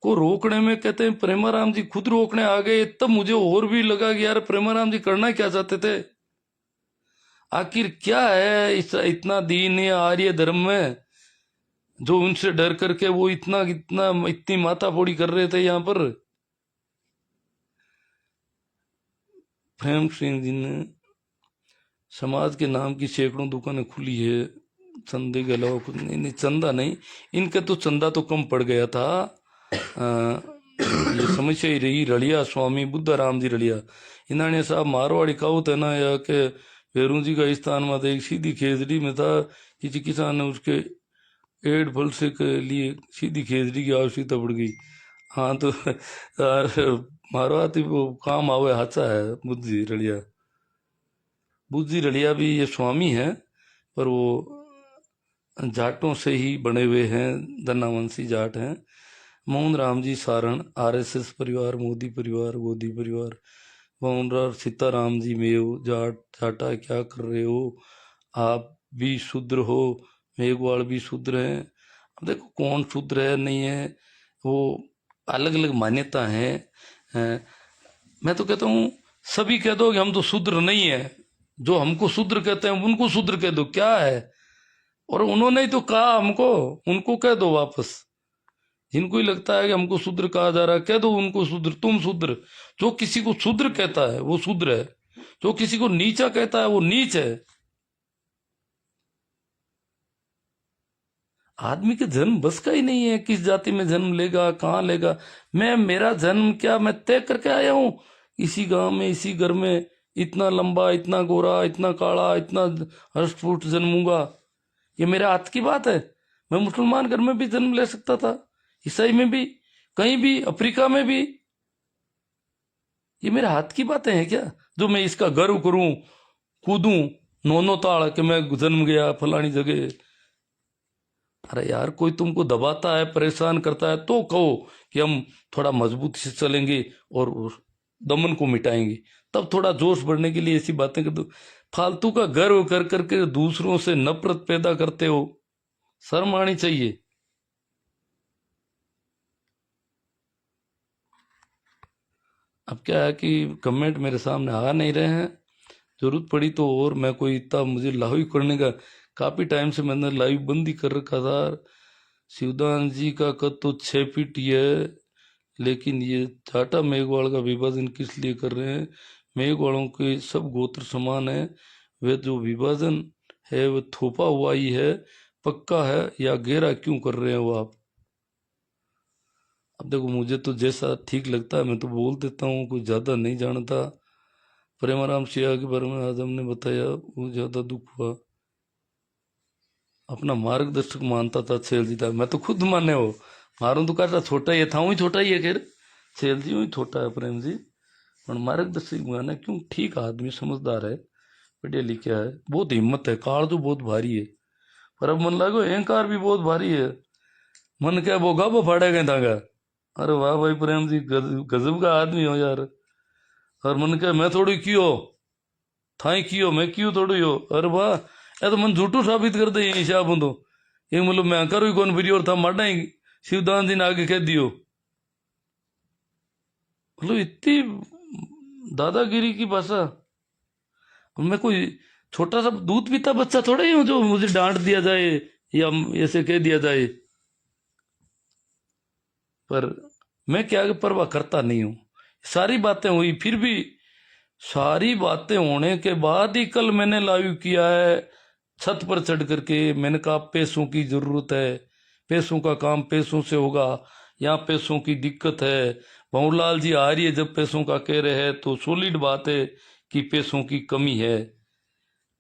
को रोकने में कहते हैं प्रेमाराम जी खुद रोकने आ गए, तब मुझे और भी लगा कि यार प्रेमाराम जी करना क्या चाहते थे, आखिर क्या है इतना दीन है आर्य धर्म में जो उनसे डर करके वो इतना इतना इतनी माथाफोड़ी कर रहे थे यहाँ पर। प्रेम सिंह जी ने समाज के नाम की सैकड़ों दुकानें खुली है, चंदे के अलावा कुछ नहीं। नहीं चंदा नहीं, इनका तो चंदा तो कम पड़ गया था। ये समस्या ही रही रलिया स्वामी बुद्धाराम जी रलिया, इन्होंने साहब मारवाड़ी कहावत है ना या के वेरू जी का स्थान में एक सीधी खेजड़ी में था, किसी किसान ने उसके एड फल से के लिए सीधी खेजड़ी की आवश्यकता पड़ गई। हाँ तो मारवाड़ी वो काम आवे हाचा है बुद्धि रलिया। बुद्धि रलिया भी ये स्वामी है, पर वो जाटों से ही बने हुए हैं, धन्नावंशी जाट हैं। मोहन राम जी सारण आरएसएस परिवार, मोदी परिवार, गोदी परिवार। मोहन राम सीताराम जी मेव जाट जाटा क्या कर रहे हो, आप भी शूद्र हो, मेघवाल भी शूद्र हैं। अब देखो कौन शूद्र है नहीं है, वो अलग अलग मान्यता है। मैं तो कहता हूँ सभी कह दो कि हम तो शूद्र नहीं है, जो हमको शूद्र कहते हैं उनको शूद्र कह दो, क्या है। और उन्होंने ही तो कहा हमको, उनको कह दो वापस। जिनको ही लगता है कि हमको शूद्र कहा जा रहा है कह दो उनको शूद्र, तुम शूद्र। जो किसी को शूद्र कहता है वो शूद्र है, जो किसी को नीचा कहता है वो नीच है। आदमी के जन्म बस का ही नहीं है, किस जाति में जन्म लेगा कहाँ लेगा। मैं मेरा जन्म क्या मैं तय करके आया हूं, इसी गांव में इसी घर में, इतना लंबा इतना गोरा इतना काला इतना हष्ट जन्मूंगा, ये मेरे हाथ की बात है। मैं मुसलमान घर में भी जन्म ले सकता था, ईसाई में भी, कहीं भी, अफ्रीका में भी। ये मेरे हाथ की बातें हैं क्या जो मैं इसका गर्व करूं, कूदूं नौनो ताड़ कि मैं जन्म गया फलानी जगह। अरे यार कोई तुमको दबाता है परेशान करता है तो कहो कि हम थोड़ा मजबूती से चलेंगे और उस दमन को मिटाएंगे, तब थोड़ा जोश बढ़ने के लिए ऐसी बातें कर दो। फालतू का गर्व कर करके दूसरों से नफरत पैदा करते हो, शर्म आनी चाहिए। अब क्या है कि कमेंट मेरे सामने आ नहीं रहे हैं, जरूरत पड़ी तो, और मैं कोई इतना मुझे लाइव करने का, काफी टाइम से मैंने लाइव बंद ही कर रखा था। शिवदान जी का कद तो 6 फीट ही है, लेकिन ये टाटा मेघवाल का विभाजन किस लिए कर रहे हैं। मेघवालों के सब गोत्र समान है, वे जो विभाजन है वह थोपा हुआ ही है, पक्का है, या गहरा क्यों कर रहे हैं वो आप। अब देखो मुझे तो जैसा ठीक लगता है मैं तो बोल देता हूँ, कोई ज़्यादा नहीं जानता। प्रेमाराम सिया के बारे में आज हमने बताया, वो ज़्यादा दुख हुआ। अपना मार्गदर्शक मानता था छेल जी था, मैं तो खुद माने हो मारू तो कहता छोटा ही था, वही छोटा ही है। खैर छेल जी वही छोटा है प्रेम जी, पर मार्गदर्शक माना क्यों, ठीक आदमी समझदार है, पढ़िया लिखा है, बहुत हिम्मत है, काल तो बहुत भारी है, पर अब मन लागो अहंकार भी बहुत भारी है। मन क्या वो गाबो फाड़े गए था। अरे वाह भाई प्रेम जी, गजब का आदमी हो यार। और मन क्या मैं थोड़ी क्यों थाई कियो, मैं क्यों थोड़ी हो। अरे वाह, ये तो मन झूठू साबित कर दे ये हिसाब तो ये, मतलब मैं करूँ ही कौन फिर और था माडा ही शिवदान जी ने आगे कह दियो। मतलब इतनी दादागिरी की भाषा। मैं कोई छोटा सा दूध पीता बच्चा थोड़ा ही हूँ जो मुझे डांट दिया जाए या ऐसे कह दिया जाए। पर मैं क्या परवाह करता नहीं हूँ। सारी बातें हुई फिर भी, सारी बातें होने के बाद ही कल मैंने लाइव किया है छत पर चढ़ करके। मैंने कहा पैसों की जरूरत है, पैसों का काम पैसों से होगा, यहाँ पैसों की दिक्कत है। भंवरलाल जी आ रही है जब पैसों का कह रहे हैं तो सॉलिड बात है कि पैसों की कमी है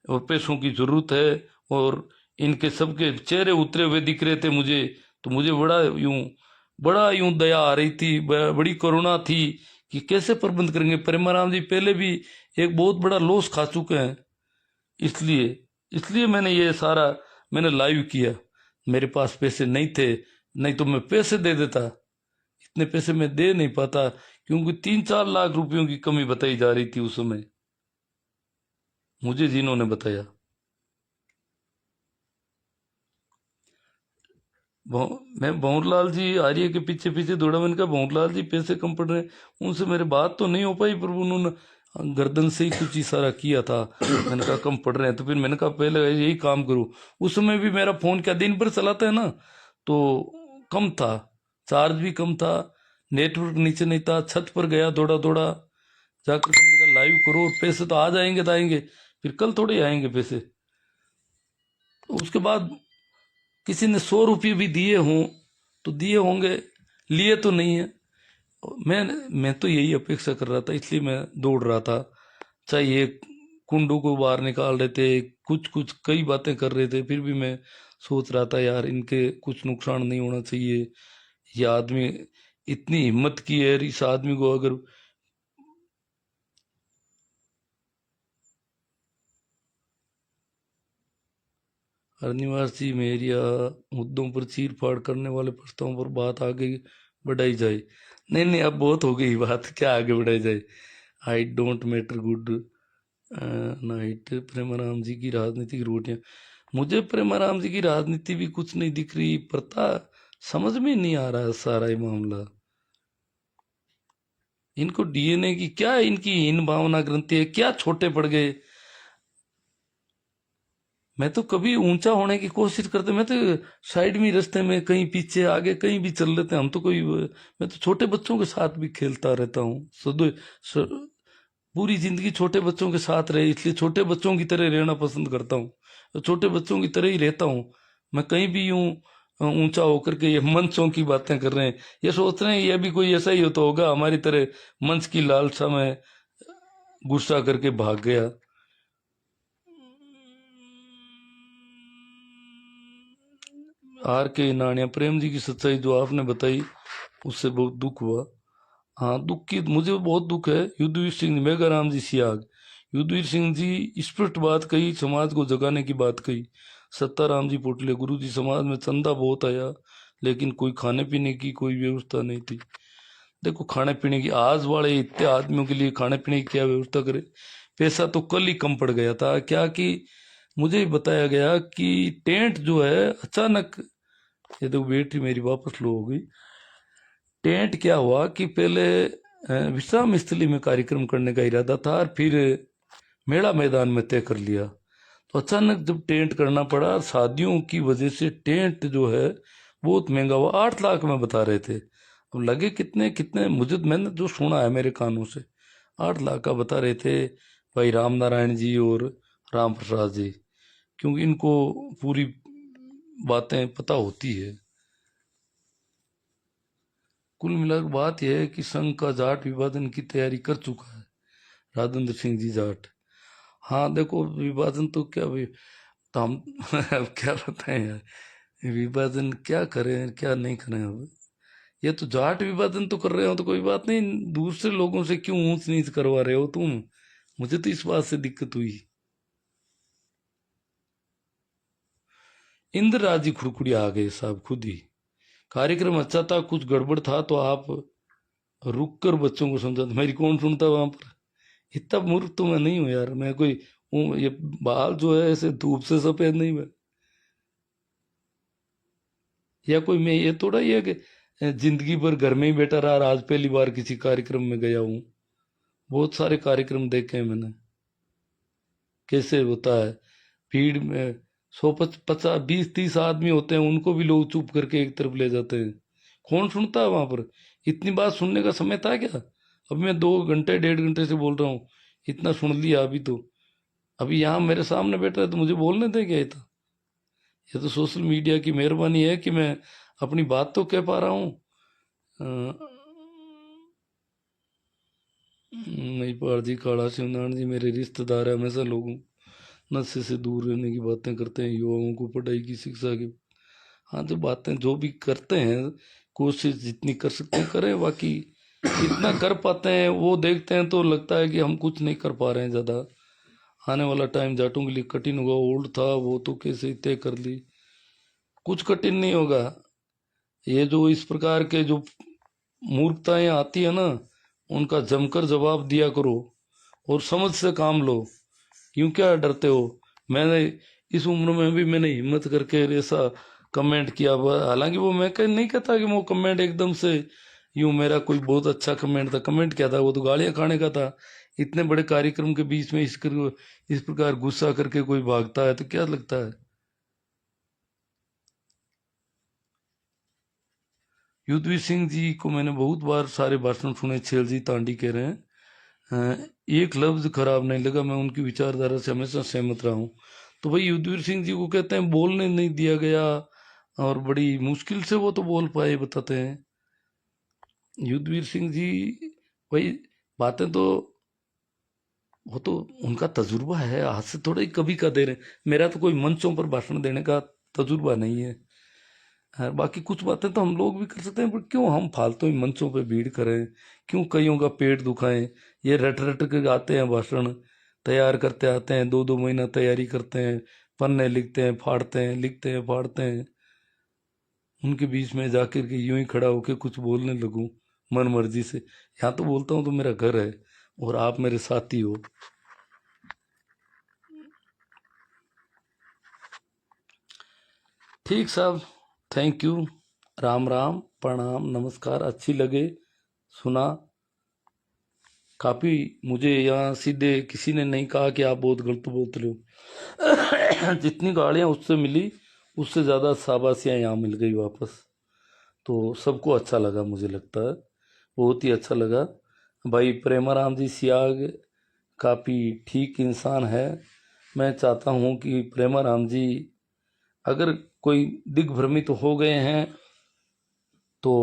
और पैसों की जरूरत है। और इनके सबके चेहरे उतरे हुए दिख रहे थे मुझे, तो मुझे बड़ा यूं दया आ रही थी, बड़ी करुणा थी कि कैसे प्रबंध करेंगे। प्रेमाराम जी पहले भी एक बहुत बड़ा लॉस खा चुके हैं, इसलिए इसलिए मैंने ये सारा मैंने लाइव किया। मेरे पास पैसे नहीं थे, नहीं तो मैं पैसे दे देता, इतने पैसे मैं दे नहीं पाता क्योंकि 3-4 लाख रुपयों की कमी बताई जा रही थी उस समय, मुझे जिन्होंने बताया। मैं भंवरलाल जी आर्य के पीछे पीछे दौड़ा, मैंने कहा भंवरलाल जी पैसे कम पड़ रहे हैं, उनसे मेरे बात तो नहीं हो पाई, पर उन्होंने गर्दन से ही कुछ इशारा किया था। मैंने कहा कम पड़ रहे हैं, तो फिर मैंने कहा पहले यही काम करूँ। उस समय भी मेरा फोन क्या दिन भर चलाता है ना, तो कम था, चार्ज भी कम था, नेटवर्क नीचे नहीं था। छत पर गया दौड़ा दौड़ा जाकर के, मैंने कहा लाइव करो और पैसे तो आ जाएंगे तो आएंगे, फिर कल थोड़े आएंगे पैसे। तो उसके बाद किसी ने 100 रुपये भी दिए हों तो दिए होंगे, लिए तो नहीं है। मैं मैं तो यही अपेक्षा कर रहा था, इसलिए मैं दौड़ रहा था। चाहे ये कुंडू को बाहर निकाल रहे थे, कुछ कुछ कई बातें कर रहे थे, फिर भी मैं सोच रहा था यार इनके कुछ नुकसान नहीं होना चाहिए। ये आदमी इतनी हिम्मत की है, इस आदमी को अगर हरनिवास जी मेरिया मुद्दों पर चीर फाड़ करने वाले प्रस्तावों पर बात आगे बढ़ाई जाए। नहीं नहीं, अब बहुत हो गई बात, क्या आगे बढ़ाई जाए। I don't matter good night. Premaram ji की राजनीतिक रोटियां, मुझे प्रेमाराम जी की राजनीति भी कुछ नहीं दिख रही, पता समझ में नहीं आ रहा है सारा ये मामला। इनको डीएनए की क्या, इनकी हीन भावना ग्रंथि है क्या, छोटे पड़ गए। मैं तो कभी ऊंचा होने की कोशिश करते, मैं तो साइड में रास्ते में कहीं पीछे आगे कहीं भी चल लेते हैं हम तो, कोई मैं तो छोटे बच्चों के साथ भी खेलता रहता हूँ पूरी जिंदगी छोटे बच्चों के साथ रहे, इसलिए छोटे बच्चों की तरह रहना पसंद करता हूँ, तो छोटे बच्चों की तरह ही रहता हूँ। मैं कहीं भी यूं ऊंचा होकर के ये मंचों की बातें कर रहे हैं, ये सोच रहे हैं ये भी कोई ऐसा ही हो तो होगा हमारी तरह मंच की लालसा में गुस्सा करके भाग गया। आर के नानिया, प्रेम जी की सच्चाई जो आपने बताई उससे बहुत दुख हुआ। हाँ दुख की मुझे बहुत दुख है। युद्धवीर सिंह मेघाराम जी सियाग, युद्धवीर सिंह जी स्पष्ट बात कही, समाज को जगाने की बात कही। सत्ताराम जी पोटले, गुरु जी समाज में चंदा बहुत आया लेकिन कोई खाने पीने की कोई व्यवस्था नहीं थी। देखो खाने पीने की, आज वाले इतने आदमियों के लिए खाने पीने की क्या व्यवस्था करे। पैसा तो कल ही कम पड़ गया था, क्या कि मुझे बताया गया कि टेंट जो है अचानक, ये तो बैटरी मेरी वापस लो हो गई। टेंट क्या हुआ कि पहले विश्राम स्थली में कार्यक्रम करने का इरादा था और फिर मेला मैदान में तय कर लिया। तो अचानक जब टेंट करना पड़ा, शादियों की वजह से टेंट जो है बहुत महंगा हुआ, 8 लाख में बता रहे थे। अब लगे कितने कितने, मैंने जो सुना है मेरे कानों से 8 लाख का बता रहे थे भाई राम नारायण जी और राम प्रसाद जी, क्योंकि इनको पूरी बातें पता होती है। कुल मिलाकर बात यह है कि संघ का जाट विभाजन की तैयारी कर चुका है राजेंद्र सिंह जी जाट। हाँ देखो, विभाजन तो क्या तो हम अब क्या बताएं यार, विभाजन क्या करें क्या नहीं करें। अब ये तो जाट विभाजन तो कर रहे हो तो कोई बात नहीं, दूसरे लोगों से क्यों ऊंच नीच करवा रहे हो तुम? मुझे तो इस बात से दिक्कत हुई। इंद्र राज जी खुड़खुड़ी आ गए साहब खुद ही। कार्यक्रम अच्छा था, कुछ गड़बड़ था तो आप रुक कर बच्चों को समझा। मेरी कौन सुनता वहां पर? इतना मूर्ख तो मैं नहीं हूं यार। मैं कोई ये बाल जो है ऐसे धूप से सफेद नहीं मैं, या कोई मैं ये थोड़ा ही है कि जिंदगी भर घर में ही बैठा रहा और आज पहली बार किसी कार्यक्रम में गया हूँ। बहुत सारे कार्यक्रम देखे हैं मैंने, कैसे होता है भीड़ में। 150 20 30 आदमी होते हैं, उनको भी लोग चुप करके एक तरफ ले जाते हैं। कौन सुनता है वहां पर? इतनी बात सुनने का समय था क्या? अभी मैं 2 घंटे 1.5 घंटे से बोल रहा हूँ, इतना सुन लिया अभी तो। अभी यहाँ मेरे सामने बैठा है तो मुझे बोलने दे क्या? ये तो सोशल मीडिया की मेहरबानी है कि मैं अपनी बात तो कह पा रहा हूँ। महिपाल जी, काला शिवनारायण जी मेरे रिश्तेदार है। हमेशा लोगों नशे से दूर रहने की बातें करते हैं, युवाओं को पढ़ाई की शिक्षा की। हाँ, जो बातें जो भी करते हैं, कोशिश जितनी कर सकते हैं करें। बाकी कितना कर पाते हैं वो देखते हैं तो लगता है कि हम कुछ नहीं कर पा रहे हैं ज़्यादा। आने वाला टाइम जाटों के लिए कठिन होगा। ओल्ड था वो तो कैसे ही तय कर ली, कुछ कठिन नहीं होगा। ये जो इस प्रकार के जो मूर्खताएं आती है ना, उनका जमकर जवाब दिया करो और समझ से काम लो। क्यों क्या डरते हो? मैंने इस उम्र में भी मैंने हिम्मत करके ऐसा कमेंट किया हुआ। हालांकि वो मैं नहीं कहता कि वो कमेंट एकदम से यूं मेरा कोई बहुत अच्छा कमेंट था। कमेंट क्या था? वो तो गालियां खाने का था। इतने बड़े कार्यक्रम के बीच में इस प्रकार गुस्सा करके कोई भागता है तो क्या लगता है? युद्धवीर सिंह जी को मैंने बहुत बार सारे भाषण सुने। छेल जी तांडी कह रहे हैं, एक लफ्ज खराब नहीं लगा। मैं उनकी विचारधारा से हमेशा सहमत रहा हूँ। तो भाई युद्धवीर सिंह जी को कहते हैं बोलने नहीं दिया गया और बड़ी मुश्किल से वो तो बोल पाए, बताते हैं युद्धवीर सिंह जी। भाई बातें तो वो तो उनका तजुर्बा है, आज से थोड़ा ही कभी का दे रहे हैं। मेरा तो कोई मंचों पर भाषण देने का तजुर्बा नहीं है। बाकी कुछ बातें तो हम लोग भी कर सकते हैं, पर क्यों हम फालतू ही मंचों पे भीड़ करें? क्यों कईयों का पेट दुखाएं? ये रट रट के आते हैं भाषण, तैयार करते आते हैं, 2 2 महीना तैयारी करते हैं, पन्ने लिखते हैं फाड़ते हैं, लिखते हैं फाड़ते हैं। उनके बीच में जाकर के यूं ही खड़ा होकर कुछ बोलने लगूं मन मर्जी से? यहाँ तो बोलता हूँ तो मेरा घर है और आप मेरे साथी हो। ठीक साहब, थैंक यू, राम राम, प्रणाम, नमस्कार। अच्छी लगे सुना काफी। मुझे यहाँ सीधे किसी ने नहीं कहा कि आप बहुत गलत बोलते हो। जितनी गालियाँ उससे मिली उससे ज्यादा शाबाशियाँ यहाँ मिल गई वापस। तो सबको अच्छा लगा, मुझे लगता है बहुत ही अच्छा लगा। भाई प्रेमाराम जी सियाग काफी ठीक इंसान है। मैं चाहता हूँ कि प्रेमाराम जी अगर कोई दिग्भ्रमित हो गए हैं तो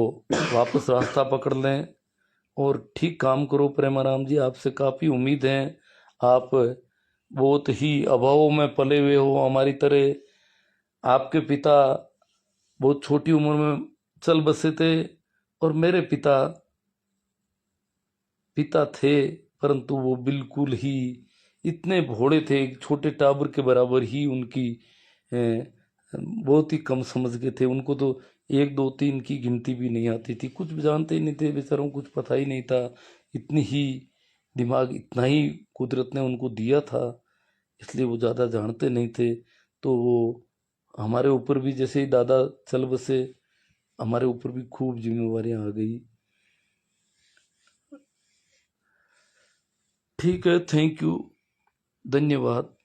वापस रास्ता पकड़ लें और ठीक काम करो। प्रेमाराम जी, आपसे काफ़ी उम्मीद है। आप बहुत ही अभावों में पले हुए हो हमारी तरह। आपके पिता बहुत छोटी उम्र में चल बसे थे और मेरे पिता पिता थे, परंतु वो बिल्कुल ही इतने भोले थे, एक छोटे टाबर के बराबर ही उनकी बहुत ही कम समझ के थे। उनको तो 1 2 3 की गिनती भी नहीं आती थी, कुछ जानते ही नहीं थे बेचारों को, कुछ पता ही नहीं था। इतनी ही दिमाग, इतना ही कुदरत ने उनको दिया था, इसलिए वो ज़्यादा जानते नहीं थे। तो वो हमारे ऊपर भी जैसे ही दादा चल बसे, हमारे ऊपर भी खूब जिम्मेवारियां आ गई। ठीक है, थैंक यू, धन्यवाद।